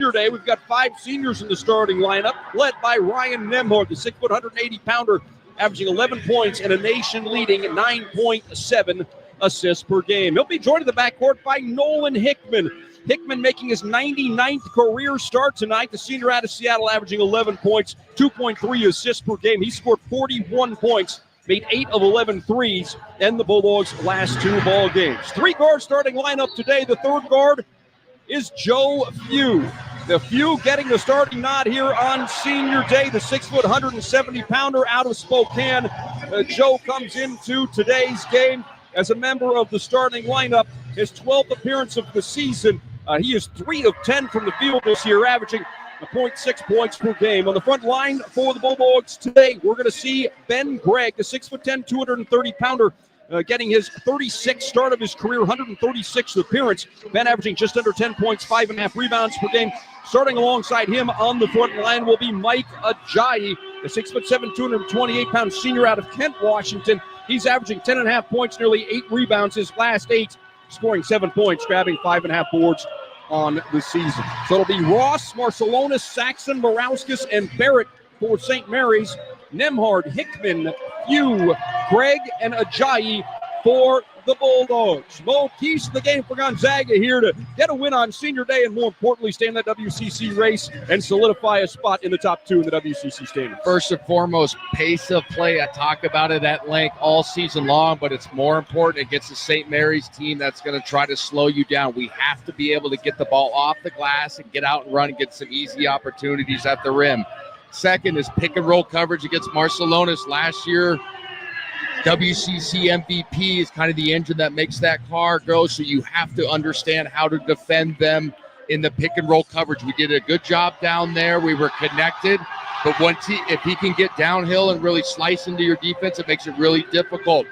Day. We've got 5 seniors in the starting lineup, led by Ryan Nemhard, the 6 foot, 180-pounder, averaging 11 points and a nation-leading 9.7 assists per game. He'll be joined in the backcourt by Nolan Hickman. Hickman making his 99th career start tonight. The senior out of Seattle averaging 11 points, 2.3 assists per game. He scored 41 points, made 8 of 11 threes in the Bulldogs' last 2 ball games. 3-guard starting lineup today. The 3rd guard is Joe Few. The Few getting the starting nod here on senior day. The 6 foot, 170-pounder out of Spokane. Joe comes into today's game as a member of the starting lineup. His 12th appearance of the season. He is 3 of 10 from the field this year, averaging 0.6 points per game. On the front line for the Bulldogs today, we're going to see Ben Gregg, the 6 foot 10, 230-pounder, getting his 36th start of his career, 136th appearance. Ben averaging just under 10 points, 5.5 rebounds per game. Starting alongside him on the front line will be Mike Ajayi, the 6 foot 7, 228-pound senior out of Kent, Washington. He's averaging 10.5 points, nearly 8 rebounds, his last 8, scoring 7 points, grabbing 5.5 boards on the season. So it'll be Ross, Marcellonis, Saxon, Morauskas, and Barrett for St. Mary's. Nemhard, Hickman, Few, Gregg, and Ajayi for the Bulldogs. Mo keys to the game for Gonzaga here to get a win on senior day and, more importantly, stay in that WCC race and solidify a spot in the top 2 in the WCC standings. First and foremost, pace of play. I talk about it at length all season long, but it's more important against the St. Mary's team that's going to try to slow you down. We have to be able to get the ball off the glass and get out and run and get some easy opportunities at the rim. Second is pick and roll coverage against Marcellonis. Last year, WCC MVP is kind of the engine that makes that car go, so you have to understand how to defend them in the pick and roll coverage. We did a good job down there. We were connected, but if he can get downhill and really slice into your defense, it makes it really difficult.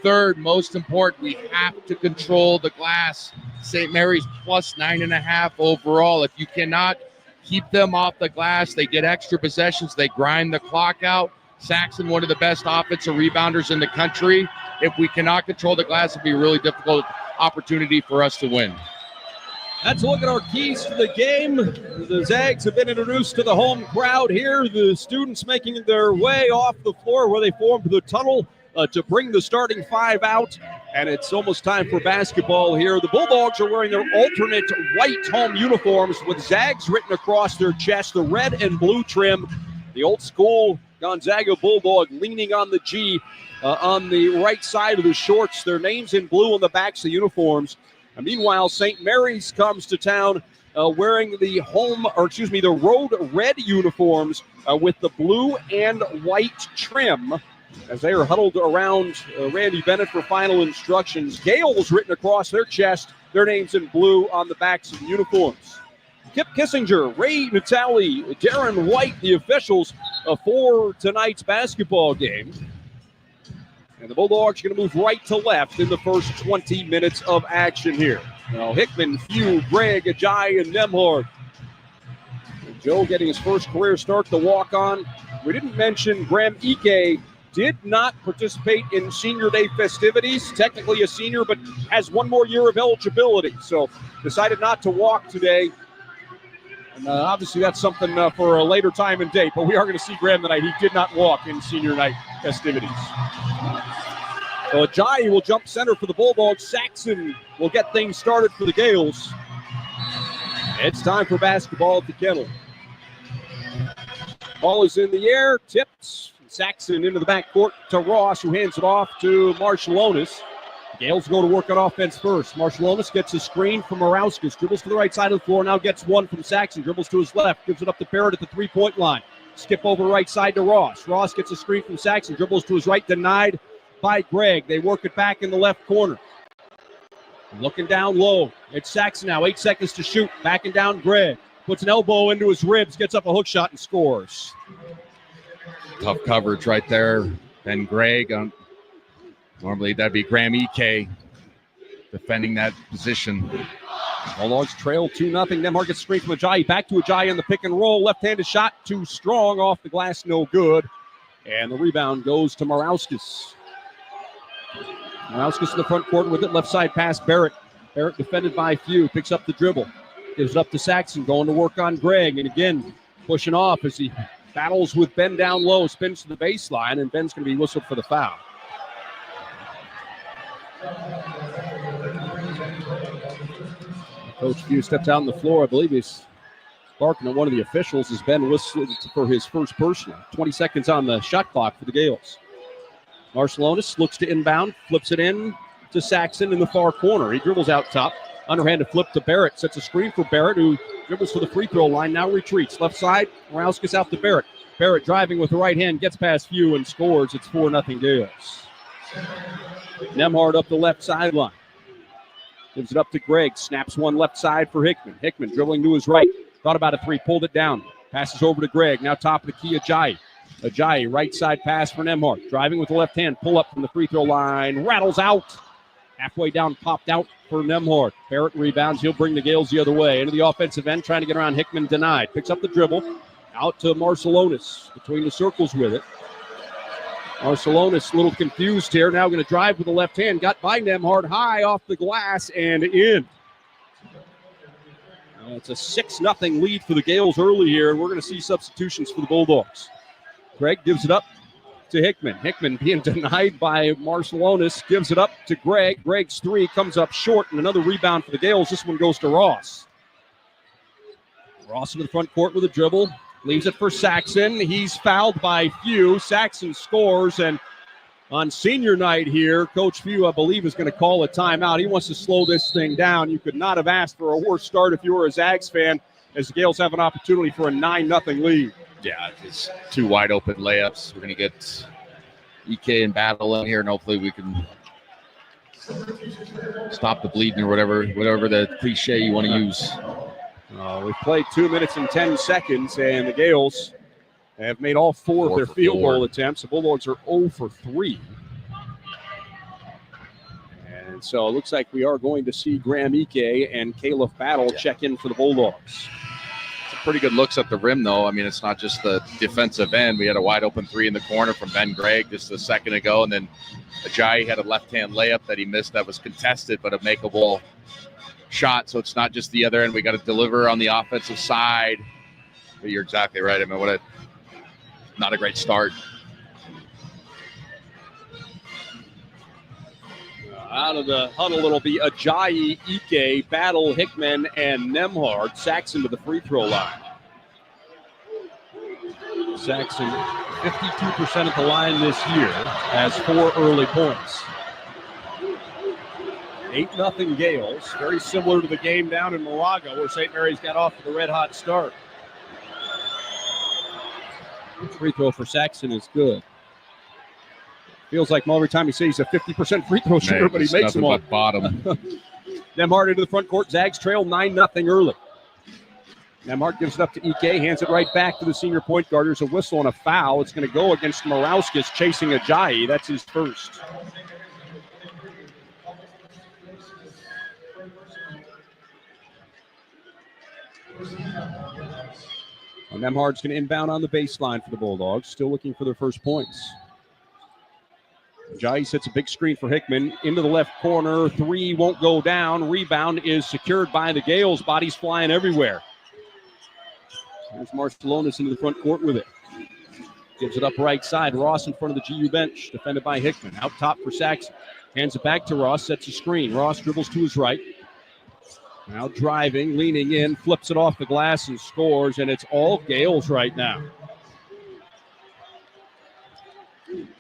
Third, most important, we have to control the glass. St. Mary's plus 9.5 overall. If you cannot keep them off the glass, they get extra possessions, they grind the clock out. Saxon, one of the best offensive rebounders in the country. If we cannot control the glass, it'll be a really difficult opportunity for us to win. Let's look at our keys to the game. The Zags have been introduced to the home crowd here. The students making their way off the floor where they formed the tunnel to bring the starting 5 out. And it's almost time for basketball here. The Bulldogs are wearing their alternate white home uniforms with Zags written across their chest, the red and blue trim. The old school Gonzaga Bulldog leaning on the G on the right side of the shorts. Their names in blue on the backs of the uniforms. And meanwhile, St. Mary's comes to town wearing the road red uniforms with the blue and white trim as they are huddled around Randy Bennett for final instructions. Gales written across their chest, their names in blue on the backs of the uniforms. Kip Kissinger, Ray Natali, Darren White, the officials for tonight's basketball game. And the Bulldogs are going to move right to left in the first 20 minutes of action here. Now Hickman, Few, Gregg, Ajayi, and Nemhard. And Joe getting his first career start to walk on. We didn't mention Graham Ike did not participate in senior day festivities. Technically a senior, but has 1 more year of eligibility. So decided not to walk today. And obviously that's something for a later time and date, but we are going to see Graham tonight. He did not walk in senior night festivities. So Ajayi will jump center for the Bulldogs. Saxon will get things started for the Gales. It's time for basketball at the Kennel. Ball is in the air, tipped. Saxon into the backcourt to Ross, who hands it off to Marcellonis. Gales go to work on offense first. Marcellonis gets a screen from Morauskas. Dribbles to the right side of the floor. Now gets one from Saxon. Dribbles to his left. Gives it up to Barrett at the three-point line. Skip over right side to Ross. Ross gets a screen from Saxon. Dribbles to his right. Denied by Gregg. They work it back in the left corner. Looking down low. It's Saxon now. 8 seconds to shoot. Backing down Gregg. Puts an elbow into his ribs. Gets up a hook shot and scores. Tough coverage right there. Ben Gregg. Normally that'd be Graham Ike defending that position. Bulldogs trail 2-0. Nemhard gets screen from Ajayi. Back to Ajayi in the pick and roll. Left-handed shot too strong. Off the glass, no good. And the rebound goes to Morauskas. Morauskas in the front court with it. Left side pass, Barrett. Barrett defended by Few. Picks up the dribble. Gives it up to Saxon, going to work on Greg, and again, pushing off as he battles with Ben down low, spins to the baseline, and Ben's going to be whistled for the foul. Coach Few steps out on the floor. I believe he's barking at one of the officials as Ben whistled for his first personal. 20 seconds on the shot clock for the Gales. Marcellonis looks to inbound, flips it in to Saxon in the far corner. He dribbles out top. Underhanded flip to Barrett. Sets a screen for Barrett, who dribbles to the free throw line. Now retreats. Left side. Morauskas out to Barrett. Barrett driving with the right hand. Gets past Few and scores. It's 4-0 Gales. Nemhard up the left sideline. Gives it up to Greg. Snaps one left side for Hickman. Hickman dribbling to his right. Thought about a three. Pulled it down. Passes over to Greg. Now top of the key, Ajayi. Ajayi, right side pass for Nemhard. Driving with the left hand. Pull up from the free throw line. Rattles out. Halfway down, popped out for Nemhard. Barrett rebounds. He'll bring the Gales the other way. Into the offensive end, trying to get around Hickman, denied. Picks up the dribble. Out to Marcellonis. Between the circles with it. Marcellonis a little confused here. Now going to drive with the left hand. Got by Nemhard high off the glass and in. It's a 6-0 lead for the Gales early here, and we're going to see substitutions for the Bulldogs. Greg gives it up to Hickman. Hickman being denied by Marcellonis. Gives it up to Greg. Greg's three comes up short, and another rebound for the Gales. This one goes to Ross. Ross into the front court with a dribble. Leaves it for Saxon. He's fouled by Few. Saxon scores, and on senior night here, Coach Few, I believe, is going to call a timeout. He wants to slow this thing down. You could not have asked for a worse start if you were a Zags fan, as the Gales have an opportunity for a 9-0 lead. Yeah, just two wide open layups. We're going to get EK and Battle in here, and hopefully we can stop the bleeding or whatever the cliche you want to use. We've played 2 minutes and 10 seconds, and the Gales have made all four of their field goal attempts. The Bulldogs are 0 for 3. And so it looks like we are going to see Graham Ike and Caleb Battle check in for the Bulldogs. Some pretty good looks at the rim, though. I mean, it's not just the defensive end. We had a wide open three in the corner from Ben Gregg just a second ago, and then Ajayi had a left-hand layup that he missed that was contested, but a makeable shot. So it's not just the other end. We got to deliver on the offensive side. But you're exactly right. I mean, not a great start. Out of the huddle, it'll be Ajayi, Ike, Battle, Hickman, and Nemhard. Saxon to the free throw line. Saxon, 52% at the line this year, has 4 early points. 8-0 Gales, very similar to the game down in Moraga where St. Mary's got off to the red-hot start. Free throw for Saxon is good. Feels like every time he says he's a 50% free throw shooter, but he makes them all. Bottom. Nemhard into the front court. Zags trail 9-0 early. Nemhard gives it up to Ike, hands it right back to the senior point guard. There's a whistle and a foul. It's going to go against Morauskas chasing Ajayi. That's his first. And Nemhard's going to inbound on the baseline for the Bulldogs, still looking for their first points. Ajayi sets a big screen for Hickman into the left corner. Three won't go down. Rebound is secured by the Gales. Bodies flying everywhere. There's Marcellonis into the front court with it. Gives it up right side. Ross in front of the GU bench, defended by Hickman. Out top for Saxon. Hands it back to Ross, sets a screen. Ross dribbles to his right. Now driving, leaning in, flips it off the glass and scores, and it's all Gales right now.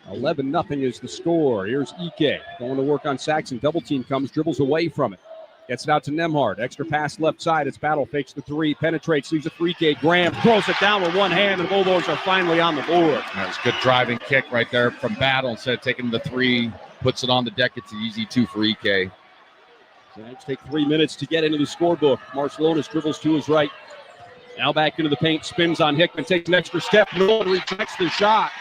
11-0 is the score. Here's Ike going to work on Saxon. Double team comes, dribbles away from it. Gets it out to Nemhard. Extra pass left side. It's Battle, fakes the three, penetrates, leaves it for Ike. Graham throws it down with one hand, and the Bulldogs are finally on the board. That's a good driving kick right there from Battle. Instead of taking the three, puts it on the deck. It's an easy 2 for Ike. Zags take 3 minutes to get into the scorebook. Marcellonis dribbles to his right. Now back into the paint, spins on Hickman, takes an extra step. Nolan rejects the shot.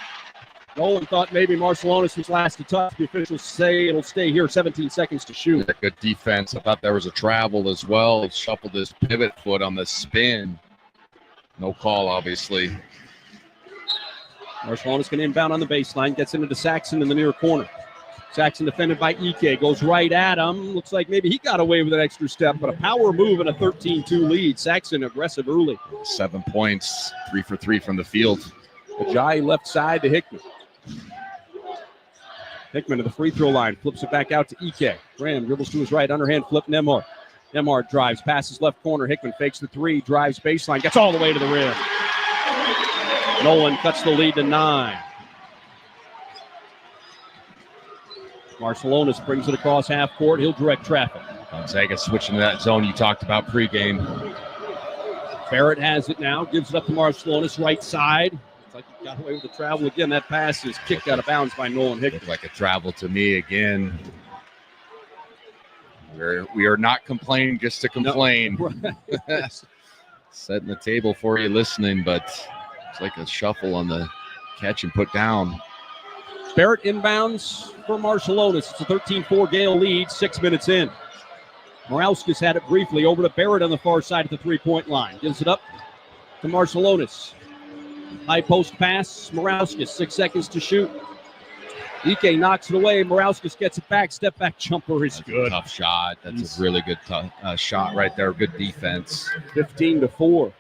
Nolan thought maybe Marcellonis was last to touch. The officials say it'll stay here. 17 seconds to shoot. Good defense. I thought there was a travel as well. He shuffled his pivot foot on the spin. No call, obviously. Marcellonis going to inbound on the baseline. Gets into Saxon in the near corner. Saxon defended by Ike. Goes right at him. Looks like maybe he got away with an extra step, but a power move and a 13-2 lead. Saxon aggressive early. 7 points, 3 for 3 from the field. Ajayi left side to Hickman. Hickman to the free throw line. Flips it back out to Ike. Graham dribbles to his right. Underhand flip Nembhard. Nembhard drives. Passes left corner. Hickman fakes the 3. Drives baseline. Gets all the way to the rim. Nolan cuts the lead to 9. Marcelonis brings it across half court. He'll direct traffic. Gonzaga switching to that zone you talked about pregame. Barrett has it now. Gives it up to Marcelonis, right side. It's like he got away with the travel again. That pass is kicked out of bounds by Nolan Hickman. Looked like a travel to me again. We are not complaining just to complain. No. Setting the table for you listening, but it's like a shuffle on the catch and put down. Barrett inbounds for Marcelonis. It's a 13-4 Gale lead, 6 minutes in. Morauskas had it briefly over to Barrett on the far side at the three-point line. Gives it up to Marcelonis. High post pass, Morauskas, 6 seconds to shoot. Ike knocks it away. Morauskas gets it back. Step back jumper is good. Tough shot. That's a really good shot right there. Good defense. 15-4.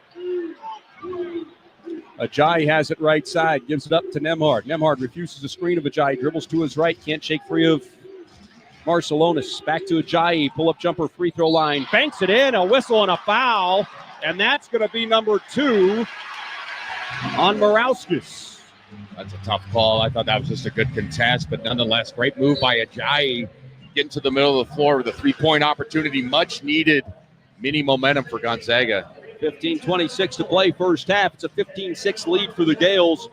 Ajayi has it right side. Gives it up to Nembhard. Nembhard refuses the screen of Ajayi. Dribbles to his right. Can't shake free of Marcelonis. Back to Ajayi. Pull-up jumper, free throw line. Banks it in. A whistle and a foul. And that's going to be number 2 on Morauskas. That's a tough call. I thought that was just a good contest, but nonetheless, great move by Ajayi. Getting to the middle of the floor with a three-point opportunity. Much needed mini momentum for Gonzaga. 15:26 to play first half. It's a 15-6 lead for the Gales.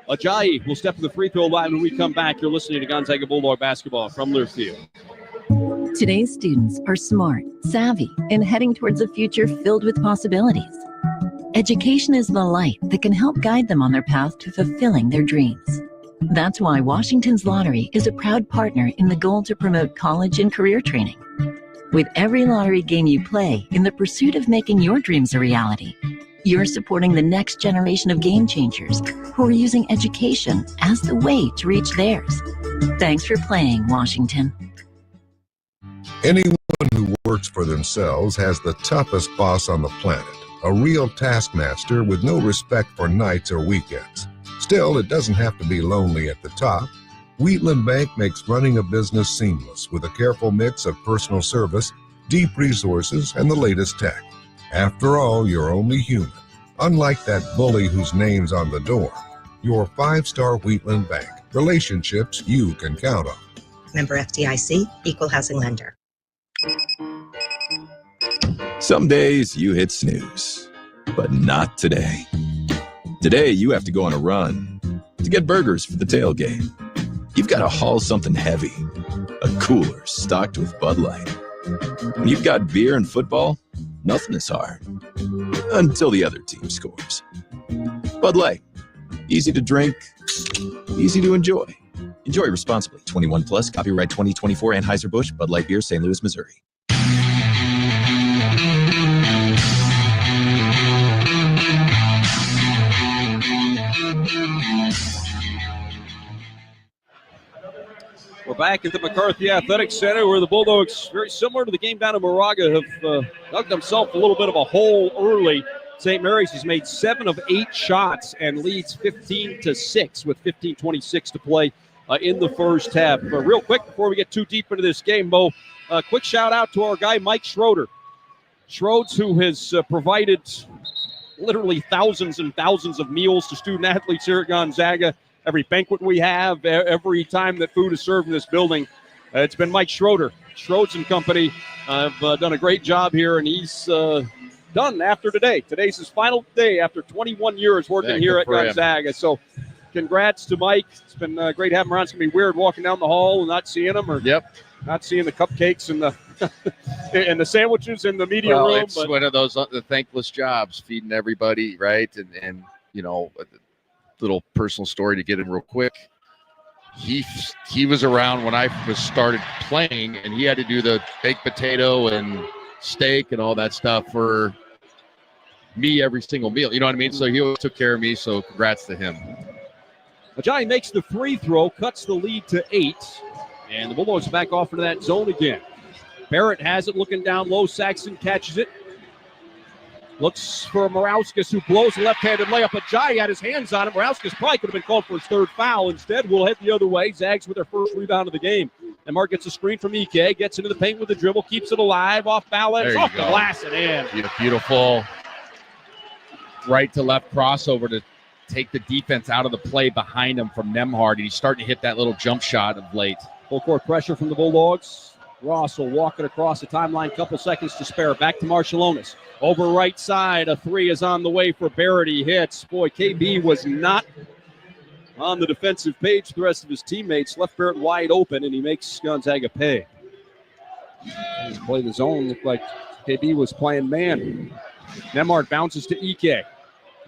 Ajayi will step to the free throw line when we come back. You're listening to Gonzaga Bulldog basketball from Learfield. Today's students are smart, savvy, and heading towards a future filled with possibilities. Education is the light that can help guide them on their path to fulfilling their dreams. That's why Washington's Lottery is a proud partner in the goal to promote college and career training. With every lottery game you play in the pursuit of making your dreams a reality, you're supporting the next generation of game changers who are using education as the way to reach theirs. Thanks for playing, Washington. Anyone who works for themselves has the toughest boss on the planet, a real taskmaster with no respect for nights or weekends. Still, it doesn't have to be lonely at the top. Wheatland Bank makes running a business seamless with a careful mix of personal service, deep resources, and the latest tech. After all, you're only human. Unlike that bully whose name's on the door, you're 5-star Wheatland Bank. Relationships you can count on. Member FDIC, Equal Housing Lender. Some days you hit snooze, but not today. Today you have to go on a run to get burgers for the tailgate. You've got to haul something heavy, a cooler stocked with Bud Light. When you've got beer and football, nothing is hard. Until the other team scores. Bud Light. Easy to drink, easy to enjoy. Enjoy responsibly. 21 plus, copyright 2024 Anheuser-Busch, Bud Light Beer, St. Louis, Missouri. We're back at the McCarthy Athletic Center where the Bulldogs, very similar to the game down in Moraga, have dug themselves a little bit of a hole early. St. Mary's has made 7 of 8 shots and leads 15-6 with 15:26 to play in the first half. Real quick, before we get too deep into this game, Mo, quick shout out to our guy, Mike Schroeder. Schroeds, who has provided literally thousands and thousands of meals to student athletes here at Gonzaga. Every banquet we have, every time that food is served in this building, it's been Mike Schroeder. Schroeds and company have done a great job here, and he's done after today. Today's his final day after 21 years working here at Gonzaga. So congrats to Mike. It's been great having him around. It's going to be weird walking down the hall and not seeing him, or not seeing the cupcakes and the and the sandwiches in the media room. It's one of those the thankless jobs, feeding everybody, right? And you know, little personal story to get in real quick. He was around when I first started playing, and he had to do the baked potato and steak and all that stuff for me every single meal. You know what I mean? So he always took care of me. So congrats to him. Ajayi makes the free throw, cuts the lead to 8. And the Bulldogs back off into that zone again. Barrett has it looking down low. Saxon catches it. Looks for Morauskas, who blows a left-handed layup. Ajayi had his hands on it. Morauskas probably could have been called for his third foul. Instead, we'll head the other way. Zags with their first rebound of the game. And Mark gets a screen from Ike. Gets into the paint with the dribble. Keeps it alive. Off balance. Off the glass and in. Beautiful right to left crossover to take the defense out of the play behind him from Nembhard. And he's starting to hit that little jump shot of late. Full court pressure from the Bulldogs. Ross will walk it across the timeline. Couple seconds to spare. Back to Marshallonis. Over right side. A three is on the way for Barrett. He hits. Boy, KB was not on the defensive page. The rest of his teammates left Barrett wide open, and he makes Gonzaga pay. He's played the zone. Looked like KB was playing man. Nembhard bounces to Ike. They're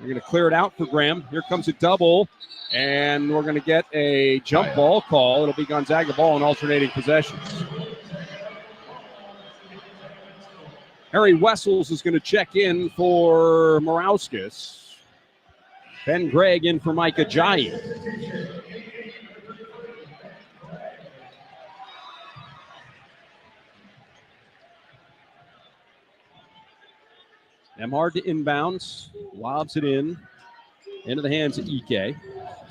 going to clear it out for Graham. Here comes a double, and we're going to get a jump ball call. It'll be Gonzaga ball in alternating possessions. Harry Wessels is going to check in for Morauskas. Ben Gregg in for Mike Ajayi. Nembhard to inbounds, lobs it into the hands of Ike.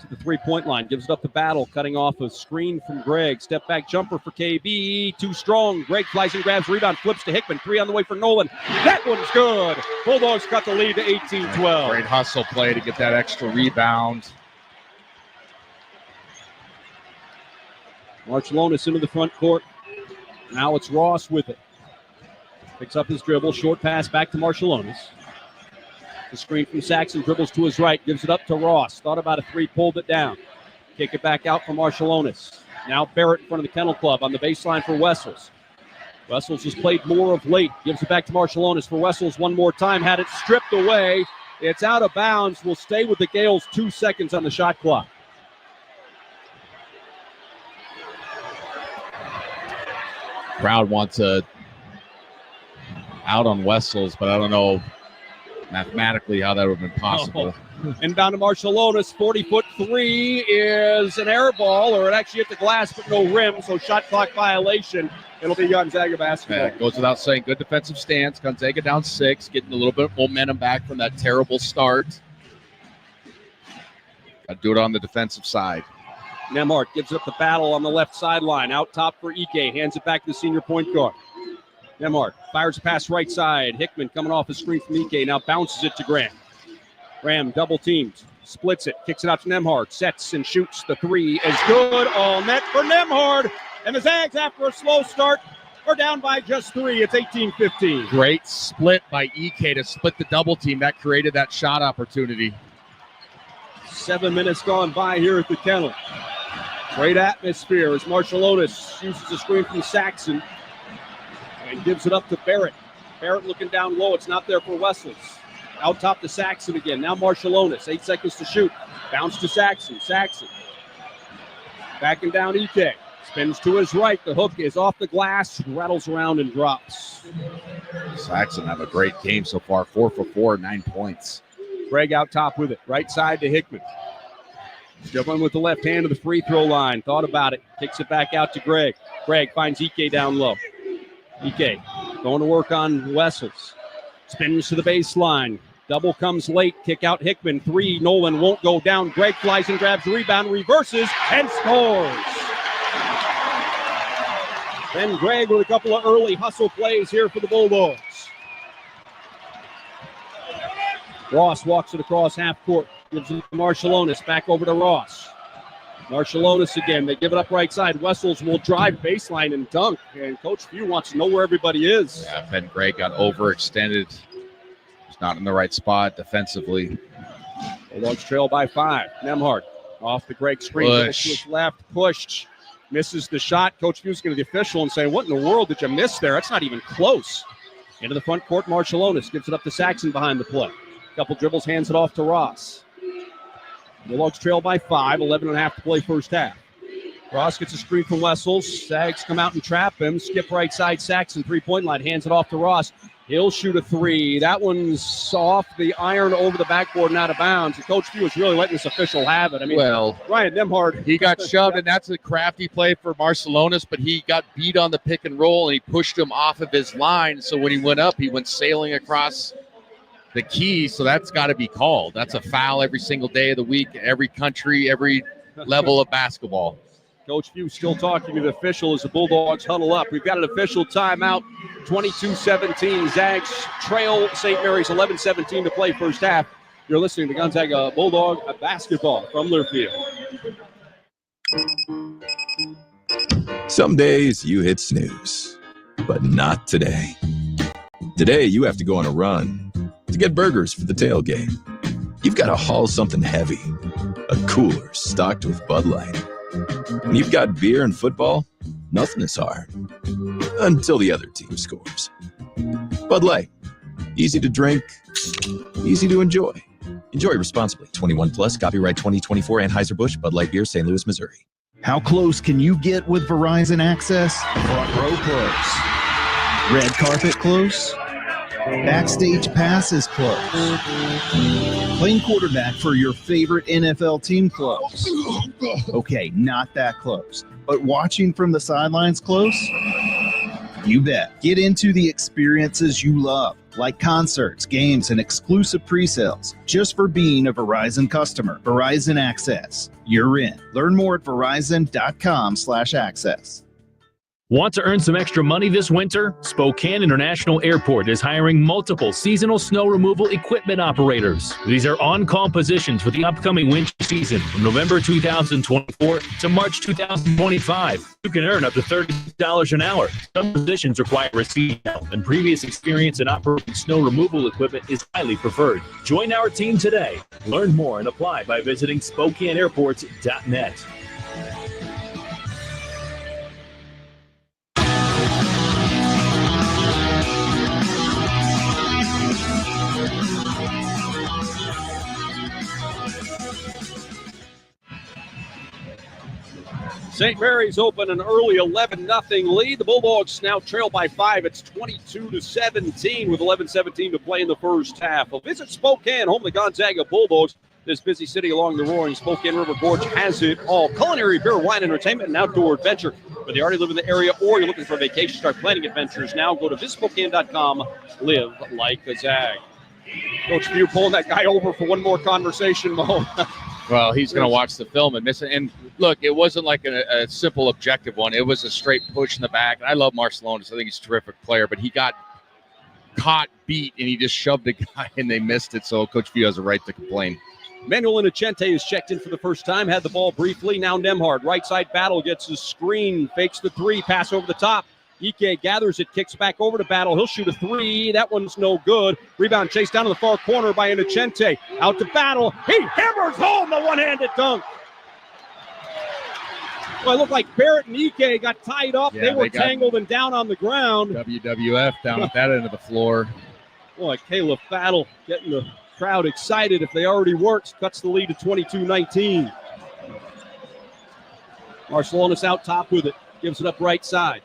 To the three-point line, gives it up to Battle, cutting off a screen from Gregg. Step back jumper for KB, too strong. Gregg flies and grabs, rebound, flips to Hickman. Three on the way for Nolan. That one's good. Bulldogs cut the lead to 18-12. Great hustle play to get that extra rebound. Marchellonis into the front court. Now it's Ross with it. Picks up his dribble, short pass back to Marchellonis. The screen from Saxon, dribbles to his right, gives it up to Ross. Thought about a three, pulled it down. Kick it back out for Marchellonis. Now Barrett in front of the Kennel Club on the baseline for Wessels. Wessels has played more of late. Gives it back to Marchellonis for Wessels one more time. Had it stripped away. It's out of bounds. Will stay with the Gales. 2 seconds on the shot clock. Crowd wants a out on Wessels, but I don't know mathematically how that would have been possible. Inbound to Marchellonis. 40-foot three is an air ball, or it actually hit the glass, but no rim, so shot clock violation. It'll be Gonzaga basketball. It goes without saying, good defensive stance. Gonzaga down 6, getting a little bit of momentum back from that terrible start. Got to do it on the defensive side. Nembhard gives up the Battle on the left sideline. Out top for Ike. Hands it back to the senior point guard. Nembhard fires a pass right side. Hickman coming off a screen from Ike. Now bounces it to Graham. Graham double teamed. Splits it. Kicks it out to Nembhard. Sets and shoots. The three is good. All net for Nembhard. And the Zags, after a slow start, are down by just 3. It's 18-15. Great split by Ike to split the double team. That created that shot opportunity. 7 minutes gone by here at the Kennel. Great atmosphere as Marchellonis uses a screen from Saxon and gives it up to Barrett. Barrett looking down low. It's not there for Wessels. Out top to Saxon again. Now Marchellonis. 8 seconds to shoot. Bounce to Saxon. Saxon. Backing down Ike. Spins to his right. The hook is off the glass. Rattles around and drops. Saxon have a great game so far. 4 for 4, 9 points. Gregg out top with it. Right side to Hickman. Dribbling with the left hand to the free throw line. Thought about it. Kicks it back out to Gregg. Gregg finds Ike down low. Ike going to work on Wessels. Spins to the baseline. Double comes late. Kick out Hickman. 3. Nolan won't go down. Gregg flies and grabs the rebound. Reverses and scores. Ben Gregg with a couple of early hustle plays here for the Bulldogs. Ross walks it across half court. Gives it to Marchellonis. Back over to Ross. Marchellonis again. They give it up right side. Wessels will drive baseline and dunk. And Coach Few wants to know where everybody is. Yeah, Ben Gregg got overextended. He's not in the right spot defensively. Bulldogs trail by 5. Nembhard off the Gregg screen. To his left. Pushed. Misses the shot. Coach Few's going to the official and say, what in the world did you miss there? That's not even close. Into the front court, Marchellonis gives it up to Saxon behind the play. Couple dribbles, hands it off to Ross. Bulldogs trail by 5, 11.5 to play first half. Ross gets a screen from Wessels. Zags come out and trap him. Skip right side, Saxon, three-point line. Hands it off to Ross. He'll shoot a three. That one's off the iron over the backboard and out of bounds. And Coach Pugh is really letting this official have it. I mean, Ryan Nemhard. He got shoved, and that's a crafty play for Marcelonis, but he got beat on the pick and roll, and he pushed him off of his line. So when he went up, he went sailing across the key. So that's got to be called. That's a foul every single day of the week, every country, every level of basketball. Coach Pugh still talking to the official as the Bulldogs huddle up. We've got an official timeout. 22-17. Zags trail St. Mary's 11-17 to play first half. You're listening to Gonzaga Bulldog basketball from Learfield. Some days you hit snooze, but not today. Today you have to go on a run to get burgers for the tailgate. You've got to haul something heavy, a cooler stocked with Bud Light. When you've got beer and football, nothing is hard. Until the other team scores. Bud Light. Easy to drink, easy to enjoy. Enjoy responsibly. 21 plus, copyright 2024, Anheuser-Busch, Bud Light Beer, St. Louis, Missouri. How close can you get with Verizon Access? Front row close. Red carpet close. Backstage passes close. Playing quarterback for your favorite NFL team close. Okay, not that close. But watching from the sidelines close? You bet. Get into the experiences you love, like concerts, games, and exclusive pre-sales, just for being a Verizon customer. Verizon Access. You're in. Learn more at verizon.com/access. Want to earn some extra money this winter? Spokane International Airport is hiring multiple seasonal snow removal equipment operators. These are on-call positions for the upcoming winter season from November 2024 to March 2025. You can earn up to $30 an hour. Some positions require a CDL, and previous experience in operating snow removal equipment is highly preferred. Join our team today. Learn more and apply by visiting SpokaneAirports.net. St. Mary's open an early 11-0 lead. The Bulldogs now trail by 5. It's 22-17 with 11-17 to play in the first half. Well, visit Spokane, home of the Gonzaga Bulldogs. This busy city along the roaring Spokane River Gorge has it all. Culinary, beer, wine, entertainment, and outdoor adventure. Whether you already live in the area or you're looking for a vacation, start planning adventures now. Go to visitspokane.com. Live like a Zag. Coach Pugh pulling that guy over for one more conversation, Mo. Well, he's going to watch the film and miss it. And look, it wasn't like a simple objective one. It was a straight push in the back. And I love Marcelonis. I think he's a terrific player, but he got caught, beat, and he just shoved the guy, and they missed it. So Coach Pugh has a right to complain. Manuel Inocente is checked in for the first time, had the ball briefly. Now Nemhard, right side battle, gets his screen, fakes the three, pass over the top. Ike gathers it, kicks back over to Battle. He'll shoot a three. That one's no good. Rebound chased down to the far corner by Inocente. Out to Battle. He hammers home the one-handed dunk. Well, it looked like Barrett and Ike got tied up. Yeah, they were tangled and down on the ground. WWF down at that end of the floor. Boy, Caleb Battle getting the crowd excited if they already weren't. Cuts the lead to 22-19. Marcelonis out top with it. Gives it up right side.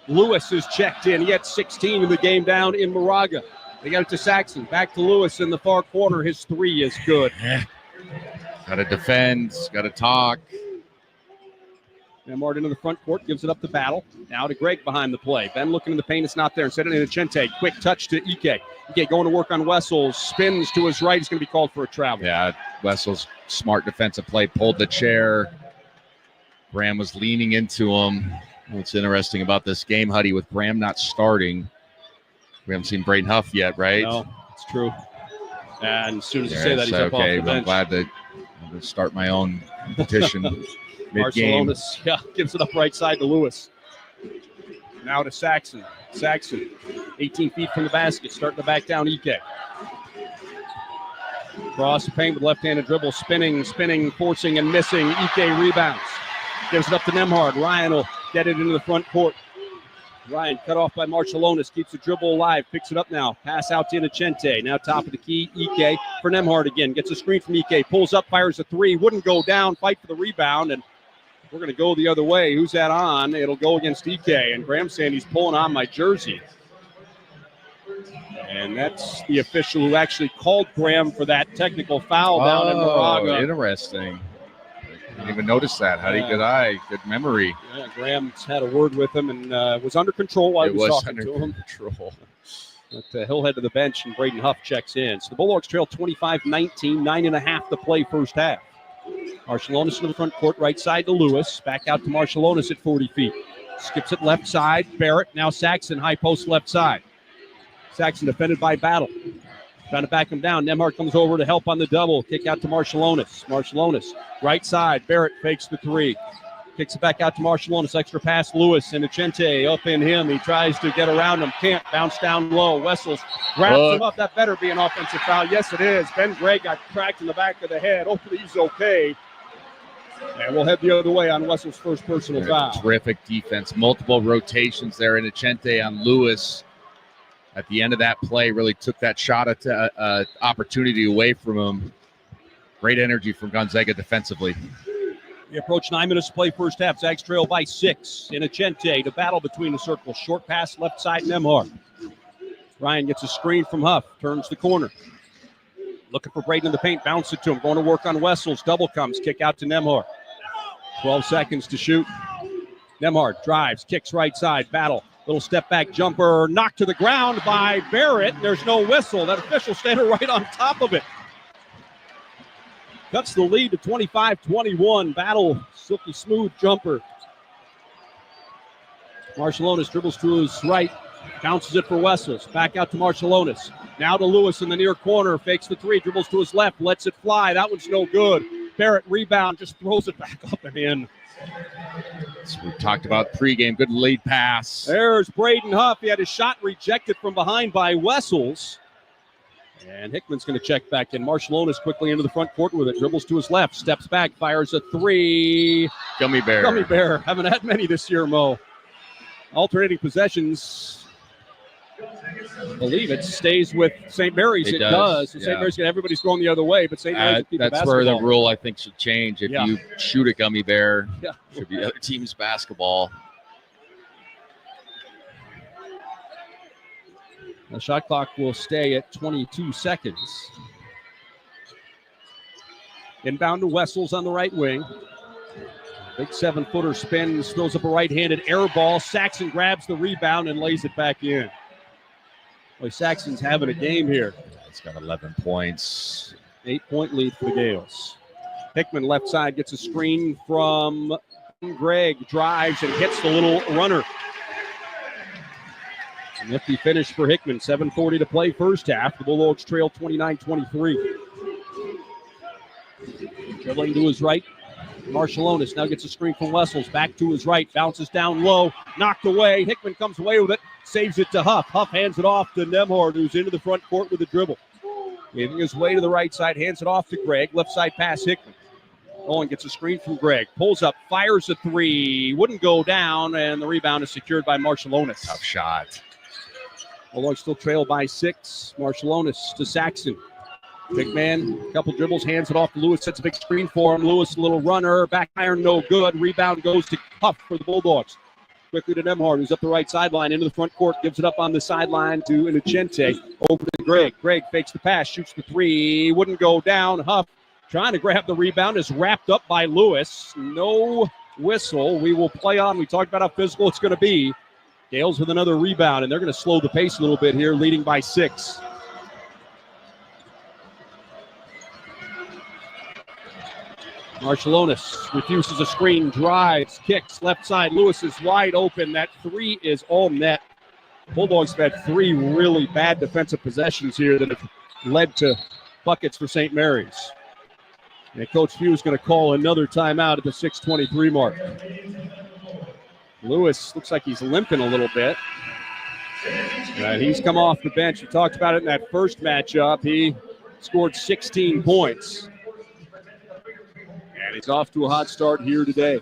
Lewis is checked in. He had 16 in the game down in Moraga. They got it to Saxon. Back to Lewis in the far corner. His three is good. Got to defend. Got to talk. Nemhard into the front court. Gives it up to Battle. Now to Greg behind the play. Ben looking in the paint. It's not there. Instead of Inocente. Quick touch to Ike. Ike going to work on Wessels. Spins to his right. He's going to be called for a travel. Yeah, Wessels, smart defensive play. Pulled the chair. Graham was leaning into him. What's interesting about this game, Huddy, with Graham not starting, we haven't seen Braden Huff yet, right? No, it's true. And as soon as you say that, he's up off the bench. I'm glad to start my own petition mid-game. Marcelonis, gives it up right side to Lewis. Now to Saxon. Saxon, 18 feet from the basket, starting to back down Ike. Cross the paint with left-handed dribble, spinning, forcing, and missing. Ike rebounds. Gives it up to Nemhard. Ryan will get it into the front court. Ryan cut off by Marcelonis. Keeps the dribble alive. Picks it up now. Pass out to Inocente. Now top of the key. Ike for Nemhard again. Gets a screen from Ike. Pulls up. Fires a three. Wouldn't go down. Fight for the rebound. And we're going to go the other way. Who's that on? It'll go against Ike. And Graham saying he's pulling on my jersey. And that's the official who actually called Graham for that technical foul down in Moraga. Interesting. I didn't even notice that. How did I? Good memory. Yeah, Graham's had a word with him and was under control while he was talking to him. Control. But he'll head to the bench, and Braden Huff checks in. So the Bulldogs trail 25-19, 9.5 to play first half. Marshallonis to the front court, right side to Lewis. Back out to Marshallonis at 40 feet. Skips it left side. Barrett, now Saxon, high post left side. Saxon defended by Battle. Trying to back him down. Nemhart comes over to help on the double. Kick out to Marshallonis. Marshallonis, right side. Barrett fakes the three. Kicks it back out to Marshallonis. Extra pass, Lewis and Achente up in him. He tries to get around him. Can't. Bounce down low. Wessels wraps him up. That better be an offensive foul. Yes, it is. Ben Gray got cracked in the back of the head. Hopefully he's okay. And we'll head the other way on Wessel's first personal foul. Terrific defense. Multiple rotations there in Achente on Lewis. At the end of that play, really took that shot at opportunity away from him. Great energy from Gonzaga defensively. We approach 9 minutes to play first half. Zags trail by 6. In Achente to battle between the circles. Short pass left side, Nemhart. Ryan gets a screen from Huff. Turns the corner. Looking for Braden in the paint. Bounce it to him. Going to work on Wessels. Double comes. Kick out to Nemhart. 12 seconds to shoot. Nemhart drives. Kicks right side. Battle. Little step back jumper. Knocked to the ground by Barrett. There's no whistle. That official standing right on top of it. Cuts the lead to 25-21. Battle, silky smooth jumper. Marshallonis dribbles to his right. Bounces it for Wessels. Back out to Marshallonis. Now to Lewis in the near corner. Fakes the three. Dribbles to his left. Lets it fly. That one's no good. Barrett rebound. Just throws it back up and in. So we talked about pregame. Good lead pass. There's Braden Huff. He had his shot rejected from behind by Wessels. And Hickman's going to check back in. Marshallonis quickly into the front court with it. Dribbles to his left. Steps back. Fires a three. Gummy Bear. Gummy Bear. Haven't had many this year, Mo. Alternating possessions. I believe it stays with St. Mary's. It does. So St. Mary's, everybody's going the other way, but St. Mary's keep the that's where the rule, I think, should change. If you shoot a Gummy Bear, it should be the other team's basketball. The shot clock will stay at 22 seconds. Inbound to Wessels on the right wing. Big 7-footer spins, throws up a right-handed air ball. Saxon grabs the rebound and lays it back in. Boy, Saxon's having a game here. It's got 11 points. 8-point lead for the Gales. Hickman left side gets a screen from Gregg. Drives and hits the little runner. Nifty finish for Hickman. 7:40 to play first half. The Bulldogs trail 29-23. Dribbling to his right. Marshallonis now gets a screen from Wessels. Back to his right. Bounces down low. Knocked away. Hickman comes away with it. Saves it to Huff. Huff hands it off to Nemhart, who's into the front court with a dribble. Giving his way to the right side. Hands it off to Gregg. Left side pass Hickman. Owen gets a screen from Gregg. Pulls up. Fires a three. Wouldn't go down. And the rebound is secured by Marshallonis. Tough shot. Bulldogs still trail by 6. Marshallonis to Saxon. Big man, a couple dribbles, hands it off to Lewis, sets a big screen for him. Lewis, a little runner, back iron, no good. Rebound goes to Huff for the Bulldogs. Quickly to Nemhart, who's up the right sideline, into the front court, gives it up on the sideline to Inocente. Over to Gregg. Gregg fakes the pass, shoots the three, wouldn't go down. Huff trying to grab the rebound, is wrapped up by Lewis. No whistle. We will play on. We talked about how physical it's going to be. Gales with another rebound, and they're going to slow the pace a little bit here, leading by 6. Marshallonis refuses a screen, drives, kicks, left side. Lewis is wide open. That three is all net. Bulldogs have had 3 really bad defensive possessions here that have led to buckets for St. Mary's. And Coach Few is going to call another timeout at the 6:23 mark. Lewis looks like he's limping a little bit. And he's come off the bench. We talked about it in that first matchup. He scored 16 points. And he's off to a hot start here today.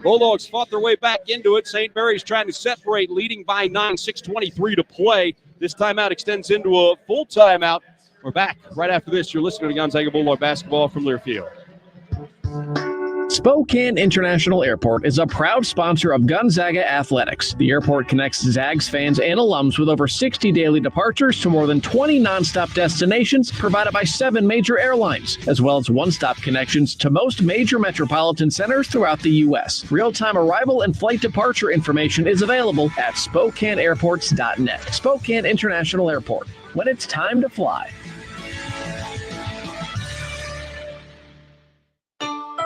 Bulldogs fought their way back into it. St. Mary's trying to separate, leading by 9, 6:23 to play. This timeout extends into a full timeout. We're back right after this. You're listening to Gonzaga Bulldog basketball from Learfield. Spokane International Airport is a proud sponsor of Gonzaga Athletics. The airport connects Zags fans and alums with over 60 daily departures to more than 20 nonstop destinations provided by 7 major airlines, as well as one-stop connections to most major metropolitan centers throughout the U.S. Real-time arrival and flight departure information is available at SpokaneAirports.net. Spokane International Airport, when it's time to fly.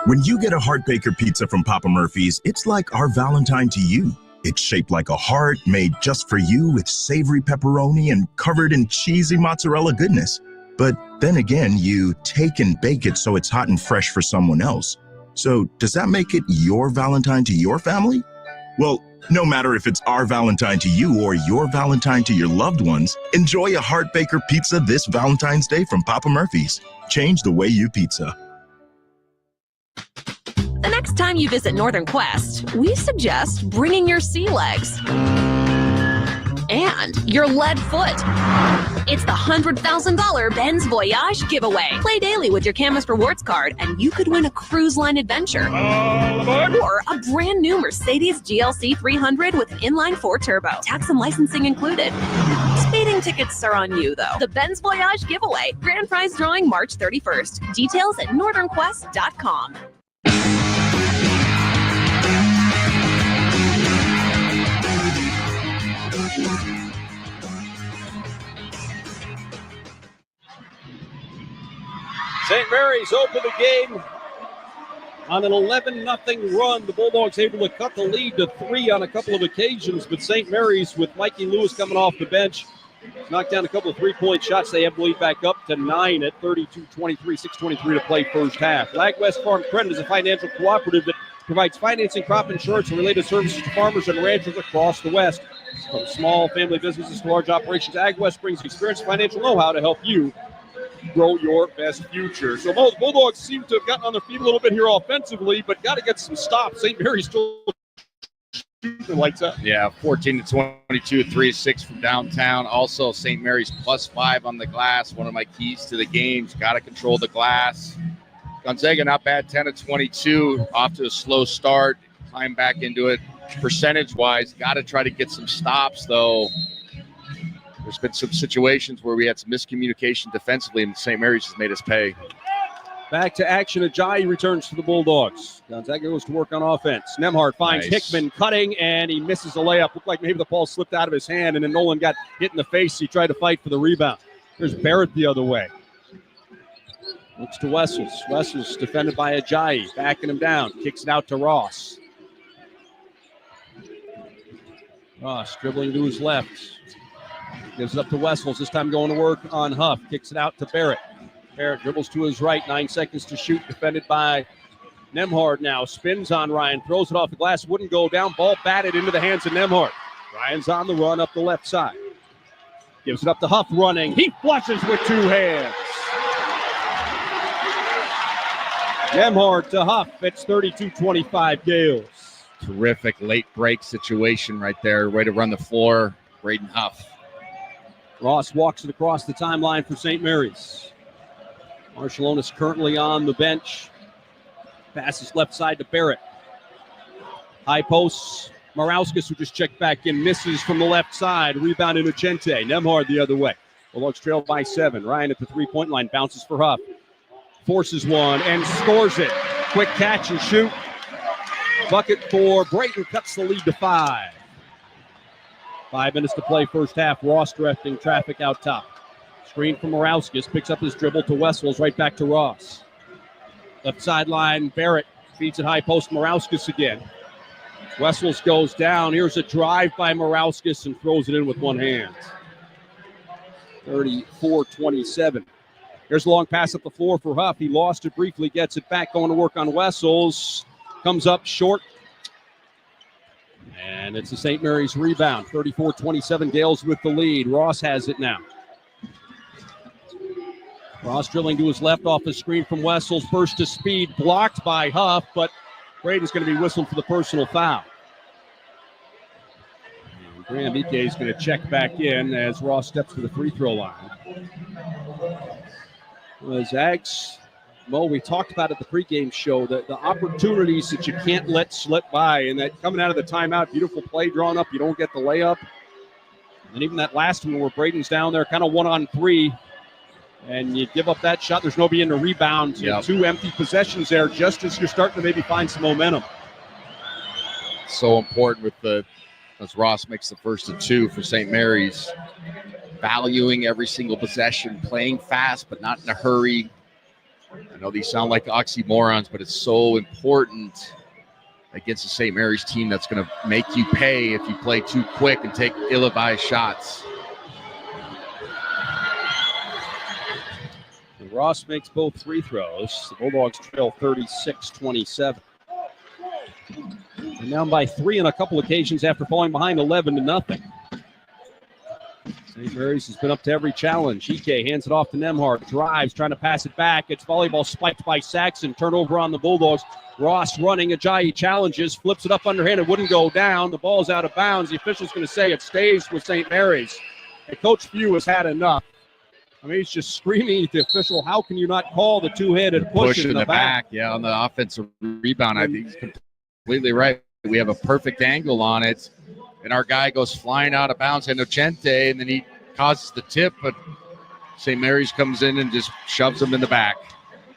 When you get a Heart Baker pizza from Papa Murphy's, it's like our Valentine to you. It's shaped like a heart, made just for you with savory pepperoni and covered in cheesy mozzarella goodness. But then again, you take and bake it so it's hot and fresh for someone else. So does that make it your Valentine to your family? Well, no matter if it's our Valentine to you or your Valentine to your loved ones, enjoy a Heart Baker pizza this Valentine's Day from Papa Murphy's. Change the way you pizza. The next time you visit Northern Quest, we suggest bringing your sea legs and your lead foot. It's the $100,000 Ben's Voyage giveaway. Play daily with your Camus Rewards card, and you could win a cruise line adventure or a brand new Mercedes GLC 300 with inline 4 turbo, tax and licensing included. Speeding tickets are on you, though. The Ben's Voyage giveaway. Grand prize drawing March 31st. Details at northernquest.com. St. Mary's opened the game on an 11-0 run. The Bulldogs able to cut the lead to 3 on a couple of occasions, but St. Mary's, with Mikey Lewis coming off the bench, knocked down a couple of three-point shots. They have the lead back up to 9 at 32-23, 6:23 to play first half. Lag West Farm Credit is a financial cooperative that provides financing, crop insurance, and related services to farmers and ranchers across the West. From small family businesses to large operations, Ag West brings experience and financial know-how to help you grow your best future. So the Bulldogs seem to have gotten on their feet a little bit here offensively, but got to get some stops. St. Mary's still shooting lights up. Yeah, 14-22, 3-6 from downtown. Also, St. Mary's +5 on the glass. One of my keys to the games. Got to control the glass. Gonzaga not bad, 10-22. Off to a slow start. Climb back into it. Percentage-wise, got to try to get some stops, though. There's been some situations where we had some miscommunication defensively, and St. Mary's has made us pay. Back to action. Ajayi returns to the Bulldogs. Gonzaga goes to work on offense. Nemhard finds Hickman cutting, and he misses a layup. Looked like maybe the ball slipped out of his hand, and then Nolan got hit in the face. He tried to fight for the rebound. There's Barrett the other way. Looks to Wessels. Wessels defended by Ajayi. Backing him down. Kicks it out to Ross. Ross dribbling to his left. Gives it up to Wessels. This time going to work on Huff. Kicks it out to Barrett. Barrett dribbles to his right. 9 seconds to shoot. Defended by Nemhard now. Spins on Ryan. Throws it off the glass. Wouldn't go down. Ball batted into the hands of Nemhard. Ryan's on the run up the left side. Gives it up to Huff running. He flushes with 2 hands. Nemhard to Huff. It's 32-25 Gales. Terrific late break situation right there. Way to run the floor. Braden Huff. Ross walks it across the timeline for St. Mary's. Marshallonis currently on the bench. Passes left side to Barrett. High posts. Morauskas, who just checked back in, misses from the left side. Rebound in Uchente. Nemhard the other way. Bulldogs trail by 7. Ryan at the three-point line. Bounces for Huff. Forces one and scores it. Quick catch and shoot. Bucket for Brayton. Cuts the lead to 5. 5 minutes to play first half. Ross directing traffic out top. Screen from Morauskas. Picks up his dribble to Wessels. Right back to Ross. Left sideline. Barrett feeds it high post. Morauskas again. Wessels goes down. Here's a drive by Morauskas and throws it in with one hand. 34-27. Here's a long pass up the floor for Huff. He lost it briefly. Gets it back. Going to work on Wessels. Comes up short. And it's a St. Mary's rebound. 34-27, Gales with the lead. Ross has it now. Ross drilling to his left off the screen from Wessels. Burst to speed, blocked by Huff, but Braden's going to be whistled for the personal foul. And Graham Ike is going to check back in as Ross steps to the free throw line. The Zags Mo, we talked about at the pregame show, the opportunities that you can't let slip by, and that coming out of the timeout, beautiful play drawn up, you don't get the layup. And even that last one where Braden's down there kind of 1-on-3, and you give up that shot, there's nobody in the rebound. Yep. 2 empty possessions there just as you're starting to maybe find some momentum. So important with as Ross makes the first of 2 for St. Mary's, valuing every single possession, playing fast but not in a hurry. I know these sound like oxymorons, but it's so important against the St. Mary's team that's going to make you pay if you play too quick and take ill-advised shots. And Ross makes both free throws. The Bulldogs trail 36-27. And down by 3 on a couple occasions after falling behind 11-0. St. Mary's has been up to every challenge. Ike hands it off to Nemhard. Drives, trying to pass it back. It's volleyball spiked by Saxon. Turnover on the Bulldogs. Ross running. Ajayi challenges. Flips it up underhand. It wouldn't go down. The ball's out of bounds. The official's going to say it stays with St. Mary's. And Coach Few has had enough. I mean, he's just screaming at the official, how can you not call the two-handed push in the back? Yeah, on the offensive rebound. I think he's completely right. We have a perfect angle on it. And our guy goes flying out of bounds, Inocente, and then he causes the tip, but St. Mary's comes in and just shoves him in the back.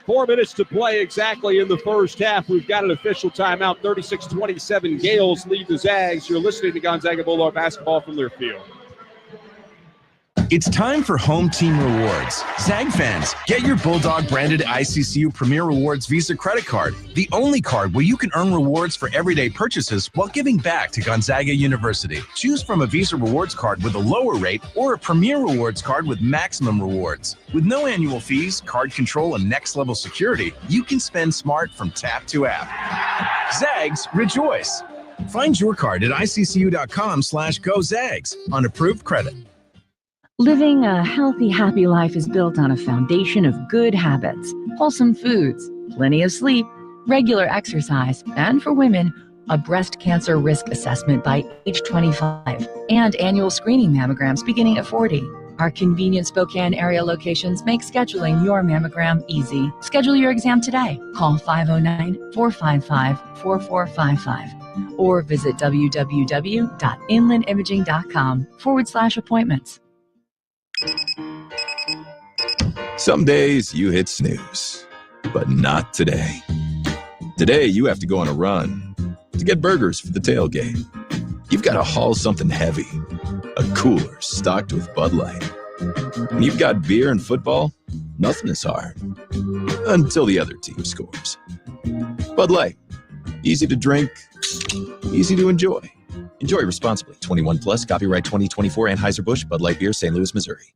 4 minutes to play exactly in the first half. We've got an official timeout. 36-27. Gales lead the Zags. You're listening to Gonzaga Bulldog basketball from their field. It's time for Home Team Rewards. Zag fans, get your Bulldog branded ICCU Premier Rewards Visa credit card, the only card where you can earn rewards for everyday purchases while giving back to Gonzaga University. Choose from a Visa Rewards card with a lower rate or a Premier Rewards card with maximum rewards. With no annual fees, card control, and next-level security, you can spend smart from tap to app. Zags, rejoice! Find your card at iccu.com/GoZags on approved credit. Living a healthy, happy life is built on a foundation of good habits, wholesome foods, plenty of sleep, regular exercise, and for women, a breast cancer risk assessment by age 25, and annual screening mammograms beginning at 40. Our convenient Spokane area locations make scheduling your mammogram easy. Schedule your exam today. Call 509-455-4455 or visit www.inlandimaging.com/appointments. Some days you hit snooze, but not today. Today you have to go on a run to get burgers for the tailgate. You've got to haul something heavy, a cooler stocked with Bud Light. When you've got beer and football, nothing is hard. Until the other team scores. Bud Light. Easy to drink, easy to enjoy. Enjoy responsibly. 21 plus, copyright 2024, Anheuser-Busch, Bud Light Beer, St. Louis, Missouri.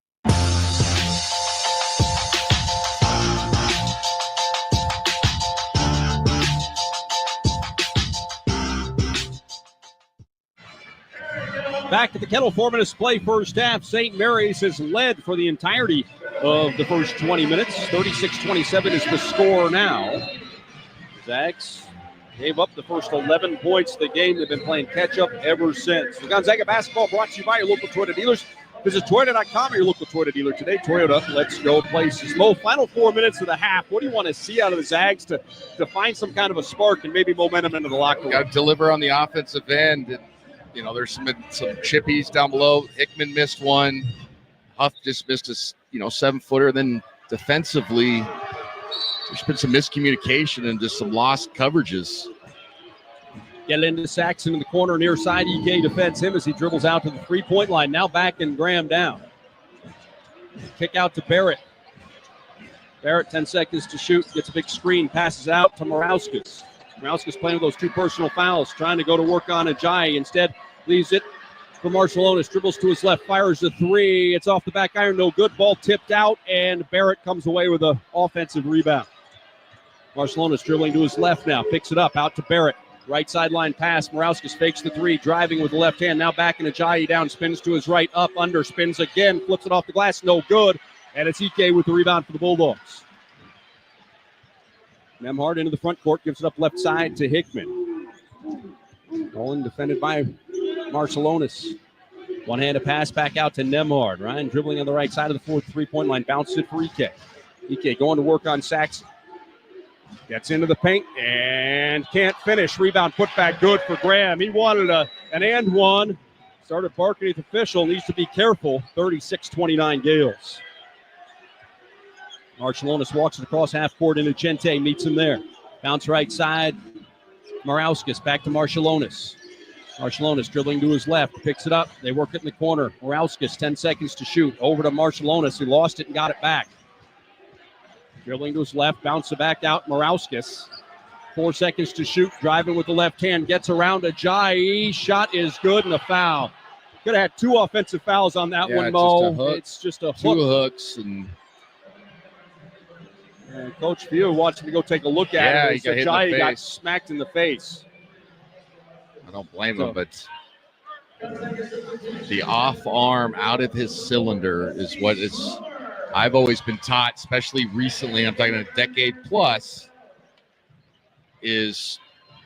Back to the Kettle, 4 minutes play first half. St. Mary's has led for the entirety of the first 20 minutes. 36-27 is the score now. Zags gave up the first 11 points of the game. They've been playing catch-up ever since. The Gonzaga basketball brought to you by your local Toyota dealers. Visit Toyota.com or your local Toyota dealer today. Toyota, let's go places. Mo, final 4 minutes of the half. What do you want to see out of the Zags to find some kind of a spark and maybe momentum into the locker room? Got to deliver on the offensive end. And, you know, there's some chippies down below. Hickman missed one. Huff just missed a 7-footer. Then defensively, there's been some miscommunication and just some lost coverages. Get into Saxon in the corner near side. Ike defends him as he dribbles out to the three-point line. Now back and Graham down. Kick out to Barrett. Barrett, 10 seconds to shoot. Gets a big screen. Passes out to Morauskas. Morauskas playing with those 2 personal fouls. Trying to go to work on Ajayi. Instead, leaves it for Marcellonis. Dribbles to his left. Fires a 3. It's off the back iron. No good. Ball tipped out. And Barrett comes away with an offensive rebound. Marcellonis dribbling to his left now. Picks it up. Out to Barrett. Right sideline pass. Morauskas fakes the 3, driving with the left hand. Now back in Ajayi down, spins to his right, up, under, spins again, flips it off the glass, no good. And it's Ike with the rebound for the Bulldogs. Nemhard into the front court, gives it up left side to Hickman. Nolan defended by Marcellonis. One-handed pass back out to Nemhard. Ryan dribbling on the right side of the fourth three-point line, bounces it for Ike. Ike going to work on Saxon. Gets into the paint and can't finish. Rebound put back good for Graham. He wanted an and one. Started barking at the official. Needs to be careful. 36-29 Gales. Marciulionis walks it across half court into Gente. Meets him there. Bounce right side. Morauskas back to Marciulionis. Marciulionis dribbling to his left. Picks it up. They work it in the corner. Morauskas 10 seconds to shoot. Over to Marciulionis, who lost it and got it back. Dribbling to his left, bounce it back out, Morauskas. 4 seconds to shoot, driving with the left hand, gets around Ajayi. Shot is good and a foul. Could have had 2 offensive fouls on that one, Mo. It's just a hook. 2 hooks. And Coach Few watched me go take a look at it. Ajayi got smacked in the face. I don't blame him, but the off arm out of his cylinder is what is... I've always been taught, especially recently, I'm talking a decade plus, is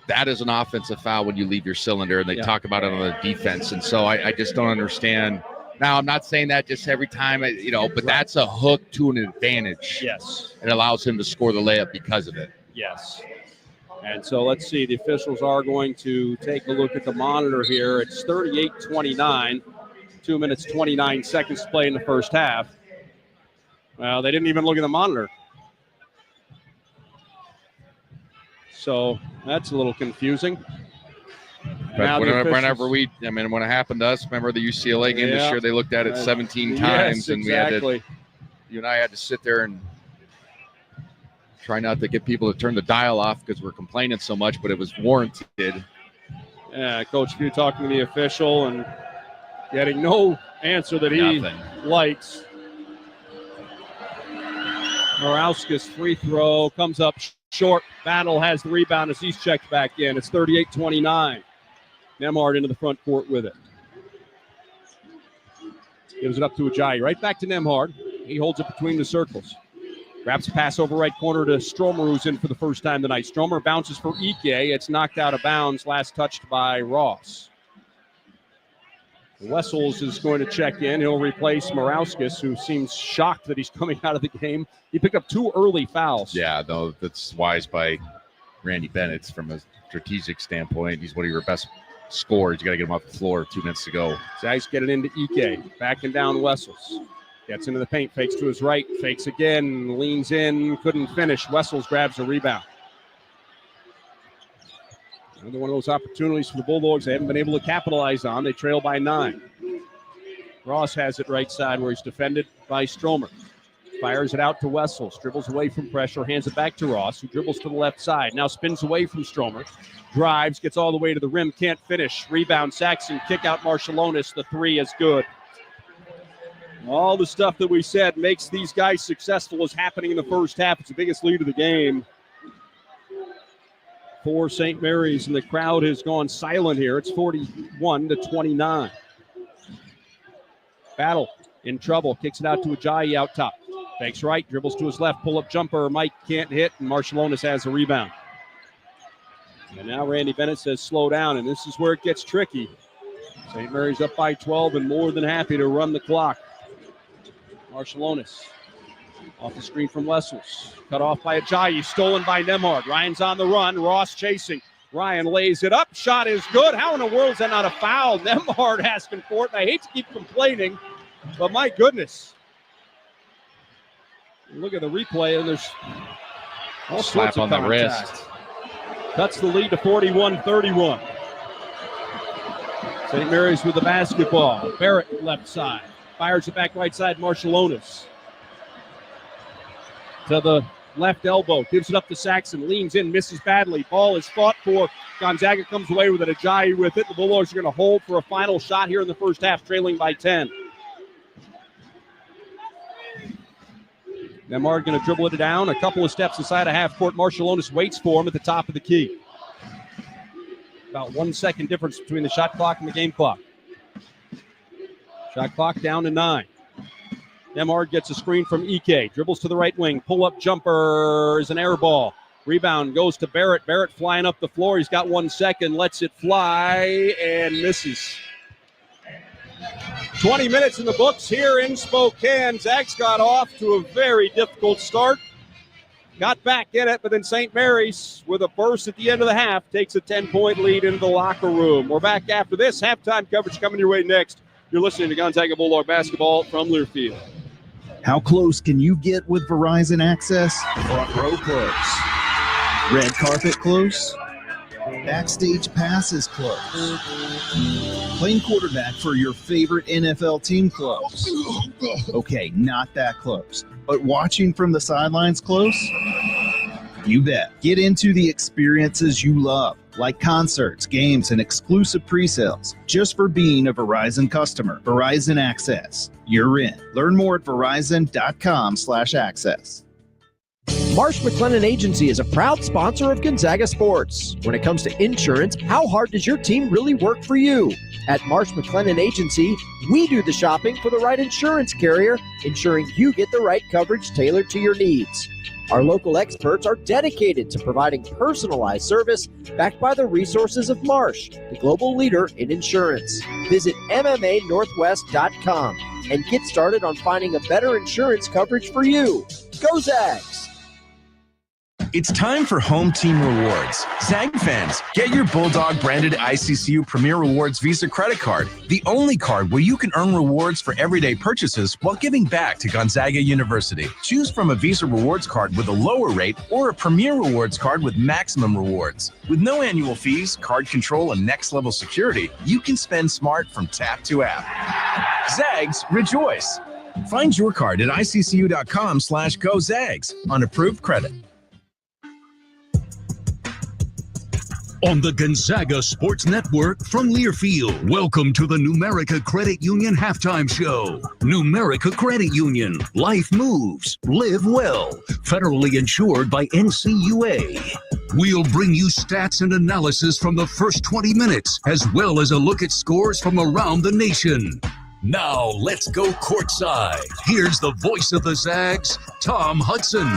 that is an offensive foul when you leave your cylinder, and they talk about it on the defense. And so I just don't understand. Now, I'm not saying that just every time, but that's a hook to an advantage. Yes. It allows him to score the layup because of it. Yes. And so let's see. The officials are going to take a look at the monitor here. It's 38-29, 2 minutes, 29 seconds to play in the first half. Well, they didn't even look at the monitor. So that's a little confusing. But whenever when it happened to us, remember the UCLA game this year, they looked at it 17 times, and we had to, you and I had to sit there and try not to get people to turn the dial off because we're complaining so much, but it was warranted. Yeah, Coach Few talking to the official and getting no answer that he likes. Morauskas free throw comes up short. Battle has the rebound as he's checked back in. It's 38-29. Nembhard into the front court with it. Gives it up to Ajayi. Right back to Nembhard. He holds it between the circles. Grabs a pass over right corner to Stromer, who's in for the first time tonight. Stromer bounces for Ike. It's knocked out of bounds. Last touched by Ross. Wessels is going to check in. He'll replace Morauskas, who seems shocked that he's coming out of the game. He picked up 2 early fouls. Yeah, though that's wise by Randy Bennett from a strategic standpoint. He's one of your best scorers. You got to get him off the floor. 2 minutes to go. Zags get it into Ike. Backing down Wessels. Gets into the paint. Fakes to his right. Fakes again. Leans in. Couldn't finish. Wessels grabs a rebound. Another one of those opportunities for the Bulldogs they haven't been able to capitalize on. They trail by 9. Ross has it right side where he's defended by Stromer. Fires it out to Wessels. Dribbles away from pressure. Hands it back to Ross, who dribbles to the left side. Now spins away from Stromer. Drives. Gets all the way to the rim. Can't finish. Rebound Saxon. Kick out Marciulionis. The 3 is good. All the stuff that we said makes these guys successful is happening in the first half. It's the biggest lead of the game for St. Mary's, and the crowd has gone silent here. It's 41-29. Battle in trouble. Kicks it out to Ajayi out top. Fakes right, dribbles to his left, pull-up jumper. Mike can't hit, and Marciulionis has a rebound. And now Randy Bennett says slow down, and this is where it gets tricky. St. Mary's up by 12 and more than happy to run the clock. Marciulionis off the screen from Wessels. Cut off by Ajayi. Stolen by Nembhard. Ryan's on the run. Ross chasing. Ryan lays it up. Shot is good. How in the world is that not a foul? Nembhard asking for it. And I hate to keep complaining, but my goodness. Look at the replay, and there's all sorts of on the wrist. Cuts the lead to 41-31. St. Mary's with the basketball. Barrett left side. Fires it back right side. Marciulionis to the left elbow. Gives it up to Saxon. Leans in. Misses badly. Ball is fought for. Gonzaga comes away with it. Ajayi with it. The Bulldogs are going to hold for a final shot here in the first half, trailing by 10. Nembhard going to dribble it down. A couple of steps inside a half court. Marciulionis waits for him at the top of the key. About 1 second difference between the shot clock and the game clock. Shot clock down to 9. Nembhard gets a screen from Ike. Dribbles to the right wing. Pull-up jumper is an air ball. Rebound goes to Barrett. Barrett flying up the floor. He's got 1 second. Lets it fly and misses. 20 minutes in the books here in Spokane. Zags got off to a very difficult start. got back in it, but then St. Mary's, with a burst at the end of the half, takes a 10-point lead into the locker room. We're back after this. Halftime coverage coming your way next. You're listening to Gonzaga Bulldog basketball from Learfield. How close can you get with Verizon Access? Front row close. Red carpet close. Backstage passes close. Playing quarterback for your favorite NFL team close. Okay, not that close. But watching from the sidelines close? You bet. Get into the experiences you love, like concerts, games, and exclusive pre-sales, just for being a Verizon customer. Verizon Access. You're in. Learn more at verizon.com/access. Marsh McLennan Agency is a proud sponsor of Gonzaga Sports. When it comes to insurance, how hard does your team really work for you? At Marsh McLennan Agency, we do the shopping for the right insurance carrier, ensuring you get the right coverage tailored to your needs. Our local experts are dedicated to providing personalized service backed by the resources of Marsh, the global leader in insurance. Visit MMANorthwest.com and get started on finding a better insurance coverage for you. Go Zags! It's time for Home Team Rewards. Zag fans, get your Bulldog branded ICCU Premier Rewards Visa credit card, the only card where you can earn rewards for everyday purchases while giving back to Gonzaga University. Choose from a Visa Rewards card with a lower rate or a Premier Rewards card with maximum rewards. With no annual fees, card control, and next-level security, you can spend smart from tap to app. Zags, rejoice! Find your card at iccu.com/GoZags on approved credit. On the Gonzaga Sports Network from Learfield, welcome to the Numerica Credit Union Halftime Show. Numerica Credit Union, life moves, live well. Federally insured by NCUA. We'll bring you stats and analysis from the first 20 minutes, as well as a look at scores from around the nation. Now, let's go courtside. Here's the voice of the Zags, Tom Hudson.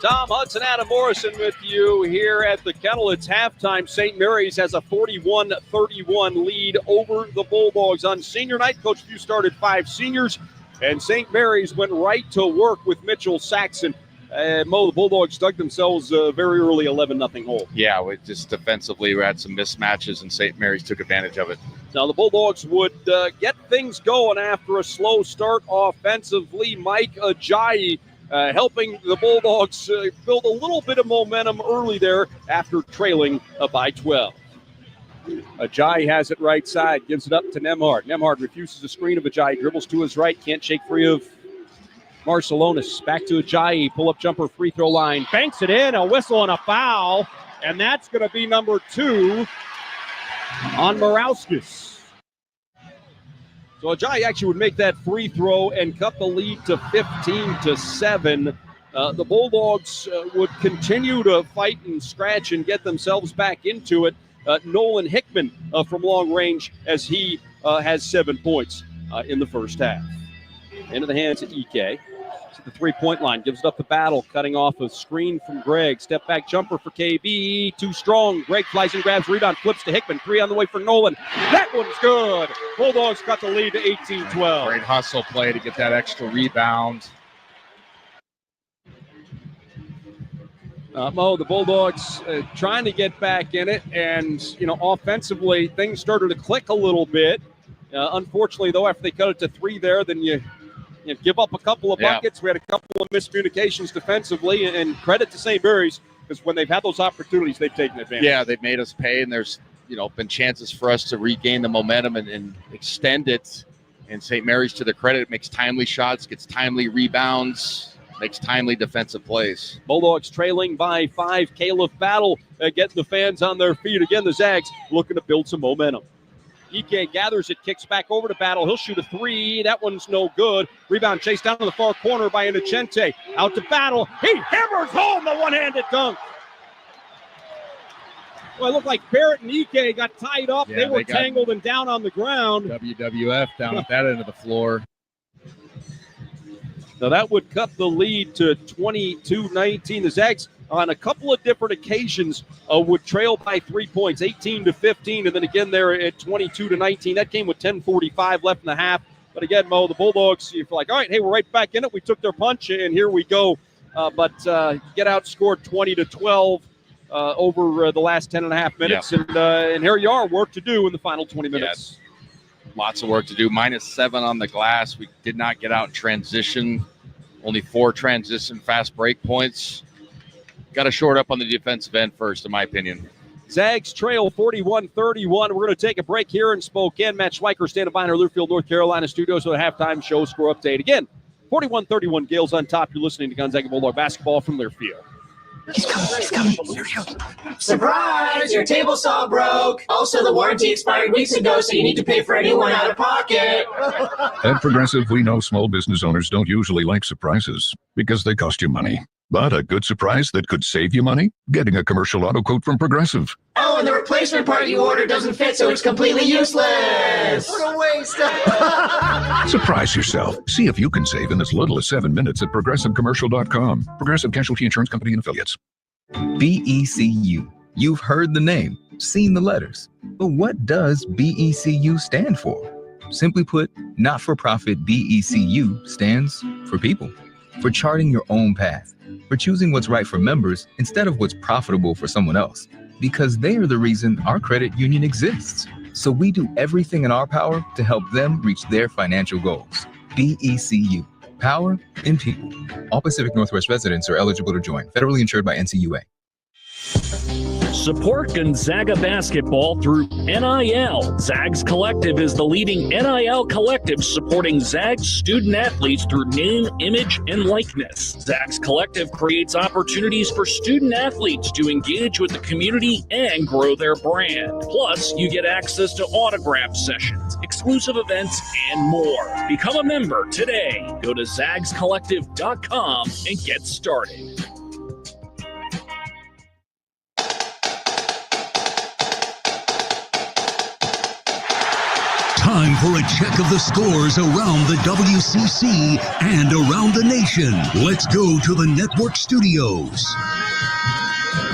Tom Hudson, Adam Morrison with you here at the Kennel. It's halftime. St. Mary's has a 41-31 lead over the Bulldogs. On senior night, Coach Few started 5 seniors, and St. Mary's went right to work with Mitchell Saxon. Mo, the Bulldogs dug themselves a very early 11-0 hole. Yeah, we just defensively we had some mismatches, and St. Mary's took advantage of it. Now, the Bulldogs would get things going after a slow start offensively. Mike Ajayi helping the Bulldogs build a little bit of momentum early there after trailing by 12. Ajayi has it right side, gives it up to Nemhard. Nemhard refuses the screen of Ajayi, dribbles to his right, can't shake free of Marcelonis. Back to Ajayi, pull-up jumper, free throw line, banks it in, a whistle and a foul, and that's going to be number 2 on Morauskas. So Ajayi actually would make that free throw and cut the lead to 15-7. The Bulldogs would continue to fight and scratch and get themselves back into it. Nolan Hickman from long range as he has 7 points in the first half. Into the hands of Ike. To the three-point line, gives it up to Battle, cutting off a screen from Greg. Step back jumper for KB, too strong. Greg flies and grabs, rebound, flips to Hickman. 3 on the way for Nolan. That one's good. Bulldogs got the lead to 18-12. Great hustle play to get that extra rebound. Mo, the Bulldogs trying to get back in it, and offensively things started to click a little bit. Unfortunately, though, after they cut it to 3 there, then you give up a couple of buckets. We had a couple of miscommunications defensively, and credit to St. Mary's because when they've had those opportunities, they've taken advantage. Yeah, they've made us pay, and there's been chances for us to regain the momentum and extend it. And St. Mary's, to their credit, makes timely shots, gets timely rebounds, makes timely defensive plays. Bulldogs trailing by 5. Caleb Battle getting the fans on their feet. Again, the Zags looking to build some momentum. Ike gathers it, kicks back over to Battle. He'll shoot a 3. That one's no good. Rebound chased down to the far corner by Inocente. Out to Battle. He hammers home the one-handed dunk. Well, it looked like Barrett and Ike got tied up. Yeah, they were tangled and down on the ground. WWF down at that end of the floor. So that would cut the lead to 22-19. The Zags, on a couple of different occasions, would trail by 3 points, 18-15, and then again there at 22-19. That came with 10:45 left in the half. But again, Mo, the Bulldogs, you're like, all right, hey, we're right back in it. We took their punch, and here we go. but get outscored 20-12 over the last 10.5 minutes. And here you are, work to do in the final 20 minutes. Lots of work to do. -7 on the glass. We did not get out in transition. Only 4 transition fast break points. Got to short up on the defensive end first, in my opinion. Zags trail 41-31. We're going to take a break here in Spokane. Matt Schweiker standing by in our Learfield, North Carolina studios with a halftime show score update. Again, 41-31, Gales on top. You're listening to Gonzaga Bulldog basketball from Learfield. He's coming. Surprise! Your table saw broke. Also, the warranty expired weeks ago, so you need to pay for a new one out of pocket. At Progressive, we know small business owners don't usually like surprises because they cost you money. But a good surprise that could save you money? Getting a commercial auto quote from Progressive. Oh, and the replacement part you ordered doesn't fit, so it's completely useless. What a waste. Surprise yourself. See if you can save in as little as 7 minutes at ProgressiveCommercial.com. Progressive Casualty Insurance Company and Affiliates. BECU. You've heard the name, seen the letters. But what does BECU stand for? Simply put, not-for-profit BECU stands for people. For charting your own path. For choosing what's right for members instead of what's profitable for someone else. Because they are the reason our credit union exists. So we do everything in our power to help them reach their financial goals. BECU. Power in people. All Pacific Northwest residents are eligible to join. Federally insured by NCUA. Support Gonzaga basketball through NIL. Zags Collective is the leading NIL collective supporting Zags student athletes through name, image, and likeness. Zags Collective creates opportunities for student athletes to engage with the community and grow their brand. Plus, you get access to autograph sessions, exclusive events, and more. Become a member today. Go to zagscollective.com and get started. Time for a check of the scores around the WCC and around the nation. Let's go to the network studios.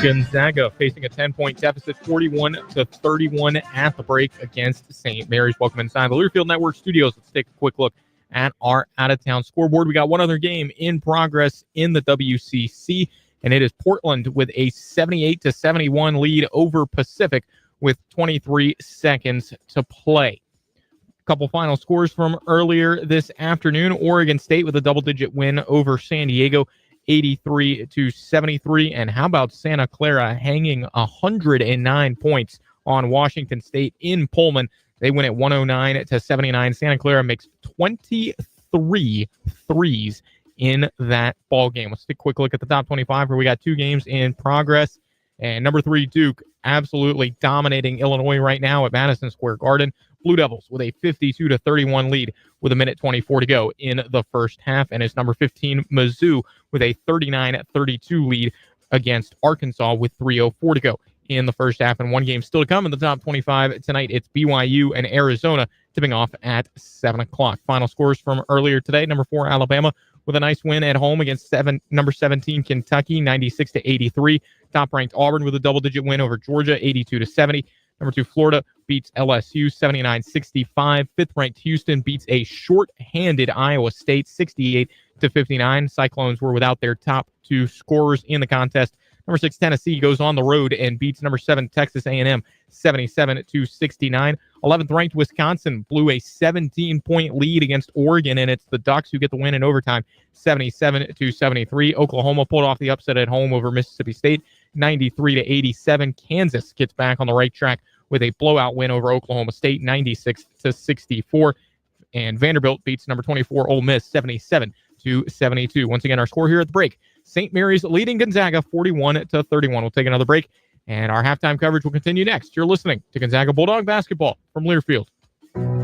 Gonzaga facing a 10-point deficit, 41-31 at the break against St. Mary's. Welcome inside the Learfield Network studios. Let's take a quick look at our out-of-town scoreboard. We got one other game in progress in the WCC, and it is Portland with a 78-71 lead over Pacific with 23 seconds to play. Couple final scores from earlier this afternoon. Oregon State with a double-digit win over San Diego, 83-73. And how about Santa Clara hanging 109 points on Washington State in Pullman? They win at 109-79. Santa Clara makes 23 threes in that ball game. Let's take a quick look at the top 25 where we got 2 games in progress. And number 3, Duke, absolutely dominating Illinois right now at Madison Square Garden. Blue Devils with a 52-31 lead with 1:24 to go in the first half. And it's number 15, Mizzou, with a 39-32 lead against Arkansas with 3:04 to go in the first half. And one game still to come in the top 25 tonight. It's BYU and Arizona tipping off at 7 o'clock. Final scores from earlier today. Number 4, Alabama with a nice win at home against number 17, Kentucky, 96-83. Top-ranked Auburn with a double-digit win over Georgia, 82-70. Number 2, Florida beats LSU, 79-65. Fifth-ranked Houston beats a short-handed Iowa State, 68-59. Cyclones were without their top 2 scorers in the contest. Number 6, Tennessee goes on the road and beats number 7, Texas A&M, 77-69. 11th-ranked Wisconsin blew a 17-point lead against Oregon, and it's the Ducks who get the win in overtime, 77-73. Oklahoma pulled off the upset at home over Mississippi State, 93-87. Kansas gets back on the right track with a blowout win over Oklahoma State, 96-64. And Vanderbilt beats number 24, Ole Miss, 77-72. Once again, our score here at the break. St. Mary's leading Gonzaga 41-31. We'll take another break, and our halftime coverage will continue next. You're listening to Gonzaga Bulldog basketball from Learfield.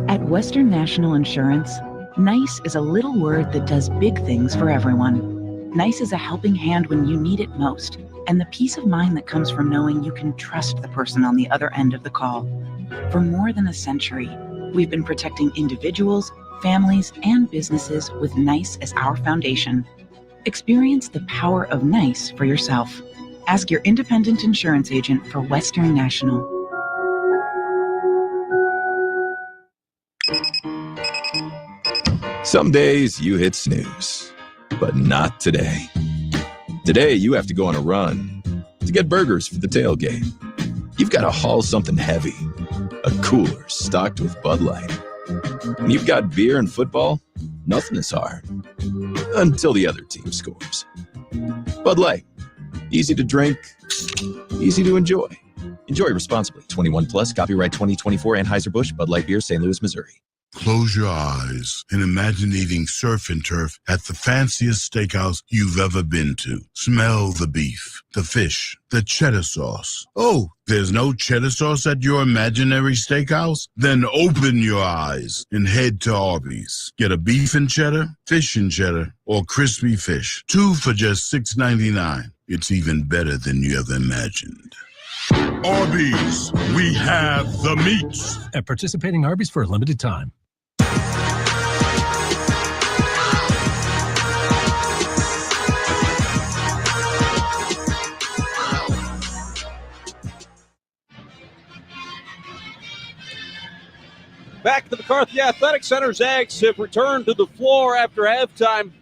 At Western National Insurance, NICE is a little word that does big things for everyone. NICE is a helping hand when you need it most, and the peace of mind that comes from knowing you can trust the person on the other end of the call. For more than a century, we've been protecting individuals, families, and businesses with NICE as our foundation. Experience the power of NICE for yourself. Ask your independent insurance agent for Western National. Some days you hit snooze, but not today. Today, you have to go on a run to get burgers for the tailgate. You've got to haul something heavy, a cooler stocked with Bud Light. When you've got beer and football, nothing is hard. Until the other team scores. Bud Light. Easy to drink, easy to enjoy. Enjoy responsibly. 21 plus. Copyright 2024 Anheuser-Busch Bud Light Beer, St. Louis, Missouri. Close your eyes and imagine eating surf and turf at the fanciest steakhouse you've ever been to. Smell the beef, the fish, the cheddar sauce. Oh, there's no cheddar sauce at your imaginary steakhouse? Then open your eyes and head to Arby's. Get a beef and cheddar, fish and cheddar, or crispy fish. 2 for just $6.99. It's even better than you ever imagined. Arby's, we have the meats. At participating Arby's for a limited time. Back at the McCarthy Athletic Center, Zags have returned to the floor after halftime.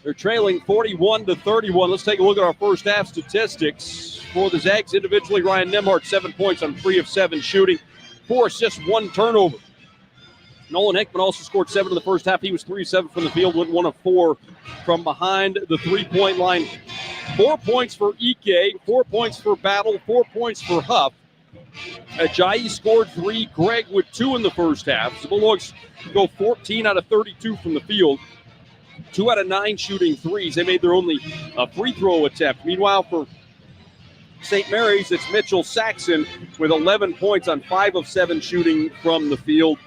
They're trailing 41-31. Let's take a look at our first half statistics. For the Zags individually, Ryan Nembhard, 7 points on 3 of 7 shooting, 4 assists, 1 turnover. Nolan Hickman also scored 7 in the first half. He was 3 of 7 from the field, went 1 of 4 from behind the three-point line. 4 points for Ike, 4 points for Battle, 4 points for Huff. Ajayi scored 3, Gregg with 2 in the first half. The Bulldogs go 14 out of 32 from the field. 2 out of 9 shooting threes. They made their only free throw attempt. Meanwhile, for St. Mary's, it's Mitchell Saxon with 11 points on 5 of 7 shooting from the field.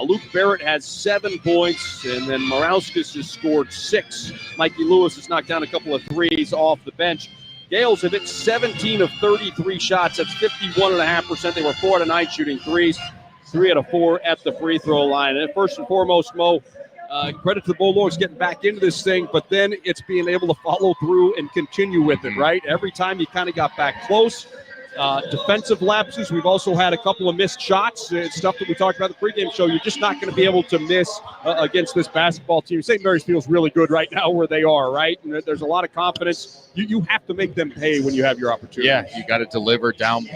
Luke Barrett has 7 points, and then Morauskas has scored 6. Mikey Lewis has knocked down a couple of threes off the bench. Gales have hit 17 of 33 shots. That's 51.5%. They were 4 out of 9 shooting threes, 3 out of 4 at the free throw line. And first and foremost, Mo, credit to the Bulldogs getting back into this thing, but then it's being able to follow through and continue with it, right? Every time you kind of got back close. Defensive lapses. We've also had a couple of missed shots. It's stuff that we talked about in the pregame show. You're just not going to be able to miss against this basketball team. St. Mary's feels really good right now where they are, right? And there's a lot of confidence. You have to make them pay when you have your opportunity. Yeah, you got to deliver down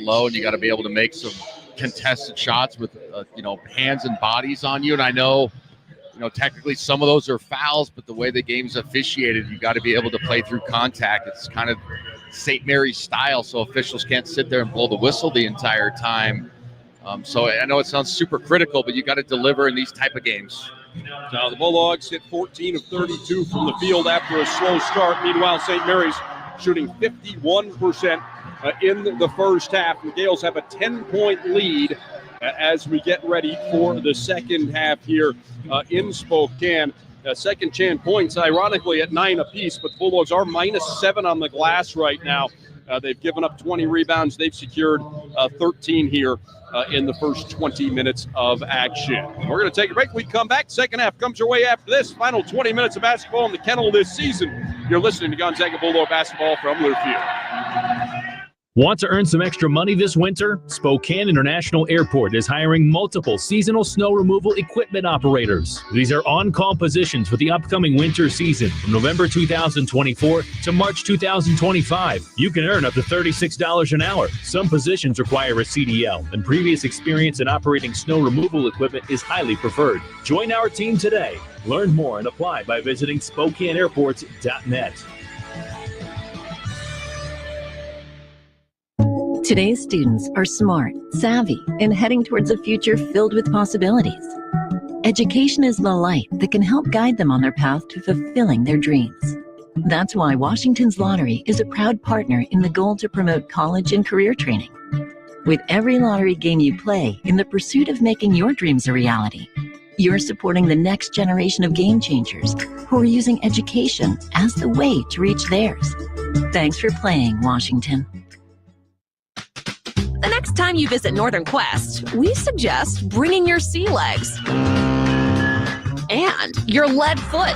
low, and you got to be able to make some contested shots with hands and bodies on you. And I know, technically some of those are fouls, but the way the game's officiated, you got to be able to play through contact. It's kind of St. Mary's style, so officials can't sit there and blow the whistle the entire time. So I know it sounds super critical, but you got to deliver in these type of games. Now the Bulldogs hit 14 of 32 from the field after a slow start. Meanwhile, St. Mary's shooting 51% in the first half. The Gales have a 10-point lead as we get ready for the second half here in Spokane. Second chance points, ironically, at 9 apiece, but the Bulldogs are -7 on the glass right now. They've given up 20 rebounds. They've secured 13 here in the first 20 minutes of action. We're going to take a break. We come back. Second half comes your way after this. Final 20 minutes of basketball in the kennel this season. You're listening to Gonzaga Bulldog basketball from Learfield. Want to earn some extra money this winter? Spokane International Airport is hiring multiple seasonal snow removal equipment operators. These are on-call positions for the upcoming winter season from November 2024 to March 2025. You can earn up to $36 an hour. Some positions require a CDL, and previous experience in operating snow removal equipment is highly preferred. Join our team today. Learn more and apply by visiting SpokaneAirports.net. Today's students are smart, savvy, and heading towards a future filled with possibilities. Education is the light that can help guide them on their path to fulfilling their dreams. That's why Washington's Lottery is a proud partner in the goal to promote college and career training. With every lottery game you play in the pursuit of making your dreams a reality, you're supporting the next generation of game changers who are using education as the way to reach theirs. Thanks for playing, Washington. The next time you visit Northern Quest, we suggest bringing your sea legs and your lead foot.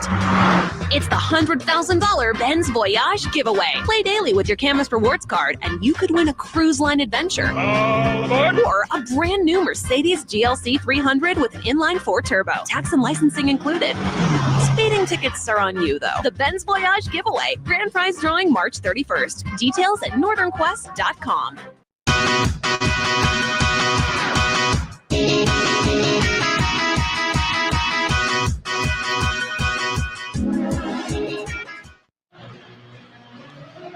It's the $100,000 Benz Voyage giveaway. Play daily with your Camas Rewards card, and you could win a cruise line adventure or a brand new Mercedes GLC 300 with an inline 4 turbo, tax and licensing included. Speed Speeding tickets are on you, though. The Benz Voyage giveaway. Grand prize drawing March 31st. Details at northernquest.com.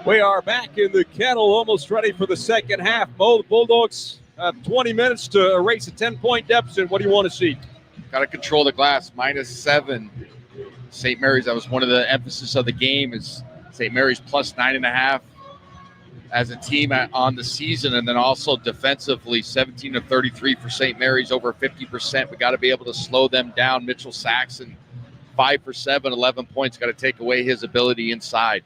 We are back in the kennel, almost ready for the second half. Mo, the Bulldogs have 20 minutes to erase a 10-point deficit. What do you want to see? Got to control the glass. -7. St. Mary's, that was one of the emphasis of the game, is St. Mary's plus 9.5 as a team on the season. And then also defensively, 17 of 33 for St. Mary's, over 50%. We got to be able to slow them down. Mitchell Saxon, 5 for 7, 11 points. Got to take away his ability inside.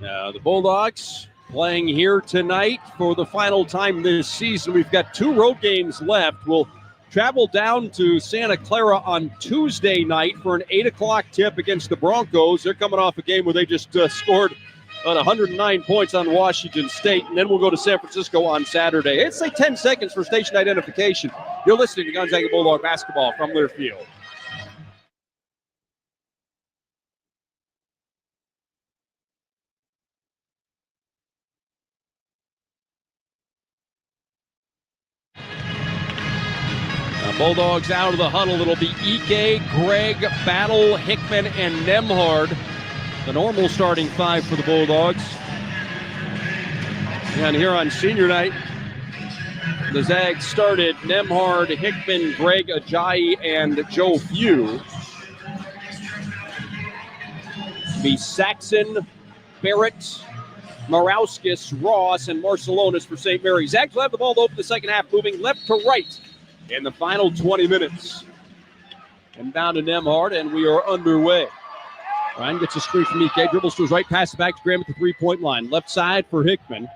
The Bulldogs playing here tonight for the final time this season. We've got 2 road games left. We'll travel down to Santa Clara on Tuesday night for an 8 o'clock tip against the Broncos. They're coming off a game where they just scored 109 points on Washington State. And then we'll go to San Francisco on Saturday. It's like 10 seconds for station identification. You're listening to Gonzaga Bulldog basketball from Learfield. Bulldogs out of the huddle. It'll be Ike, Gregg, Battle, Hickman, and Nemhard. The normal starting 5 for the Bulldogs. And here on senior night, the Zags started Nemhard, Hickman, Gregg, Ajayi, and Joe Few. Be Saxon, Barrett, Morauskas, Ross, and Marcelonis for St. Mary's. Zags will have the ball to open the second half, moving left to right in the final 20 minutes. And down to Nemhard, and we are underway. Ryan gets a screen from Ike, dribbles to his right, passes back to Graham at the three-point line. Left side for Hickman.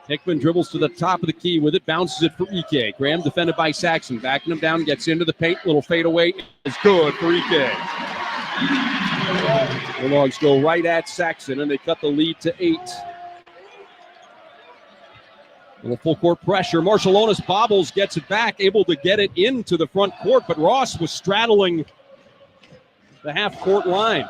Hickman dribbles to the top of the key with it, bounces it for Ike. Graham defended by Saxon, backing him down, gets into the paint. Little fadeaway is good for Ike. Bulldogs go right at Saxon, and they cut the lead to 8. Little full court pressure. Marcelonis bobbles, gets it back, able to get it into the front court, but Ross was straddling the half-court line.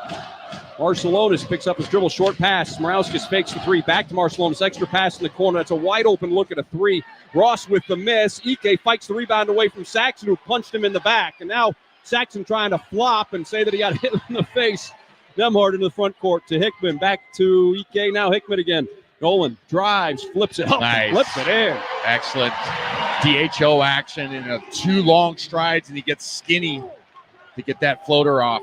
Marcelonis picks up his dribble, short pass. Morauskas fakes the 3, back to Marcelonis, extra pass in the corner. That's a wide-open look at a 3. Ross with the miss. Ike fights the rebound away from Saxon, who punched him in the back. And now Saxon trying to flop and say that he got hit in the face. Nemhard into the front court to Hickman, back to Ike, now Hickman again. Nolan drives, flips it up, nice. Flips it in. Excellent DHO action in 2 long strides, and he gets skinny to get that floater off.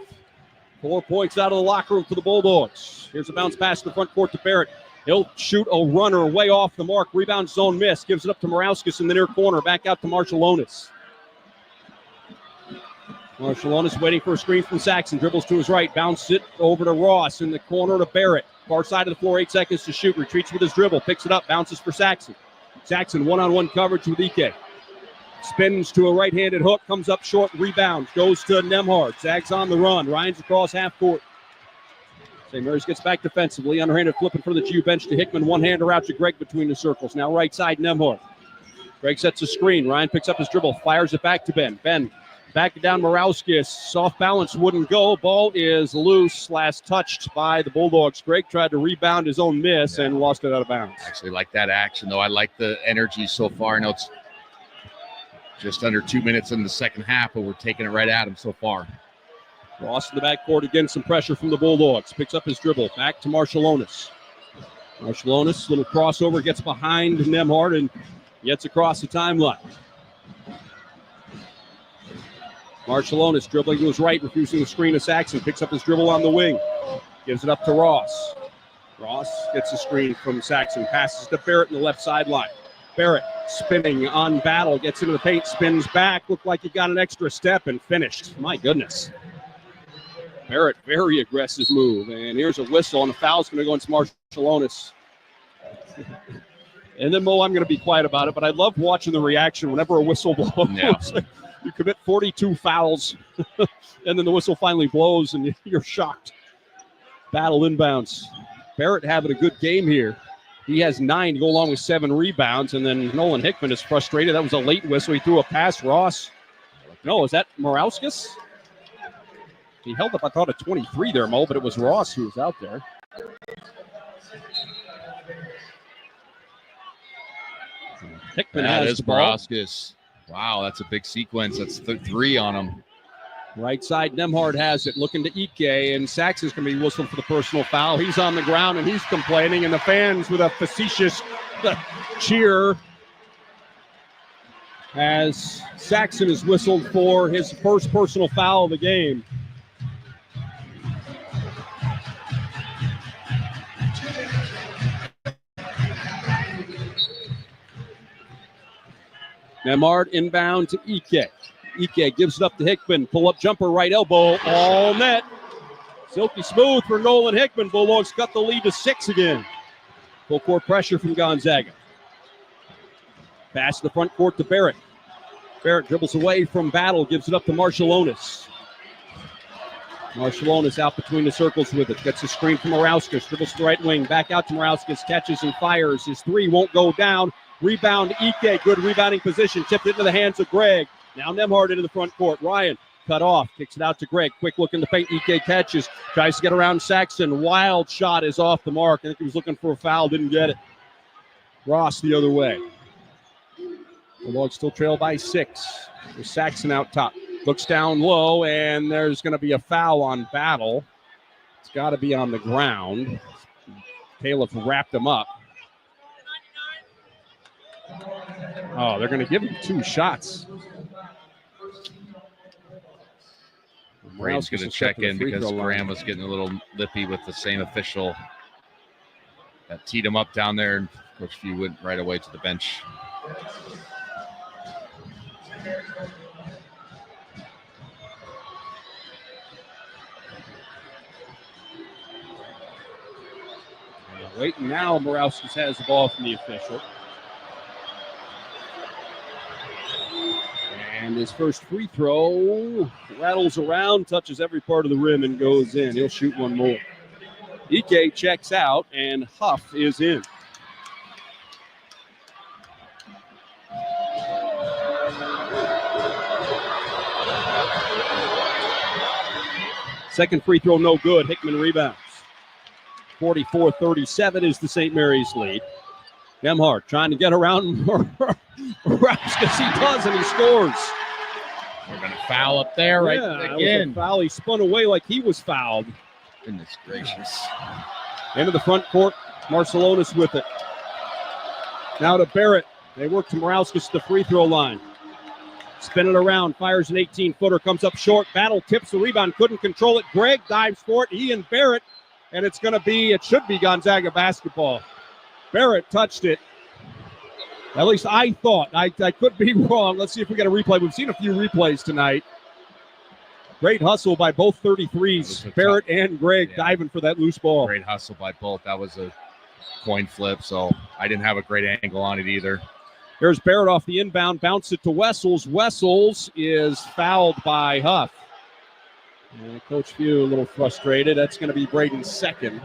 4 points out of the locker room for the Bulldogs. Here's a bounce pass to the front court to Barrett. He'll shoot a runner way off the mark. Rebound zone miss. Gives it up to Morauskas in the near corner. Back out to Marcelonis. Marcelonis waiting for a screen from Saxon. Dribbles to his right. Bounces it over to Ross in the corner to Barrett. Far side of the floor, 8 seconds to shoot. Retreats with his dribble. Picks it up. Bounces for Saxon. Saxon one-on-one coverage with Ike. Spins to a right-handed hook. Comes up short. Rebound. Goes to Nemhard. Zags on the run. Ryan's across half court. St. Mary's gets back defensively. Underhanded flip in front of the GU bench to Hickman. One-hander out to Gregg between the circles. Now right side, Nemhard. Gregg sets a screen. Ryan picks up his dribble. Fires it back to Ben. Ben back down Morauskas. Soft balance wouldn't go. Ball is loose. Last touched by the Bulldogs. Gregg tried to rebound his own miss and lost it out of bounds. Actually like that action, though. I like the energy so far. I know it's just under 2 minutes in the second half, but we're taking it right at him so far. Ross in the backcourt again, some pressure from the Bulldogs. Picks up his dribble. Back to Marcelonis. Marcelonis, little crossover, gets behind Nemhard and gets across the timeline. Marcelonis dribbling to his right, refusing the screen of Saxon. Picks up his dribble on the wing. Gives it up to Ross. Ross gets a screen from Saxon. Passes to Barrett in the left sideline. Barrett spinning on Battle. Gets into the paint, spins back. Looked like he got an extra step and finished. My goodness. Barrett, very aggressive move. And here's a whistle, and a foul's going to go into Marcelonis. And then, Mo, I'm going to be quiet about it, but I love watching the reaction whenever a whistle blows. Yeah. You commit 42 fouls, and then the whistle finally blows, and you're shocked. Battle inbounds. Barrett having a good game here. He has 9 to go along with 7 rebounds, and then Nolan Hickman is frustrated. That was a late whistle. He threw a pass. Ross. No, is that Morauskas? He held up, I thought, at 23 there, Mo, but it was Ross who was out there. Hickman That has is the ball. Baraskis. Wow, that's a big sequence. That's 3 on him. Right side, Nemhard has it, looking to Ike, and Saxon's going to be whistling for the personal foul. He's on the ground, and he's complaining, and the fans with a facetious cheer as Saxon is whistled for his first personal foul of the game. Nemhard inbound to Ike. Ike gives it up to Hickman. Pull-up jumper, right elbow, all net. Silky smooth for Nolan Hickman. Bulldogs cut the lead to 6 again. Full court pressure from Gonzaga. Pass to the front court to Barrett. Barrett dribbles away from Battle, gives it up to Marshallonis. Marshallonis out between the circles with it. Gets a screen from Morauskas. Dribbles to the right wing. Back out to Morauskas. Catches and fires. His 3 won't go down. Rebound Ike. Good rebounding position. Tipped into the hands of Greg. Now Nemhard into the front court. Ryan cut off. Kicks it out to Greg. Quick look in the paint. Ike catches. Tries to get around Saxon. Wild shot is off the mark. I think he was looking for a foul. Didn't get it. Ross the other way. The Bulldogs still trail by 6. With Saxon out top. Looks down low, and there's going to be a foul on Battle. It's got to be on the ground. Caleb wrapped him up. Oh, they're going to give him 2 shots. Graham's going to check in because Graham was getting a little lippy with the same official that teed him up down there. And Coach Few went right away to the bench. Waiting now, Morauskas has the ball from the official. And his first free throw rattles around, touches every part of the rim, and goes in. He'll shoot one more. Ike checks out, and Huff is in. Second free throw, no good. Hickman rebounds. 44-37 is the St. Mary's lead. Nemhard trying to get around Morauskas. He does, and he scores. We're going to foul up there right again. Was a foul. He spun away like he was fouled. Goodness gracious. Into the front court. Marshallonis with it. Now to Barrett. They work to Morauskas at the free throw line. Spin it around. Fires an 18-footer. Comes up short. Battle tips the rebound. Couldn't control it. Greg dives for it. He and Barrett. And it should be Gonzaga basketball. Barrett touched it. At least I thought. I could be wrong. Let's see if we get a replay. We've seen a few replays tonight. Great hustle by both 33s. Barrett and Greg diving for that loose ball. Great hustle by both. That was a coin flip, so I didn't have a great angle on it either. Here's Barrett off the inbound. Bounce it to Wessels. Wessels is fouled by Huff. And Coach Few a little frustrated. That's going to be Braden's second.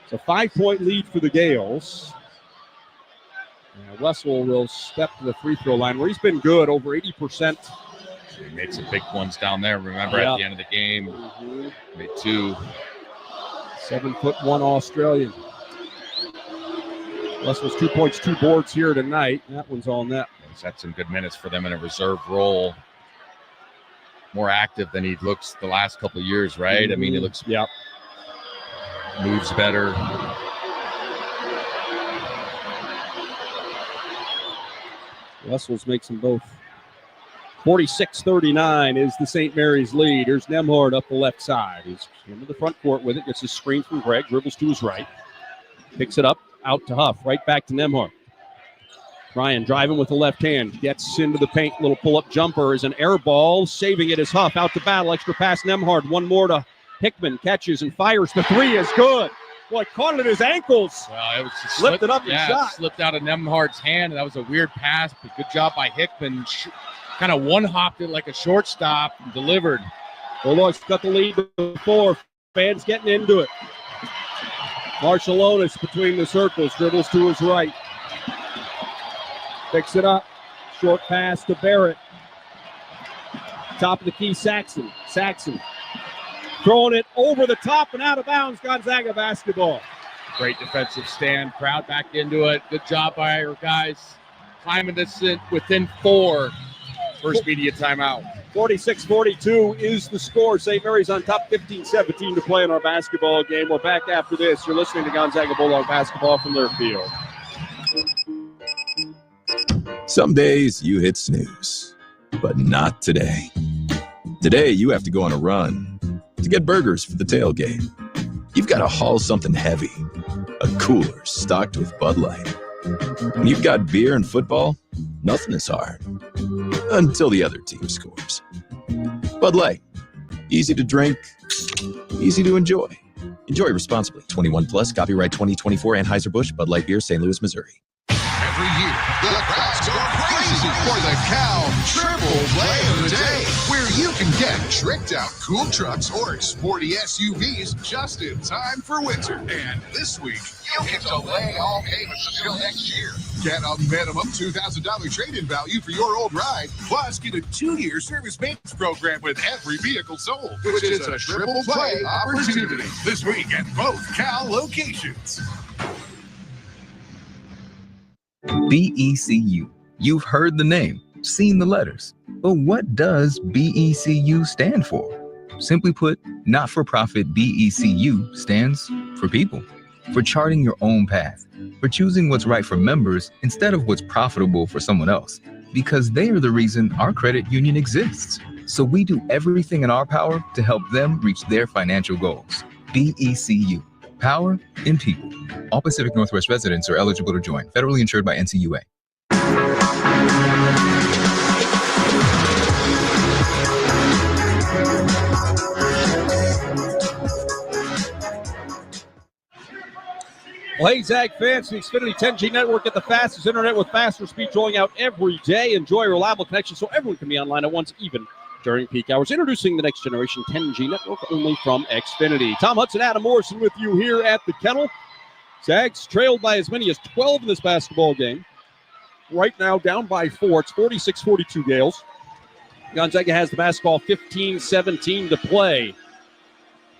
It's a 5-point lead for the Gales. Wessel will step to the free throw line where he's been good, over 80%. He made some big ones down there. Remember at the end of the game, made 2. 7'1" Australian. Wessel's 2 points, 2 boards here tonight. That one's all net. He's had some good minutes for them in a reserve role. More active than he looks the last couple of years, right? I mean, he looks moves better. Wessels makes them both. 46-39 is the St. Mary's lead. Here's Nemhard up the left side. He's into the front court with it. Gets a screen from Greg. Dribbles to his right. Picks it up. Out to Huff. Right back to Nemhard. Ryan driving with the left hand. Gets into the paint. Little pull-up jumper is an air ball. Saving it is Huff. Out to Battle. Extra pass Nemhard. One more to Hickman. Catches and fires. The 3 is good. Boy, caught it at his ankles. Well, it was just lifted up and shot. Slipped out of Nemhard's hand. That was a weird pass, but good job by Hickman. Kind of one-hopped it like a shortstop and delivered. Bulldogs got the lead before. Fans getting into it. Marshallonis between the circles. Dribbles to his right. Picks it up. Short pass to Barrett. Top of the key, Saxon. Saxon throwing it over the top and out of bounds. Gonzaga basketball. Great defensive stand. Crowd back into it. Good job by our guys. Climbing this in within 4. First media timeout. 46-42 is the score. St. Mary's on top, 15-17 to play in our basketball game. We're back after this. You're listening to Gonzaga Bulldog basketball from their field. Some days you hit snooze, but not today. Today you have to go on a run to get burgers for the tailgate. You've got to haul something heavy, a cooler stocked with Bud Light. When you've got beer and football, nothing is hard. Until the other team scores. Bud Light. Easy to drink, easy to enjoy. Enjoy responsibly. 21 plus, copyright 2024, Anheuser-Busch, Bud Light Beer, St. Louis, Missouri. Every year, the crowds go crazy for the Cal Triple Play of the Day, where you can get tricked out cool trucks or sporty SUVs just in time for winter. And this week, you can delay all payments until next year. Get a minimum $2,000 trade-in value for your old ride, plus get a 2-year service maintenance program with every vehicle sold, which is a triple play opportunity this week at both Cal locations. BECU. You've heard the name, seen the letters. But what does BECU stand for? Simply put, not-for-profit BECU stands for people. For charting your own path. For choosing what's right for members instead of what's profitable for someone else. Because they are the reason our credit union exists. So we do everything in our power to help them reach their financial goals. BECU. Power in people. All Pacific Northwest residents are eligible to join. Federally insured by NCUA. Well, hey, Zag fans, the Xfinity 10G network at the fastest internet with faster speeds rolling out every day. Enjoy a reliable connection so everyone can be online at once, even during peak hours. Introducing the next generation 10G network only from Xfinity. Tom Hudson, Adam Morrison with you here at the Kennel. Zags trailed by as many as 12 in this basketball game. Right now down by 4. It's 46-42 Gales. Gonzaga has the basketball, 15-17 to play.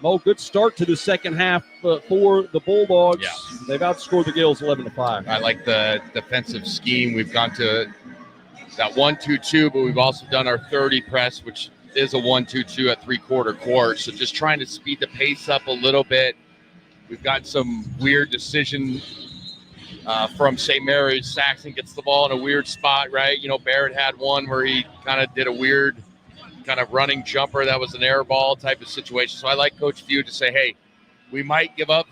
Mo, good start to the second half for the Bulldogs. Yeah. They've outscored the Gales 11-5. I like the defensive scheme. We've gone to that 1-2-2, but we've also done our 30 press, which is a 1-2-2 at three-quarter court. So just trying to speed the pace up a little bit. We've got some weird decision from St. Mary's. Saxon gets the ball in a weird spot, right? You know, Barrett had one where he kind of did a weird kind of running jumper that was an air ball type of situation. So I like Coach Few to say, hey, we might give up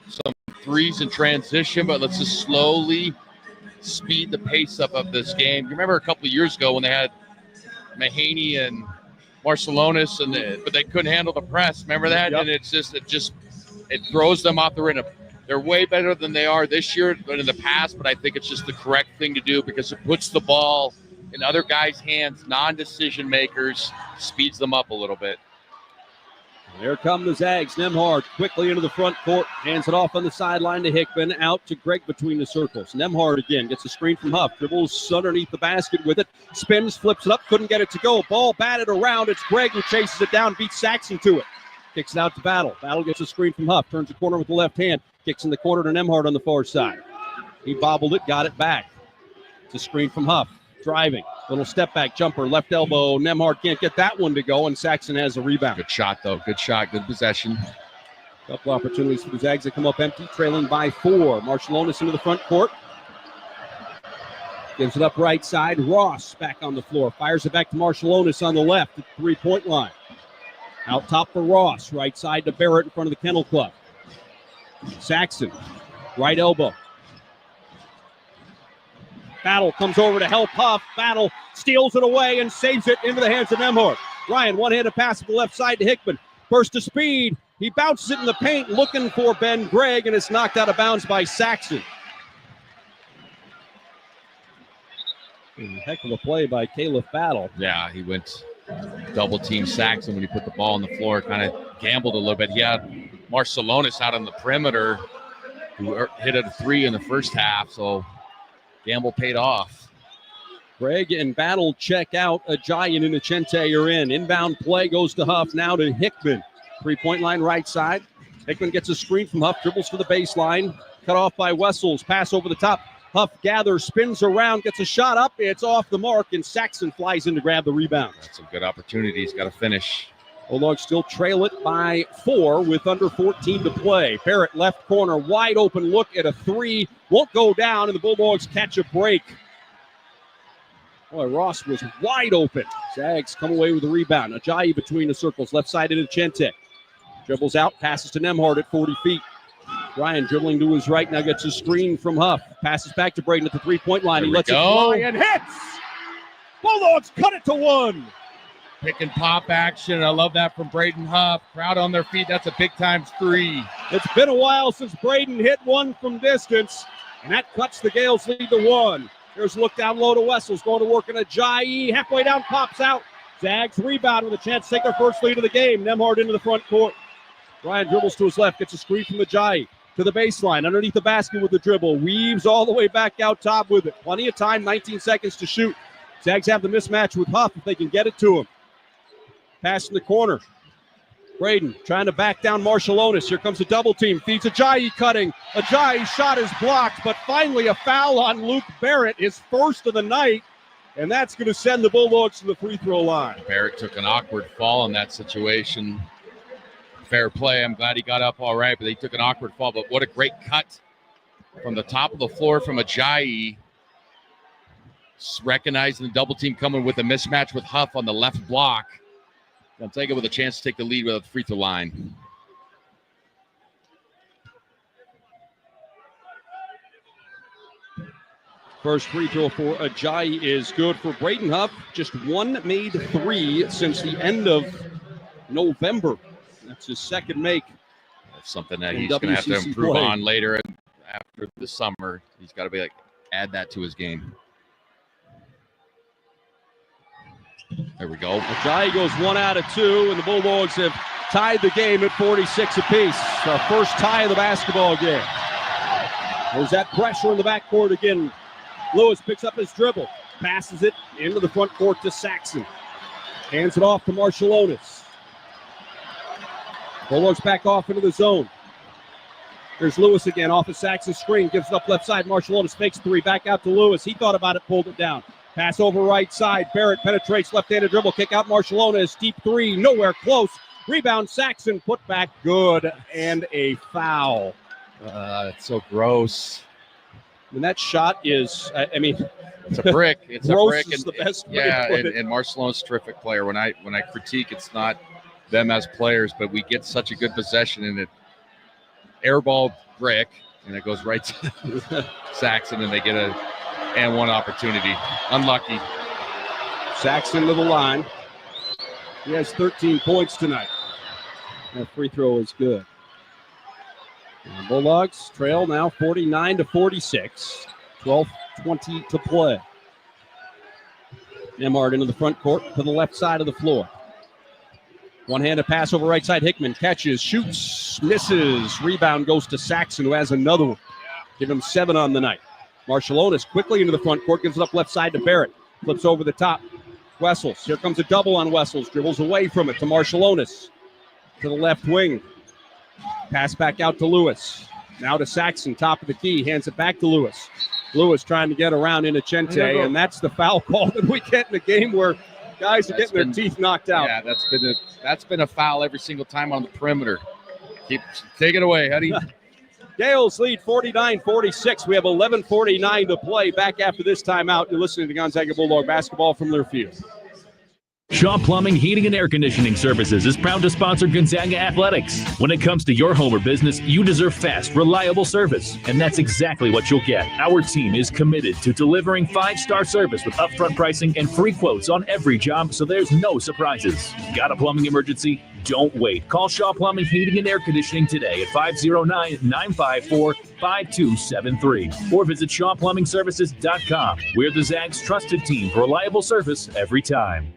some threes in transition, but let's just slowly speed the pace up of this game. You remember a couple of years ago when they had Mahaney and Marcelonis, but they couldn't handle the press. Remember that? Yep. And it throws them off the rhythm. They're way better than they are this year than in the past, but I think it's just the correct thing to do because it puts the ball in other guys' hands, non-decision makers, speeds them up a little bit. Here come the Zags. Nemhard quickly into the front court, hands it off on the sideline to Hickman, out to Greg between the circles. Nemhard again gets a screen from Huff, dribbles underneath the basket with it, spins, flips it up, couldn't get it to go. Ball batted around. It's Greg who chases it down, beats Saxon to it. Kicks it out to Battle. Battle gets a screen from Huff, turns the corner with the left hand, kicks in the corner to Nemhard on the far side. He bobbled it, got it back. It's a screen from Huff. Driving, little step back jumper, left elbow. Nemhard can't get that one to go, and Saxon has a rebound. Good shot, though. Good shot, good possession. Couple opportunities for the Zags that come up empty, trailing by 4. Marcelonis into the front court. Gives it up right side. Ross back on the floor. Fires it back to Marcelonis on the left at the three-point line. Out top for Ross. Right side to Barrett in front of the Kennel Club. Saxon, right elbow. Battle comes over to help Huff. Battle steals it away and saves it into the hands of Nemhard. Ryan, one-handed pass to the left side to Hickman. Burst of speed. He bounces it in the paint looking for Ben Gregg, and it's knocked out of bounds by Saxon. Heck of a play by Caleb Battle. Yeah, he went double-team Saxon when he put the ball on the floor, kind of gambled a little bit. He had Marcelonis out on the perimeter who hit a 3 in the first half, so gamble paid off. Craig and Battle check out. Ajayi and Inocente are in. Inbound play goes to Huff, now to Hickman. 3-point line right side. Hickman gets a screen from Huff, dribbles for the baseline. Cut off by Wessels. Pass over the top. Huff gathers, spins around, gets a shot up. It's off the mark, and Saxon flies in to grab the rebound. That's a good opportunity. He's got to finish. Bulldogs still trail it by 4 with under 14 to play. Barrett left corner, wide open look at a 3. Won't go down, and the Bulldogs catch a break. Boy, Ross was wide open. Zags come away with the rebound. Ajayi between the circles, left side into Chente. Dribbles out, passes to Nemhard at 40 feet. Ryan dribbling to his right, now gets a screen from Huff. Passes back to Braden at the 3-point line. He lets it fly and hits! Bulldogs cut it to 1. Pick and pop action. I love that from Braden Huff. Crowd on their feet. That's a big-time 3. It's been a while since Braden hit one from distance, and that cuts the Gales lead to 1. There's a look down low to Wessels, going to work in Ajayi. Halfway down, pops out. Zags rebound with a chance to take their first lead of the game. Nemhard into the front court. Ryan dribbles to his left, gets a screen from Ajayi to the baseline, underneath the basket with the dribble. Weaves all the way back out top with it. Plenty of time, 19 seconds to shoot. Zags have the mismatch with Huff if they can get it to him. Pass in the corner. Braden trying to back down Marshallonis. Here comes a double team. Feeds Ajayi cutting. Ajayi's shot is blocked, but finally a foul on Luke Barrett, his first of the night, and that's going to send the Bulldogs to the free throw line. Barrett took an awkward fall in that situation. Fair play. I'm glad he got up all right, but he took an awkward fall. But what a great cut from the top of the floor from Ajayi. Recognizing the double team coming with a mismatch with Huff on the left block. They'll take it with a chance to take the lead without the free throw line. First free throw for Ajayi is good for Braden Huff. Just one made 3 since the end of November. That's his second make. That's something that he's going to have to improve on later after the summer. He's got to add that to his game. There we go. Ajayi goes 1 out of 2, and the Bulldogs have tied the game at 46 apiece. The first tie of the basketball game. There's that pressure in the backcourt again. Lewis picks up his dribble, passes it into the front court to Saxon. Hands it off to Marshallonis. Bulldogs back off into the zone. There's Lewis again off of Saxon's screen. Gives it up left side. Marshallonis fakes 3. Back out to Lewis. He thought about it, pulled it down. Pass over right side. Barrett penetrates left-handed dribble. Kick out Marshallonis. Deep 3. Nowhere close. Rebound Saxon. Put back good. And a foul. It's so gross. And that shot is, it's a brick. It's a brick. Is the best way yeah, to put and Marshallonis is a terrific player. When I critique, it's not them as players, but we get such a good possession and it airball brick, and it goes right to Saxon, and they get a and one opportunity. Unlucky. Saxon to the line. He has 13 points tonight. That free throw is good. And Bulldogs trail now 49-46. 12:20 to play. Nemhard into the front court to the left side of the floor. One-handed pass over right side. Hickman catches, shoots, misses. Rebound goes to Saxon, who has another one. Give him 7 on the night. Marshallonis quickly into the front court, gives it up left side to Barrett. Flips over the top. Wessels. Here comes a double on Wessels. Dribbles away from it to Marshallonis. To the left wing. Pass back out to Lewis. Now to Saxon, top of the key. Hands it back to Lewis. Lewis trying to get around Inocente, and that's the foul call that we get in a game where guys are getting their teeth knocked out. Yeah, that's been a foul every single time on the perimeter. Take it away, Huddy. Gales lead 49-46. We have 11:49 to play. Back after this timeout, you're listening to Gonzaga Bulldog basketball from Learfield. Shaw Plumbing, Heating, and Air Conditioning Services is proud to sponsor Gonzaga Athletics. When it comes to your home or business, you deserve fast, reliable service, and that's exactly what you'll get. Our team is committed to delivering 5-star service with upfront pricing and free quotes on every job, so there's no surprises. Got a plumbing emergency? Don't wait. Call Shaw Plumbing, Heating, and Air Conditioning today at 509-954-5273 or visit ShawPlumbingServices.com. We're the Zags' trusted team for reliable service every time.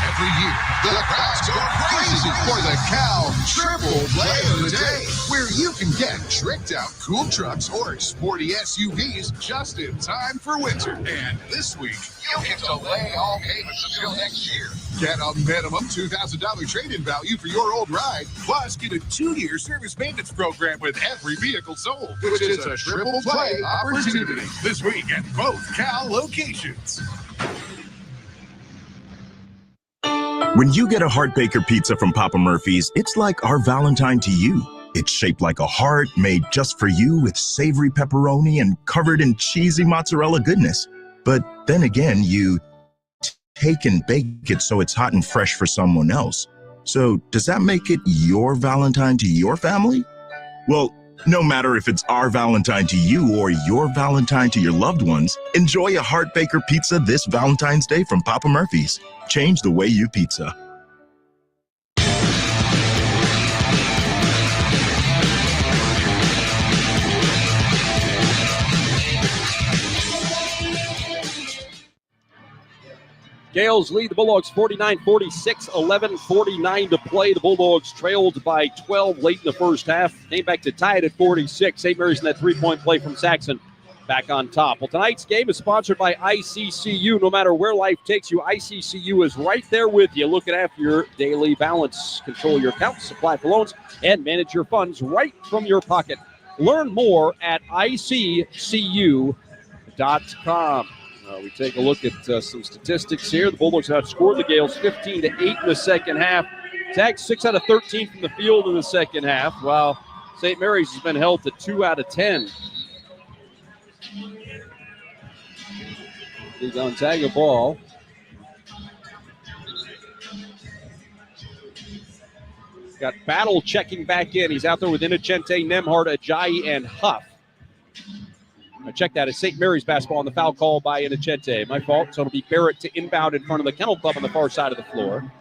Every year, the crowds go crazy for the Cal Triple Play of the Day, where you can get tricked out cool trucks or sporty SUVs just in time for winter. And this week, you can delay all payments until next year. Get a minimum $2,000 trade-in value for your old ride, plus get a 2-year service maintenance program with every vehicle sold, which is a triple play opportunity this week at both Cal locations. When you get a Heart Baker pizza from Papa Murphy's, it's like our Valentine to you. It's shaped like a heart made just for you with savory pepperoni and covered in cheesy mozzarella goodness. But then again, you take and bake it so it's hot and fresh for someone else. So does that make it your Valentine to your family? Well, no matter if it's our Valentine to you or your Valentine to your loved ones, enjoy a Heart Baker pizza this Valentine's Day from Papa Murphy's. Change the way you pizza. Gales lead the Bulldogs 49-46, 11:49 to play. The Bulldogs trailed by 12 late in the first half. Came back to tie it at 46. St. Mary's in that three-point play from Saxon back on top. Well, tonight's game is sponsored by ICCU. No matter where life takes you, ICCU is right there with you, looking after your daily balance. Control your accounts, apply for loans, and manage your funds right from your pocket. Learn more at ICCU.com. We take a look at some statistics here. The Bulldogs outscored the Gales 15-8 in the second half. Tagged 6 out of 13 from the field in the second half, while St. Mary's has been held to 2 out of 10. The Gonzaga ball. Got Battle checking back in. He's out there with Inocente, Nemhard, Ajayi, and Huff. I checked that as St. Mary's basketball on the foul call by Inocente. My fault. So it'll be Barrett to inbound in front of the Kennel Club on the far side of the floor.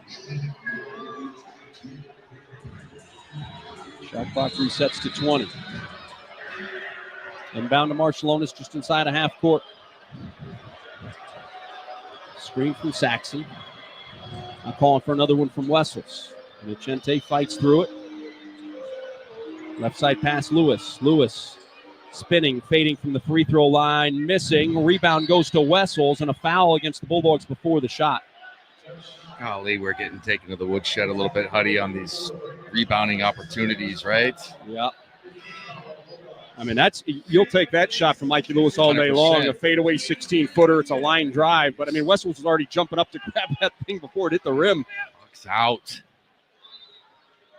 Shot clock resets to 20. Inbound to Marcellonis just inside a half court. Screen from Saxon. I'm calling for another one from Wessels. Inocente fights through it. Left side pass, Lewis. Lewis spinning, fading from the free throw line, missing. Rebound goes to Wessels, and a foul against the Bulldogs before the shot. Golly, we're getting taken to the woodshed a little bit, Huddy, on these rebounding opportunities, right? Yeah. I mean, you'll take that shot from Mikey Lewis all day long. A fadeaway 16-footer. It's a line drive. But, I mean, Wessels was already jumping up to grab that thing before it hit the rim. Buck's out.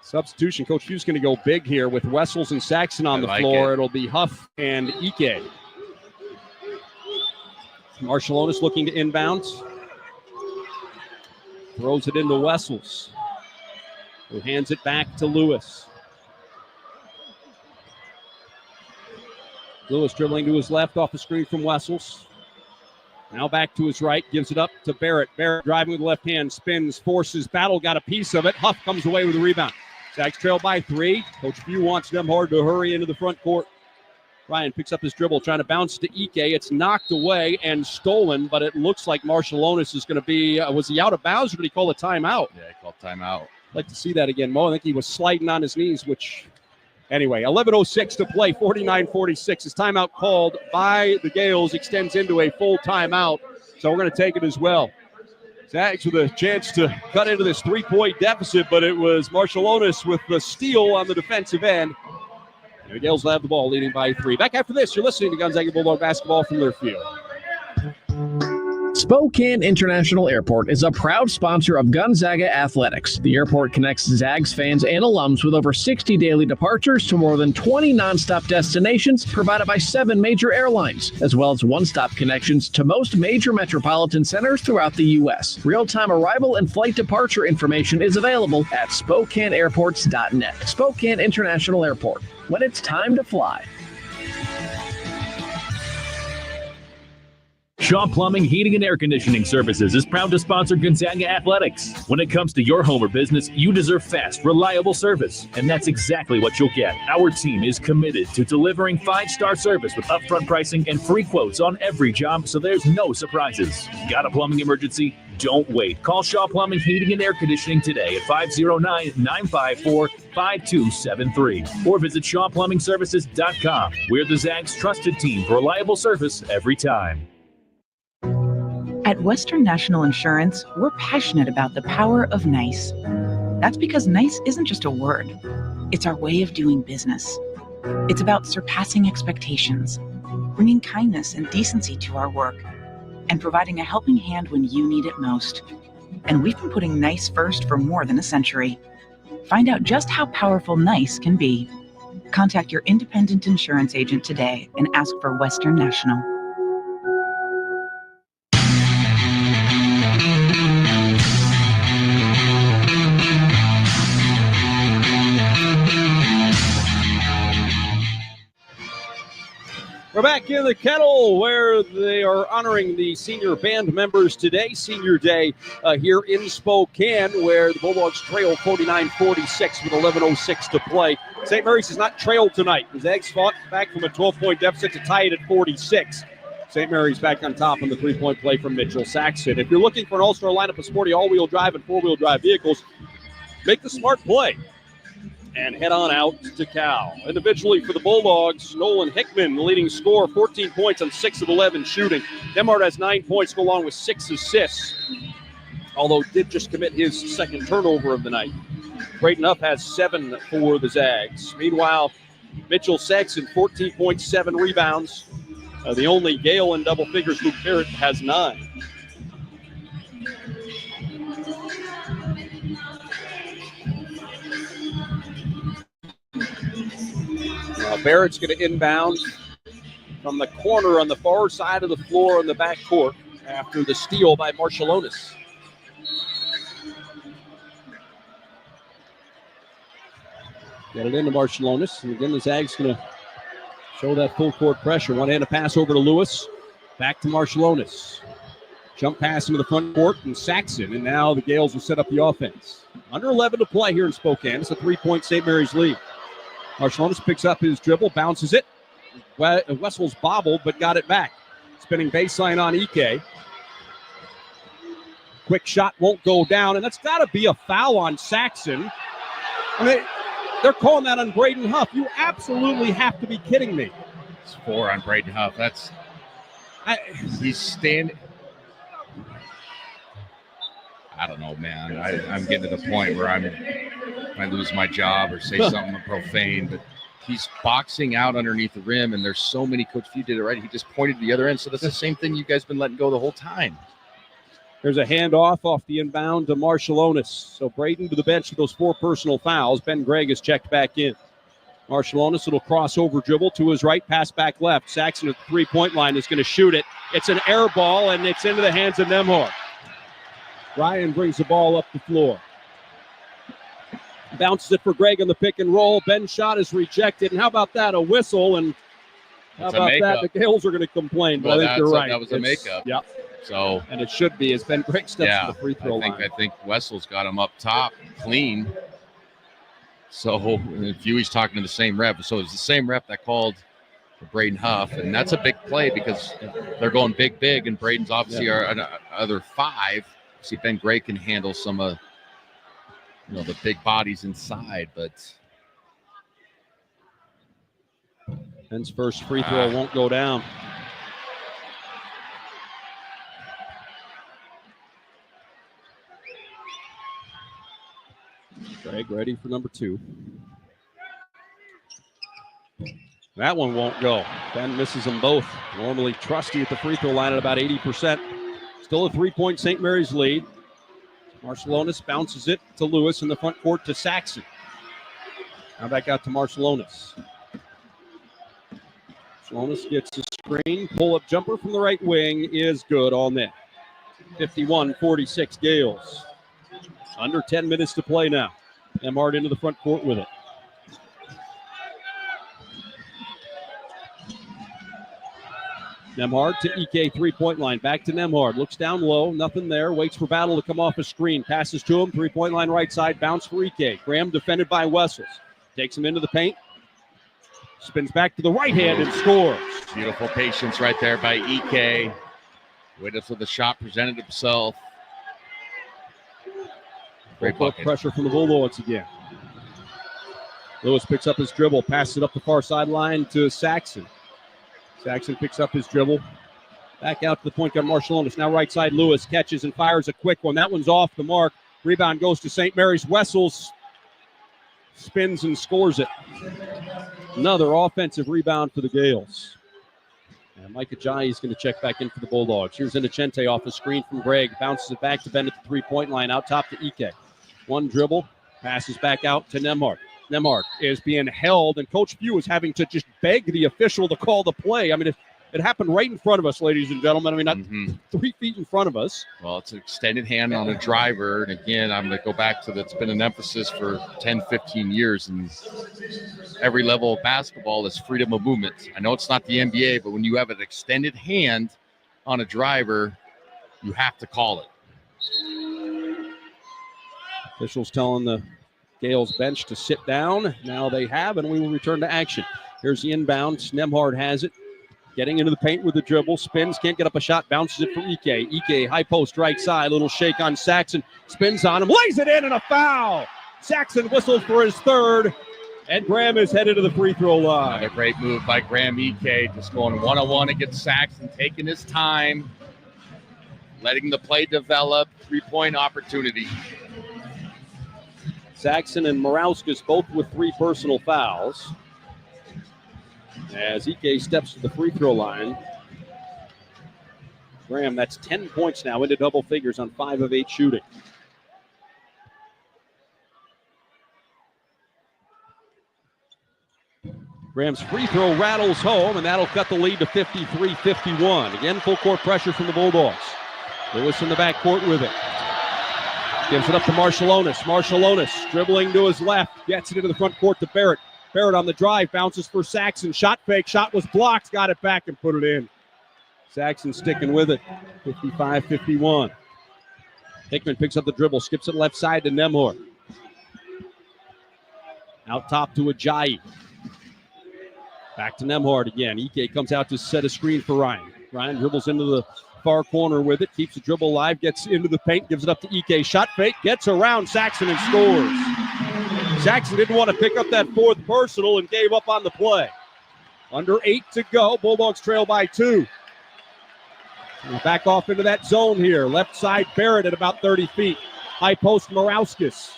Substitution. Coach Hugh's going to go big here with Wessels and Saxon on the floor. It'll be Huff and Ike. Marcellonis looking to inbound. Throws it into Wessels, who hands it back to Lewis. Lewis dribbling to his left off the screen from Wessels. Now back to his right, gives it up to Barrett. Barrett driving with the left hand, spins, forces, Battle got a piece of it. Huff comes away with the rebound. Zags trail by 3. Coach Pugh wants them hard to hurry into the front court. Ryan picks up his dribble, trying to bounce to Ike. It's knocked away and stolen, but it looks like Marcellonis is going to be, was he out of bounds or did he call a timeout? Yeah, he called timeout. I'd like to see that again, Mo. I think he was sliding on his knees, which, anyway, 11:06 to play, 49-46. His timeout called by the Gales extends into a full timeout, so we're going to take it as well. Zags with a chance to cut into this 3-point deficit, but it was Marcellonis with the steal on the defensive end. And the Gales will have the ball, leading by 3. Back after this, you're listening to Gonzaga Bulldog basketball from Learfield. Spokane International Airport is a proud sponsor of Gonzaga Athletics. The airport connects Zags fans and alums with over 60 daily departures to more than 20 nonstop destinations provided by 7 major airlines, as well as one-stop connections to most major metropolitan centers throughout the U.S. Real-time arrival and flight departure information is available at SpokaneAirports.net. Spokane International Airport, when it's time to fly. Shaw Plumbing, Heating, and Air Conditioning Services is proud to sponsor Gonzaga Athletics. When it comes to your home or business, you deserve fast, reliable service, and that's exactly what you'll get. Our team is committed to delivering 5-star service with upfront pricing and free quotes on every job, so there's no surprises. Got a plumbing emergency? Don't wait. Call Shaw Plumbing, Heating, and Air Conditioning today at 509-954-8800. 888-5273 or visit ShawPlumbingServices.com. We're the Zags' trusted team for reliable service every time. At Western National Insurance, we're passionate about the power of nice. That's because nice isn't just a word. It's our way of doing business. It's about surpassing expectations, bringing kindness and decency to our work, and providing a helping hand when you need it most. And we've been putting nice first for more than a century. Find out just how powerful nice can be. Contact your independent insurance agent today and ask for Western National. We're back in the Kettle where they are honoring the senior band members today, Senior Day here in Spokane, where the Bulldogs trail 49-46 with 11:06 to play. St. Mary's has not trailed tonight. The Zags fought back from a 12-point deficit to tie it at 46. St. Mary's back on top on the three-point play from Mitchell Saxon. If you're looking for an all-star lineup of sporty all-wheel drive and four-wheel drive vehicles, make the smart play and head on out to Cal. Individually for the Bulldogs, Nolan Hickman, the leading scorer, 14 points on 6 of 11 shooting. Demhart has 9 points, go along with 6 assists, although did just commit his second turnover of the night. Braden Huff has 7 for the Zags. Meanwhile, Mitchell Saxon, 14.7 rebounds. The only Gale in double figures, Luke Barrett, has 9. Barrett's going to inbound from the corner on the far side of the floor in the back court after the steal by Marshallonis. Get it into Marshallonis. And again, the Zags going to show that full court pressure. One-handed pass over to Lewis. Back to Marshallonis. Jump pass into the front court and Saxon. And now the Gales will set up the offense. Under 11 to play here in Spokane. It's a 3-point St. Mary's lead. Marshallonis picks up his dribble, bounces it. Wessel's bobbled, but got it back. Spinning baseline on Ike. Quick shot won't go down, and that's got to be a foul on Saxon. I mean, they're calling that on Braden Huff. You absolutely have to be kidding me. It's 4 on Braden Huff. He's standing. I don't know, man. I'm getting to the point where I lose my job or say something profane, but he's boxing out underneath the rim, and there's so many. Coach Few did it right. He just pointed to the other end, so that's the same thing you guys been letting go the whole time. There's a handoff off the inbound to Marshallonis. So Braden to the bench with those 4 personal fouls. Ben Gregg is checked back in. Marshallonis, little crossover dribble to his right, pass back left. Saxon at the three-point line is going to shoot it. It's an air ball, and it's into the hands of Nemhard. Ryan brings the ball up the floor. Bounces it for Gregg on the pick and roll. Ben's shot is rejected. And how about that? A whistle. And how about that? The Gales are going to complain, but I think you're right. That was a makeup. Yep. So, and it should be as Ben Gregg steps to the free throw line. I think Wessel's got him up top clean. So Fewey's talking to the same ref. So it's the same ref that called for Braden Huff. And that's a big play because they're going big, and Braden's obviously our other 5. See, Ben Gregg can handle some of the big bodies inside, but Ben's first free throw won't go down. Gregg ready for number 2. That one won't go. Ben misses them both. Normally trusty at the free throw line at about 80%. Still a 3-point St. Mary's lead. Marshallonis bounces it to Lewis in the front court to Saxon. Now back out to Marshallonis. Marshallonis gets a screen. Pull-up jumper from the right wing is good all net. 51-46 Gales. Under 10 minutes to play now. Nemhard into the front court with it. Nemhard to Ike, three-point line. Back to Nemhard. Looks down low. Nothing there. Waits for Battle to come off a screen. Passes to him. Three-point line right side. Bounce for Ike. Graham defended by Wessels. Takes him into the paint. Spins back to the right hand and scores. Beautiful patience right there by Ike. Waited for the shot, presented himself. Great pressure from the Bulldogs again. Lewis picks up his dribble, passes it up the far sideline to Saxon. Saxon picks up his dribble. Back out to the point guard, Marshallonis. Now right side, Lewis catches and fires a quick one. That one's off the mark. Rebound goes to St. Mary's. Wessels spins and scores it. Another offensive rebound for the Gales. And Mike Ajayi is going to check back in for the Bulldogs. Here's Innocente off a screen from Gregg. Bounces it back to Ben at the three-point line. Out top to Ike. One dribble. Passes back out to Nembhard. Nembhard is being held, and Coach Few is having to just beg the official to call the play. I mean, it happened right in front of us, ladies and gentlemen. I mean, not 3 feet in front of us. Well, it's an extended hand on a driver. And again, I'm going to go back to that's been an emphasis for 10, 15 years. And every level of basketball is freedom of movement. I know it's not the NBA, but when you have an extended hand on a driver, you have to call it. Officials telling the Gales bench to sit down. Now they have, and we will return to action. Here's the inbound. Nembhard has it. Getting into the paint with the dribble. Spins, can't get up a shot. Bounces it for Ike. Ike, high post, right side. Little shake on Saxon. Spins on him. Lays it in, and a foul. Saxon whistles for his third. And Graham is headed to the free throw line. A great move by Graham Ike. Just going one-on-one against Saxon. Taking his time. Letting the play develop. Three-point opportunity. Saxon and Morauskas both with 3 personal fouls. As Ike steps to the free throw line. Graham, that's 10 points now, into double figures on 5 of 8 shooting. Graham's free throw rattles home, and that'll cut the lead to 53-51. Again, full court pressure from the Bulldogs. Lewis in the backcourt with it. Gives it up to Marshallonis. Marshallonis dribbling to his left. Gets it into the front court to Barrett. Barrett on the drive, bounces for Saxon. Shot fake, shot was blocked, got it back and put it in. Saxon sticking with it, 55-51. Hickman picks up the dribble, skips it left side to Nembhard. Out top to Ajayi. Back to Nembhard again. Ike comes out to set a screen for Ryan. Ryan dribbles into the far corner with it, keeps the dribble alive, gets into the paint, gives it up to Ike. Shot fake, gets around Saxon and scores. Saxon didn't want to pick up that 4th personal and gave up on the play. Under 8 to go. Bulldogs trail by 2. And back off into that zone here. Left side, Barrett at about 30 feet. High post, Morauskas.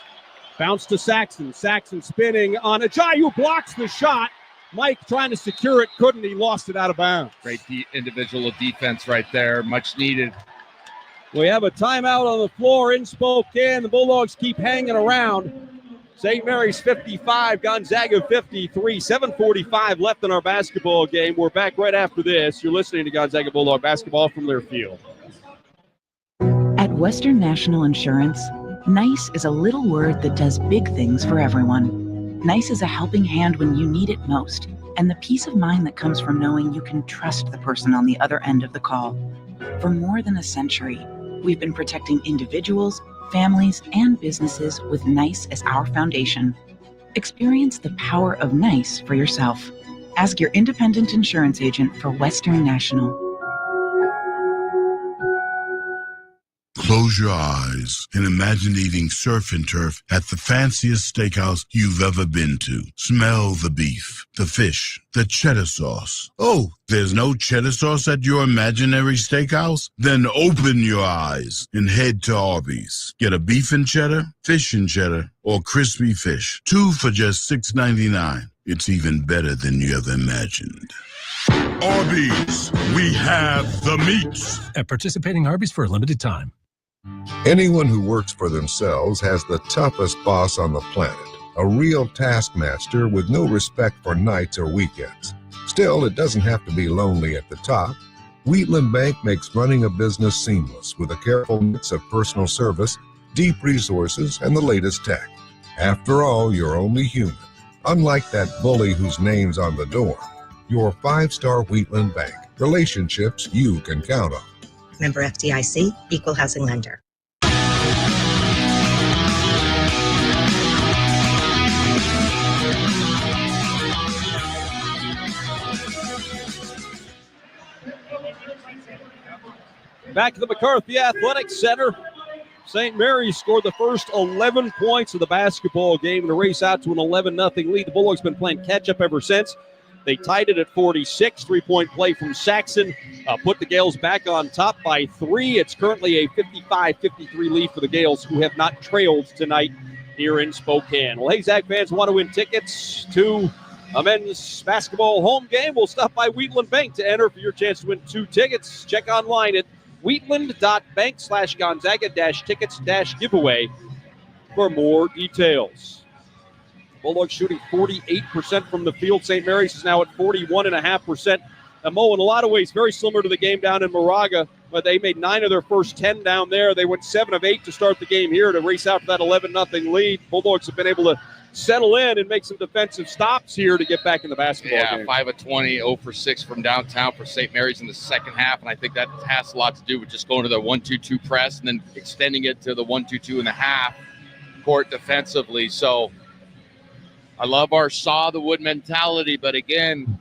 Bounce to Saxon. Saxon spinning on Ajayi, who blocks the shot. Mike trying to secure it, couldn't. He lost it out of bounds. Great individual defense right there. Much needed. We have a timeout on the floor in Spokane. The Bulldogs keep hanging around. St. Mary's 55, Gonzaga 53, 7:45 left in our basketball game. We're back right after this. You're listening to Gonzaga Bulldog basketball from Learfield. At Western National Insurance, NICE is a little word that does big things for everyone. NICE is a helping hand when you need it most, and the peace of mind that comes from knowing you can trust the person on the other end of the call. For more than a century, we've been protecting individuals, families, and businesses with NICE as our foundation. Experience the power of NICE for yourself. Ask your independent insurance agent for Western National. Close your eyes and imagine eating surf and turf at the fanciest steakhouse you've ever been to. Smell the beef, the fish, the cheddar sauce. Oh, there's no cheddar sauce at your imaginary steakhouse? Then open your eyes and head to Arby's. Get a beef and cheddar, fish and cheddar, or crispy fish. 2 for just $6.99. It's even better than you ever imagined. Arby's, we have the meats. At participating Arby's for a limited time. Anyone who works for themselves has the toughest boss on the planet, a real taskmaster with no respect for nights or weekends. Still, it doesn't have to be lonely at the top. Wheatland Bank makes running a business seamless with a careful mix of personal service, deep resources, and the latest tech. After all, you're only human. Unlike that bully whose name's on the door, you're 5-star Wheatland Bank. Relationships you can count on. Member FDIC, Equal Housing Lender. Back to the McCarthy Athletic Center. St. Mary's scored the first 11 points of the basketball game to race out to an 11-0 lead. The Bulldogs have been playing catch-up ever since. They tied it at 46. Three-point play from Saxon put the Gales back on top by 3. It's currently a 55-53 lead for the Gales, who have not trailed tonight here in Spokane. Well, hey, Zag fans want to win tickets to a men's basketball home game? We'll stop by Wheatland Bank to enter for your chance to win 2 tickets. Check online at wheatland.bank/Gonzaga-tickets-giveaway for more details. Bulldogs shooting 48% from the field. St. Mary's is now at 41.5%. Mo, in a lot of ways, very similar to the game down in Moraga, but they made 9 of their first 10 down there. They went 7 of 8 to start the game here to race out to that 11-0 lead. Bulldogs have been able to settle in and make some defensive stops here to get back in the basketball game. 5 of 20, 0 for 6 from downtown for St. Mary's in the second half, and I think that has a lot to do with just going to the 1-2-2 press and then extending it to the 1-2-2 in the half court defensively. So I love our saw the wood mentality, but again,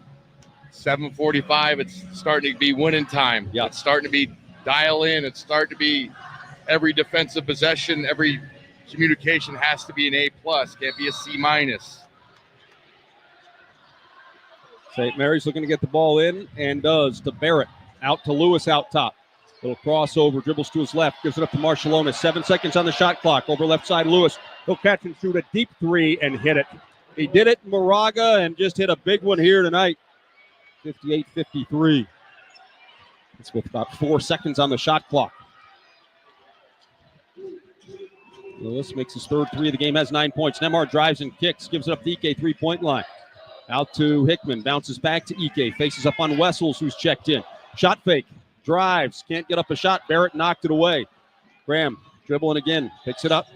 7:45, it's starting to be winning time. Yeah. It's starting to be dial in. It's starting to be every defensive possession, every communication has to be an A+. Can't be a C-. St. Mary's looking to get the ball in and does to Barrett. Out to Lewis out top. Little crossover, dribbles to his left, gives it up to Marciulionis. 7 seconds on the shot clock. Over left side, Lewis. He'll catch and shoot a deep 3 and hit it. He did it in Moraga and just hit a big one here tonight. 58-53. It's with about 4 seconds on the shot clock. Lewis makes his third 3 of the game, has 9 points. Nemhard drives and kicks, gives it up to Ike, 3-point line. Out to Hickman, bounces back to Ike, faces up on Wessels, who's checked in. Shot fake, drives, can't get up a shot. Barrett knocked it away. Graham dribbling again, picks it up,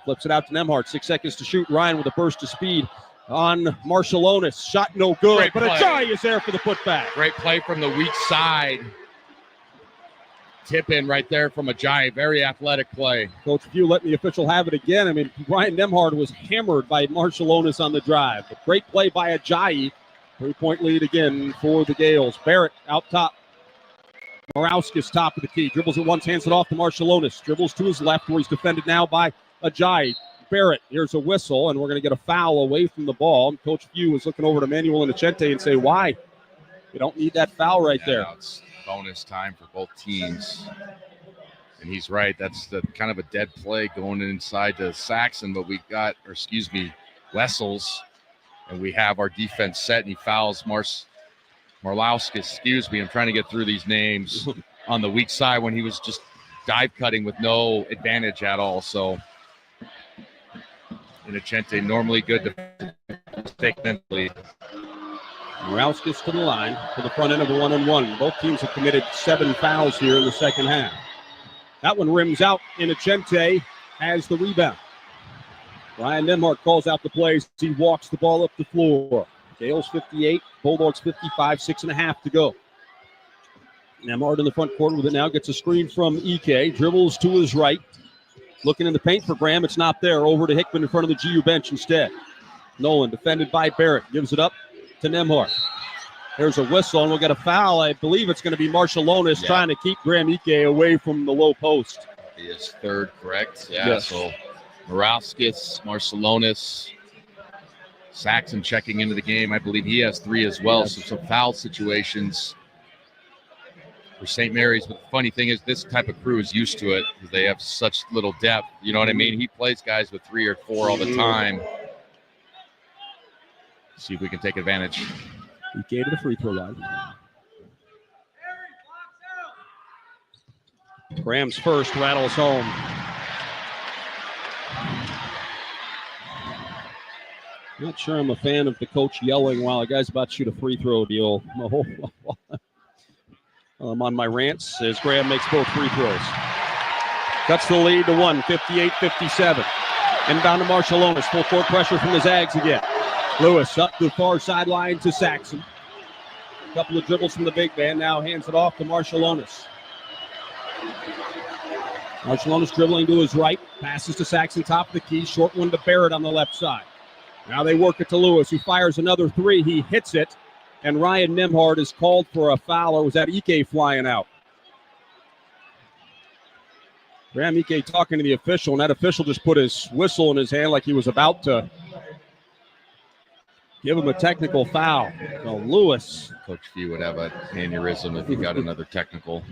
flips it out to Nemhard. 6 seconds to shoot. Ryan with a burst of speed on Marciulionis. Shot no good, Great but play. Ajayi is there for the putback. Great play from the weak side. Tip in right there from Ajayi. Very athletic play. Coach, if you let the official have it again, I mean, Ryan Nemhard was hammered by Marciulionis on the drive. A great play by Ajayi. 3-point lead again for the Gales. Barrett out top. Morauskas top of the key. Dribbles it once, hands it off to Marciulionis. Dribbles to his left where he's defended now by Ajayi. Barrett, here's a whistle, and we're going to get a foul away from the ball. And Coach Few is looking over to Manuel Innocente and say, why? We don't need that foul right there. No, it's bonus time for both teams. And he's right. That's the kind of a dead play going inside to Saxon, but we got, Wessels, and we have our defense set, and he fouls Marlauskas, I'm trying to get through these names, on the weak side when he was just dive cutting with no advantage at all. So Innocente, normally good to take mentally. Morauskas to the line, to the front end of a 1-on-1. Both teams have committed 7 fouls here in the second half. That one rims out. Innocente has the rebound. Ryan Nemhard calls out the plays. He walks the ball up the floor. Gales 58, Bulldogs 55, 6.5 to go. Nemhard in the front court with it now. Gets a screen from Ike. Dribbles to his right. Looking in the paint for Graham. It's not there. Over to Hickman in front of the GU bench instead. Nolan defended by Barrett. Gives it up to Nemhard. There's a whistle, and we'll get a foul. I believe it's going to be Marciulionis trying to keep Graham Ike away from the low post. He is third, correct? Yeah, yes. So Morauskas, Marciulionis, Saxon checking into the game. I believe he has 3 as well. Yes. So some foul situations for St. Mary's. But the funny thing is this type of crew is used to it because they have such little depth. You know what I mean? He plays guys with 3 or 4 all the time. See if we can take advantage. Ike to the free throw line. Graham's first rattles home. Not sure I'm a fan of the coach yelling while a guy's about to shoot a free throw deal. I'm on my rants as Graham makes both free throws. Cuts the lead to 1, 58-57. Inbound to Marciulionis. Full court pressure from the Zags again. Lewis up the far sideline to Saxon. A couple of dribbles from the big man. Now hands it off to Marciulionis. Marciulionis dribbling to his right. Passes to Saxon, top of the key. Short one to Barrett on the left side. Now they work it to Lewis, who fires another 3. He hits it. And Ryan Nemhard is called for a foul, or was that Ike flying out? Graham Ike talking to the official, and that official just put his whistle in his hand like he was about to give him a technical foul. So Lewis. Coach Few would have an aneurysm if he got another technical.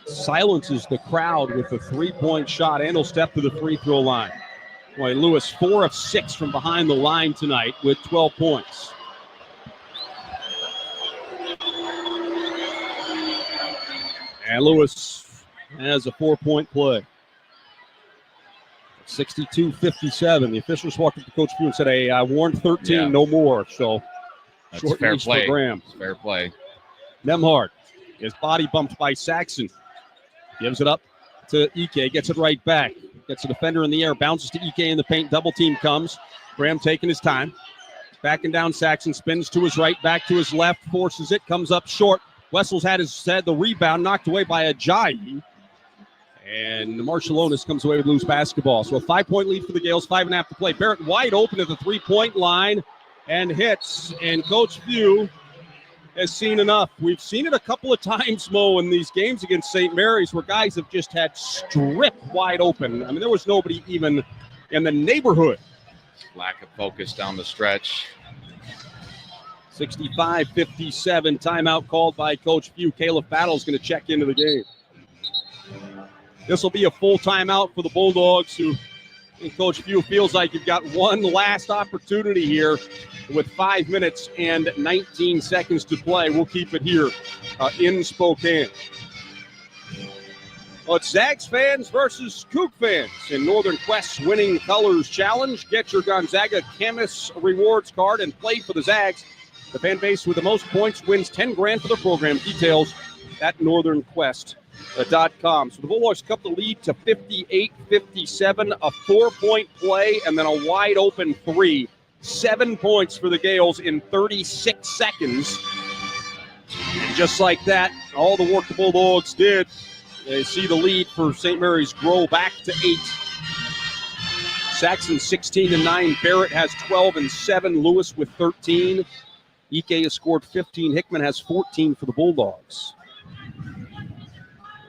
Silences the crowd with a three-point shot, and he'll step to the free throw line. Boy, Lewis 4 of 6 from behind the line tonight with 12 points. And Lewis has a 4-point play. 62-57. The officials walked up to Coach Few and said, hey, I warned 13, no more. So that's short fair leash play. For Graham. It's fair play. Nemhard is body bumped by Saxon. Gives it up to Ike, gets it right back. Gets a defender in the air, bounces to Ike in the paint. Double team comes. Graham taking his time. Backing down Saxon, spins to his right, back to his left, forces it, comes up short. Wessel's had the rebound knocked away by Ajayi. And Marshallonis comes away with loose basketball. So a 5-point lead for the Gales, 5.5 to play. Barrett wide open at the 3-point line and hits. And Coach Few has seen enough. We've seen it a couple of times, Mo, in these games against St. Mary's where guys have just had stripped wide open. I mean, there was nobody even in the neighborhood. Lack of focus down the stretch. 65-57, timeout called by Coach Few. Caleb Battle's going to check into the game. This will be a full timeout for the Bulldogs, who and Coach Few feels like you've got one last opportunity here with 5 minutes and 19 seconds to play. We'll keep it here in Spokane. Well, it's Zags fans versus Kook fans in Northern Quest's Winning Colors Challenge. Get your Gonzaga Camus rewards card and play for the Zags. The fan base with the most points wins $10,000 for the program. Details at northernquest.com. So the Bulldogs cut the lead to 58-57, a 4-point play, and then a wide open 3. 7 points for the Gales in 36 seconds. And just like that, all the work the Bulldogs did, they see the lead for St. Mary's grow back to 8. Saxon 16-9. Barrett has 12 and 7. Lewis with 13. Ike has scored 15. Hickman has 14 for the Bulldogs.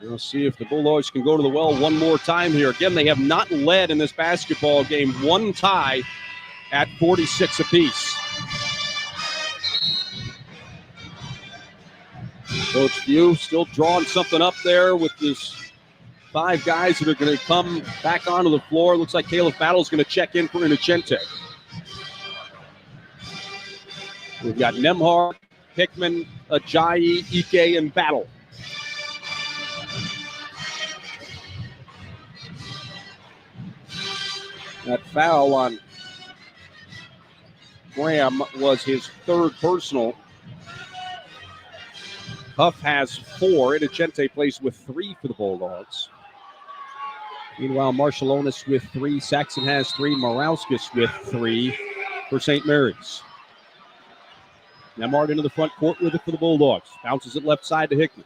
We'll see if the Bulldogs can go to the well one more time here. Again, they have not led in this basketball game. One tie at 46 apiece. Coach Few still drawing something up there with this 5 guys that are going to come back onto the floor. Looks like Caleb Battle's going to check in for Innocente. We've got Nemhard, Hickman, Ajayi, Ike, and Battle. That foul on Graham was his 3rd personal. Huff has 4. Innocente plays with 3 for the Bulldogs. Meanwhile, Marshallonis with 3. Saxon has 3. Morauskas with 3 for St. Mary's. Nemhard into the front court with it for the Bulldogs. Bounces it left side to Hickman.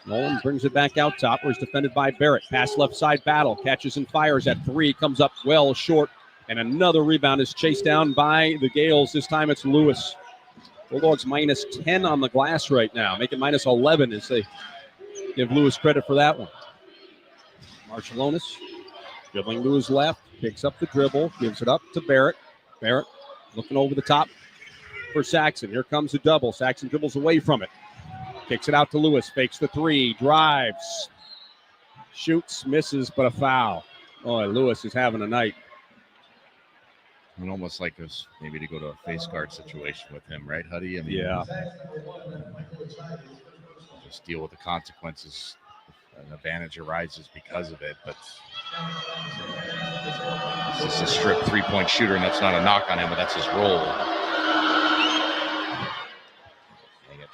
Nolan brings it back out top where he's defended by Barrett. Pass left side, Battle. Catches and fires at 3. Comes up well short. And another rebound is chased down by the Gales. This time it's Lewis. Bulldogs minus 10 on the glass right now. Make it minus 11 as they give Lewis credit for that one. Marshallonis dribbling to his left. Picks up the dribble. Gives it up to Barrett. Barrett looking over the top for Saxon. Here comes a double. Saxon dribbles away from it. Kicks it out to Lewis. Fakes the 3. Drives. Shoots. Misses, but a foul. Oh, Lewis is having a night. And almost like this, maybe to go to a face guard situation with him, right, Huddy? I mean, yeah. Just deal with the consequences. An advantage arises because of it, but this is a strip 3-point shooter, and that's not a knock on him, but that's his role. Dang it.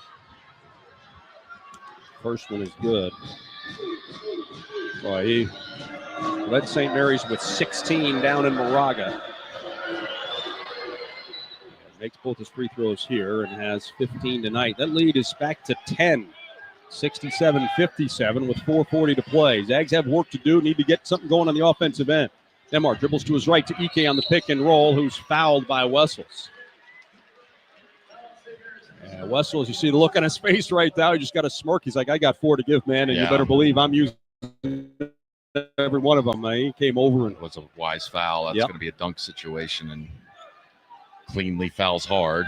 First one is good. Boy, he led St. Mary's with 16 down in Moraga. Makes both his free throws here and has 15 tonight. That lead is back to 10. 67-57 with 4:40 to play. Zags have work to do. Need to get something going on the offensive end. Nemhard dribbles to his right to Ike on the pick and roll, who's fouled by Wessels. Wessels, you see the look on his face right now. He just got a smirk. He's like, I got 4 to give, man, and you better believe I'm using every one of them. He came over and It was a wise foul. That's Yep. going to be a dunk situation, and cleanly fouls hard.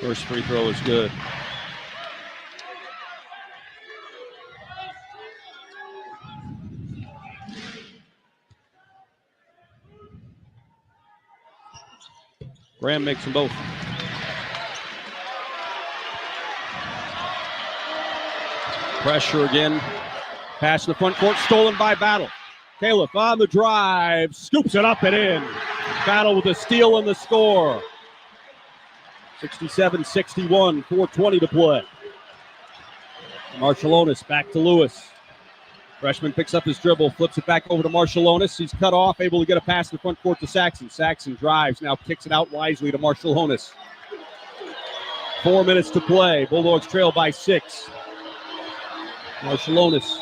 First free throw is good. Graham makes them both. Pressure again. Pass in the front court, stolen by Battle. Caleb on the drive, scoops it up and in. Battle with a steal and the score. 67-61, 4:20 to play. Marshallonis back to Lewis. Freshman picks up his dribble, flips it back over to Marshallonis. He's cut off, able to get a pass in the front court to Saxon. Saxon drives, now kicks it out wisely to Marshallonis. 4 minutes to play. Bulldogs trail by 6. Marshallonis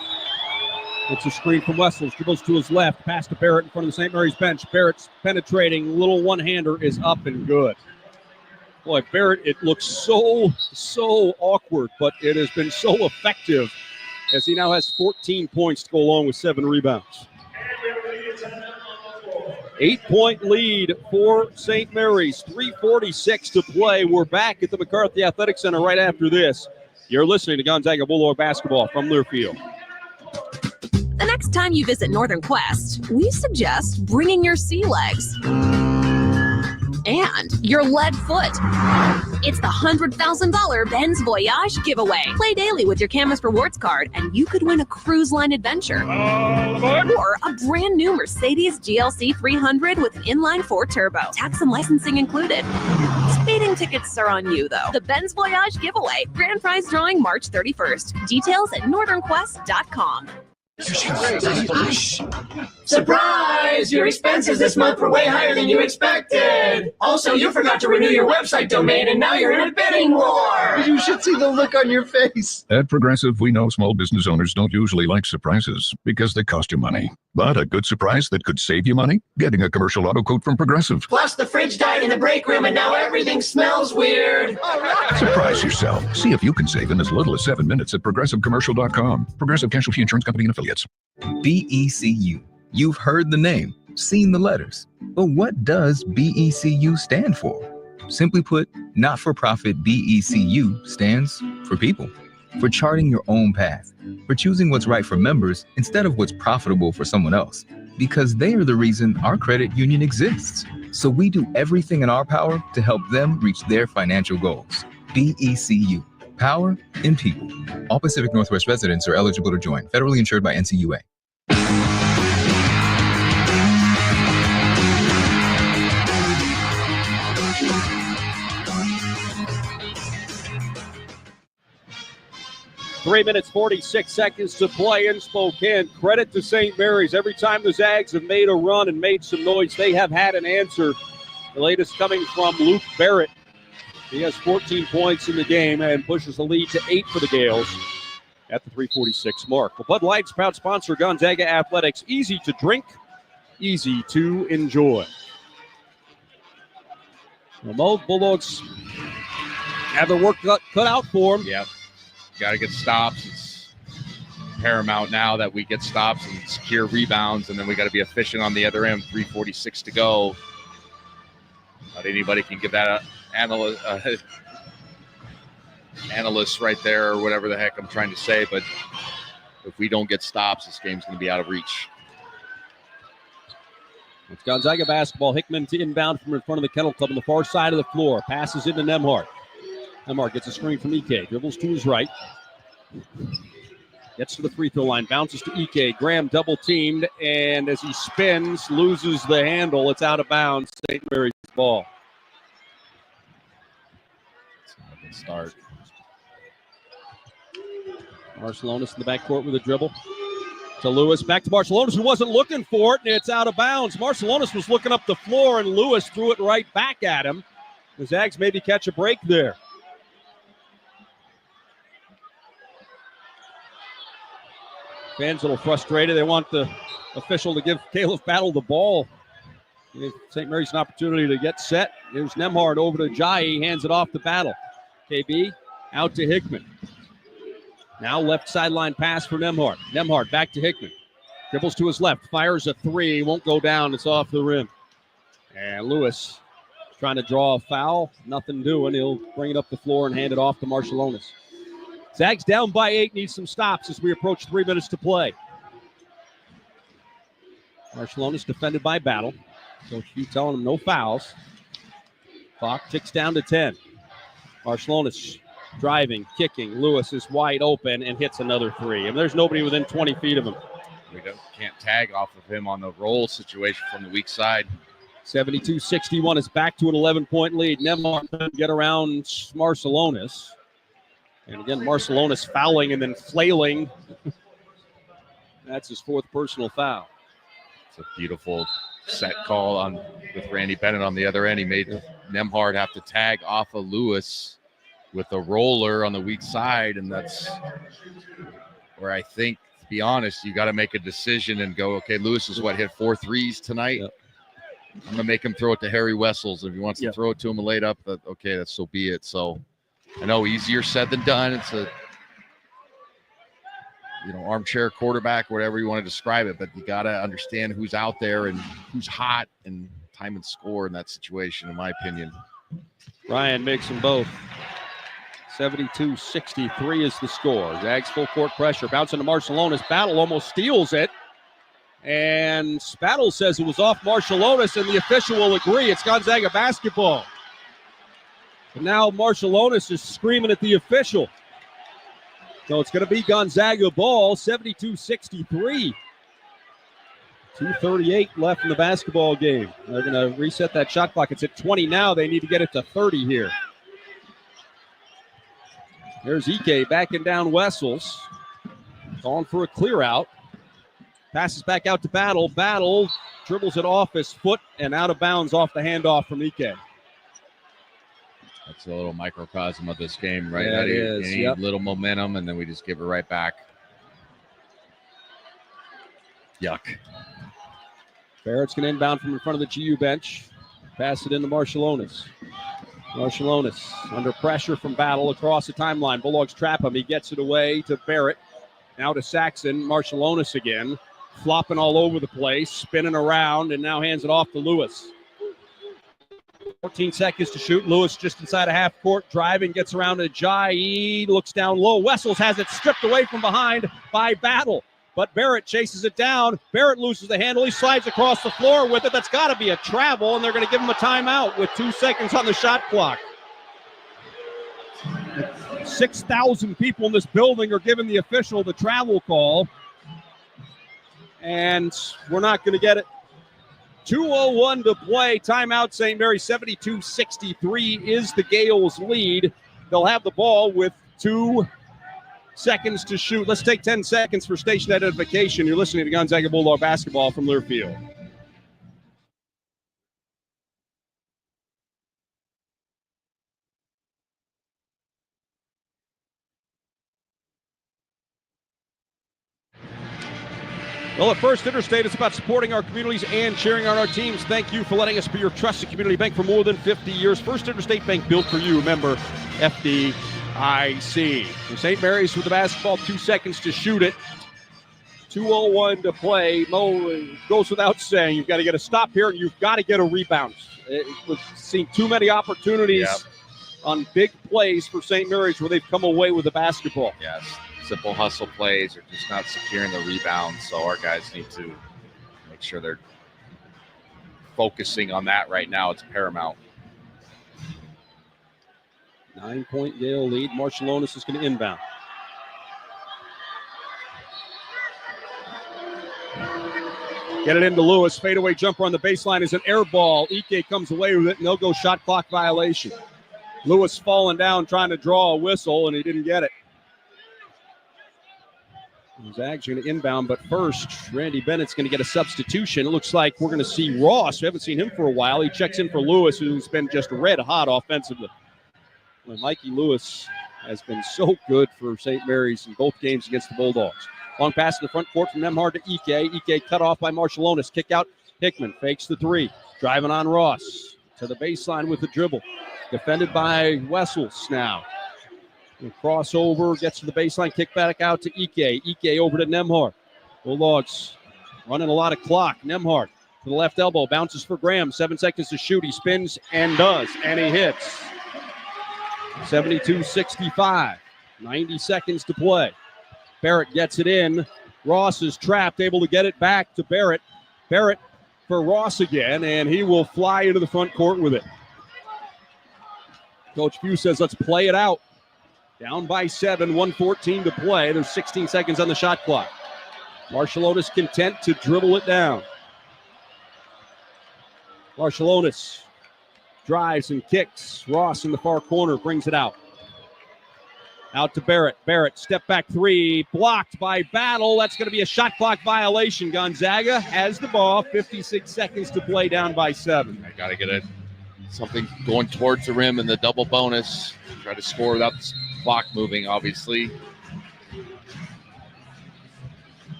gets a screen from Wessels, dribbles to his left, pass to Barrett in front of the St. Mary's bench. Barrett's penetrating, little one-hander is up and good. Boy, Barrett, it looks so awkward, but it has been so effective as he now has 14 points to go along with 7 rebounds. 8-point lead for St. Mary's, 3:46 to play. We're back at the McCarthy Athletic Center right after this. You're listening to Gonzaga Bulldog basketball from Learfield. The next time you visit Northern Quest, we suggest bringing your sea legs and your lead foot. It's the $100,000 Ben's Voyage giveaway. Play daily with your Camas Rewards card, and you could win a cruise line adventure. Or a brand new Mercedes GLC 300 with inline 4 turbo. Tax and licensing included. Speeding tickets are on you, though. The Ben's Voyage giveaway. Grand prize drawing March 31st. Details at northernquest.com. Surprise! Your expenses this month were way higher than you expected. Also, you forgot to renew your website domain, and now you're in a bidding war. You should see the look on your face. At Progressive, we know small business owners don't usually like surprises because they cost you money. But a good surprise that could save you money? Getting a commercial auto quote from Progressive. Plus, the fridge died in the break room, and now everything smells weird. Surprise yourself. See if you can save in as little as 7 minutes at progressivecommercial.com. Progressive Casualty Insurance Company and Affiliates. BECU. You've heard the name, seen the letters. But what does BECU stand for? Simply put, not-for-profit BECU stands for people. For charting your own path. For choosing what's right for members instead of what's profitable for someone else. Because they are the reason our credit union exists. So we do everything in our power to help them reach their financial goals. BECU. Power in people. All Pacific Northwest residents are eligible to join. Federally insured by NCUA. Three minutes, 46 seconds to play in Spokane. Credit to St. Mary's. Every time the Zags have made a run and made some noise, they have had an answer. The latest coming from Luke Barrett. He has 14 points in the game and pushes the lead to 8 for the Gales at the 3:46 mark. Well, Bud Light's proud sponsor, Gonzaga Athletics. Easy to drink, easy to enjoy. Well, Bulldogs have their work cut out for them. Yep. Got to get stops. It's paramount now that we get stops and secure rebounds, and then we got to be efficient on the other end. 3:46 to go. Not anybody can give that analyst right there or whatever the heck I'm trying to say, but if we don't get stops, this game's going to be out of reach. It's Gonzaga basketball. Hickman to inbound from in front of the Kennel Club on the far side of the floor. Passes into Nemhart. Nemhart gets a screen from Ike. Dribbles to his right. Gets to the free throw line. Bounces to Ike. Graham double teamed, and as he spins, loses the handle. It's out of bounds. St. Mary's ball. Good start. Marshallonis in the backcourt with a dribble. To Lewis. Back to Marshallonis, who wasn't looking for it, and it's out of bounds. Marshallonis was looking up the floor, and Lewis threw it right back at him. The Zags maybe catch a break there. Fans a little frustrated. They want the official to give Caleb Battle the ball. Give St. Mary's an opportunity to get set. Here's Nemhard over to Jai. Hands it off to Battle. KB out to Hickman. Now left sideline pass for Nemhard. Nemhard back to Hickman. Dribbles to his left. Fires a three. Won't go down. It's off the rim. And Lewis trying to draw a foul. Nothing doing. He'll bring it up the floor and hand it off to Marshallonis. Zags down by 8. Needs some stops as we approach 3 minutes to play. Marshallonis defended by Battle. Coach Hugh telling him no fouls. Clock ticks down to 10. Marshallonis driving, kicking. Lewis is wide open and hits another three. I mean, there's nobody within 20 feet of him. We can't tag off of him on the roll situation from the weak side. 72-61 is back to an 11-point lead. Nemhard can get around Marshallonis. And again, Marshallonis fouling and then flailing. That's his 4th personal foul. It's a beautiful set call with Randy Bennett on the other end. He made Nemhard have to tag off of Lewis with a roller on the weak side, and that's where I think, to be honest, you got to make a decision and go, okay, Lewis is hit 4 threes tonight. Yep. I'm going to make him throw it to Harry Wessels. If he wants to throw it to him and lay it up, okay, that's so be it. So I know easier said than done. It's a armchair quarterback, whatever you want to describe it, but you got to understand who's out there and who's hot and time and score in that situation, in my opinion. Ryan makes them both. 72-63 is the score. Zags full court pressure. Bouncing to Marshallonis. Battle almost steals it. And Battle says it was off Marshallonis, and the official will agree. It's Gonzaga basketball. And now Marshallonis is screaming at the official. So it's going to be Gonzaga ball, 72-63. 2:38 left in the basketball game. They're going to reset that shot clock. It's at 20 now. They need to get it to 30 here. There's Ike backing down Wessels. Calling for a clear out. Passes back out to Battle. Battle dribbles it off his foot and out of bounds off the handoff from Ike. That's a little microcosm of this game, right? Yeah, it is. You need little momentum, and then we just give it right back. Yuck. Barrett's going to inbound from in front of the GU bench. Pass it into Marshallonis. Marshallonis under pressure from Battle across the timeline. Bulldogs trap him. He gets it away to Barrett. Now to Saxon. Marshallonis again. Flopping all over the place. Spinning around, and now hands it off to Lewis. 14 seconds to shoot. Lewis just inside a half court. Driving, gets around to Jai. He looks down low. Wessels has it stripped away from behind by Battle. But Barrett chases it down. Barrett loses the handle. He slides across the floor with it. That's got to be a travel, and they're going to give him a timeout with 2 seconds on the shot clock. 6,000 people in this building are giving the official the travel call. And we're not going to get it. 2:01 to play. Timeout, St. Mary. 72-63 is the Gales' lead. They'll have the ball with 2 seconds to shoot. Let's take 10 seconds for station identification. You're listening to Gonzaga Bulldog basketball from Learfield. Well, at First Interstate, it's about supporting our communities and cheering on our teams. Thank you for letting us be your trusted community bank for more than 50 years. First Interstate Bank, built for you. Member FDIC. So St. Mary's with the basketball, 2 seconds to shoot it. 2:01 to play. Mo, goes without saying, you've got to get a stop here, and you've got to get a rebound. We've seen too many opportunities on big plays for St. Mary's where they've come away with the basketball. Yes. Simple hustle plays are just not securing the rebound, so our guys need to make sure they're focusing on that right now. It's paramount. 9-point Yale lead. Marshallonis is going to inbound. Get it into Lewis. Fadeaway jumper on the baseline is an air ball. Ike comes away with it. No go shot clock violation. Lewis falling down trying to draw a whistle, and he didn't get it. Zags are going to inbound, but first, Randy Bennett's going to get a substitution. It looks like we're going to see Ross. We haven't seen him for a while. He checks in for Lewis, who's been just red hot offensively. Well, Mikey Lewis has been so good for St. Mary's in both games against the Bulldogs. Long pass in the front court from Nemhard to Ike. Ike cut off by Marshallonis. Kick out. Hickman fakes the three. Driving on Ross. To the baseline with the dribble. Defended by Wessels now. Crossover, gets to the baseline, kick back out to Ike. Ike over to Nembhard. Bulldogs running a lot of clock. Nembhard to the left elbow, bounces for Graham. 7 seconds to shoot. He spins and does, and he hits. 72-65. 90 seconds to play. Barrett gets it in. Ross is trapped, able to get it back to Barrett. Barrett for Ross again, and he will fly into the front court with it. Coach Pugh says, let's play it out. Down by 7, 1:14 to play. There's 16 seconds on the shot clock. Marshallonis content to dribble it down. Marshallonis drives and kicks. Ross in the far corner brings it out. Out to Barrett. Barrett, step back three, blocked by Battle. That's going to be a shot clock violation. Gonzaga has the ball. 56 seconds to play, down by 7. I got to get something going towards the rim in the double bonus. Try to score without the clock moving, obviously.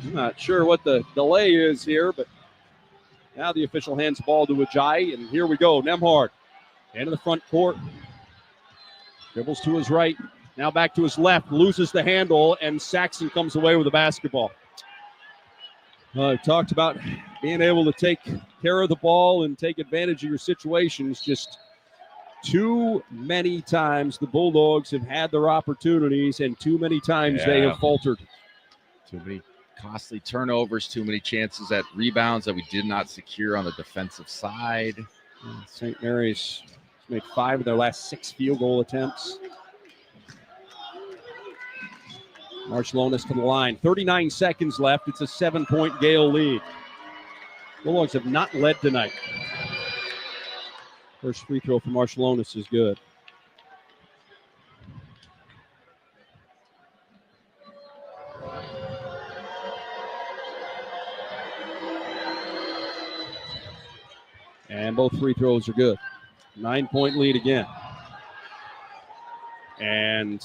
I'm not sure what the delay is here, but now the official hands the ball to Ajayi, and here we go. Nembhard into the front court. Dribbles to his right. Now back to his left. Loses the handle, and Saxon comes away with the basketball. Talked about being able to take care of the ball and take advantage of your situations. Just too many times the Bulldogs have had their opportunities, and too many times they have faltered. Too many costly turnovers, too many chances at rebounds that we did not secure on the defensive side. St. Mary's made 5 of their last 6 field goal attempts. Marshallonis to the line. 39 seconds left. It's a 7-point Gale lead. Bulldogs have not led tonight. First free throw for Marshallonis is good. And both free throws are good. 9-point lead again. And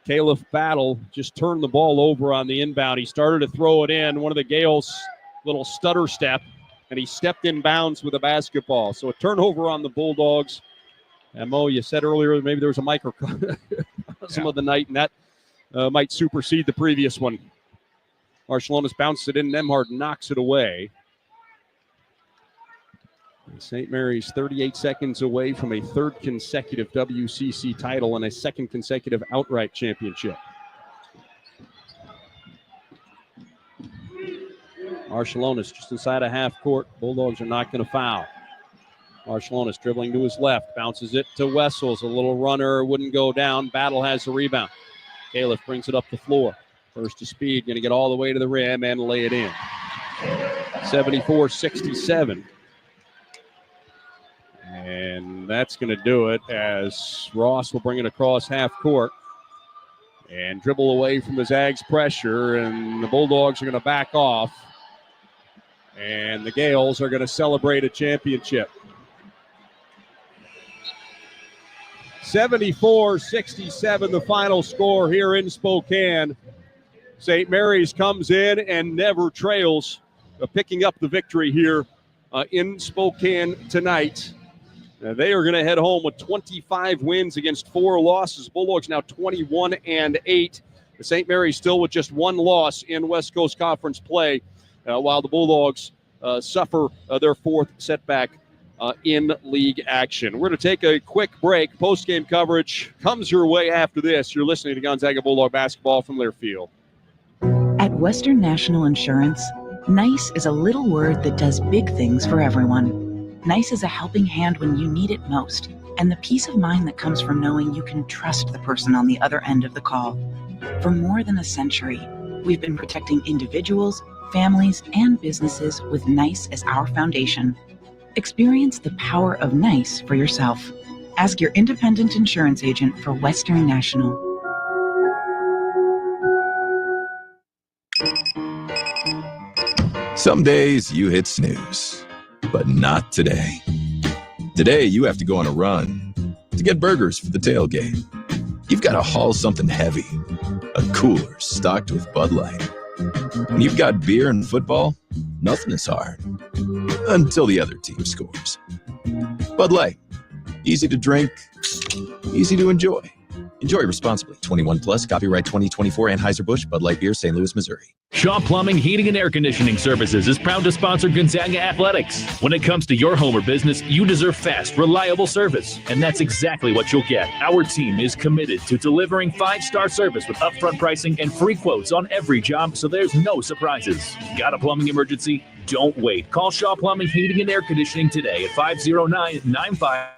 Caleb Battle just turned the ball over on the inbound. He started to throw it in. One of the Gales' little stutter step, and he stepped in bounds with a basketball. So a turnover on the Bulldogs. And Mo, you said earlier maybe there was a microcosm of the night, and that might supersede the previous one. Marshallonis bounced it in. Nembhard knocks it away. St. Mary's 38 seconds away from a 3rd consecutive WCC title and a 2nd consecutive outright championship. Marshallonis just inside a half court. Bulldogs are not going to foul. Marshallonis dribbling to his left, bounces it to Wessels. A little runner, wouldn't go down. Battle has the rebound. Califf brings it up the floor. First to speed, going to get all the way to the rim and lay it in. 74-67. And that's going to do it as Ross will bring it across half court and dribble away from the Zags pressure, and the Bulldogs are going to back off, and the Gales are going to celebrate a championship. 74-67 the final score here in Spokane. St. Mary's comes in and never trails, picking up the victory here in Spokane tonight. They are going to head home with 25 wins against 4 losses. Bulldogs now 21-8. The St. Mary's still with just 1 loss in West Coast Conference play, while the Bulldogs suffer their 4th setback in league action. We're going to take a quick break. Post-game coverage comes your way after this. You're listening to Gonzaga Bulldog basketball from Learfield. At Western National Insurance, NICE is a little word that does big things for everyone. NICE is a helping hand when you need it most, and the peace of mind that comes from knowing you can trust the person on the other end of the call. For more than a century, we've been protecting individuals, families, and businesses with NICE as our foundation. Experience the power of NICE for yourself. Ask your independent insurance agent for Western National. Some days you hit snooze, but not today. Today you have to go on a run to get burgers for the tailgate. You've got to haul something heavy, a cooler stocked with Bud Light. When you've got beer and football, nothing is hard. Until the other team scores. Bud Light. Easy to drink, easy to enjoy. Enjoy responsibly. 21 plus. Copyright 2024 Anheuser-Busch Bud Light Beer, St. Louis, Missouri. Shaw Plumbing, Heating, and Air Conditioning Services is proud to sponsor Gonzaga Athletics. When it comes to your home or business, you deserve fast, reliable service. And that's exactly what you'll get. Our team is committed to delivering 5-star service with upfront pricing and free quotes on every job, so there's no surprises. Got a plumbing emergency? Don't wait. Call Shaw Plumbing, Heating, and Air Conditioning today at 509-95.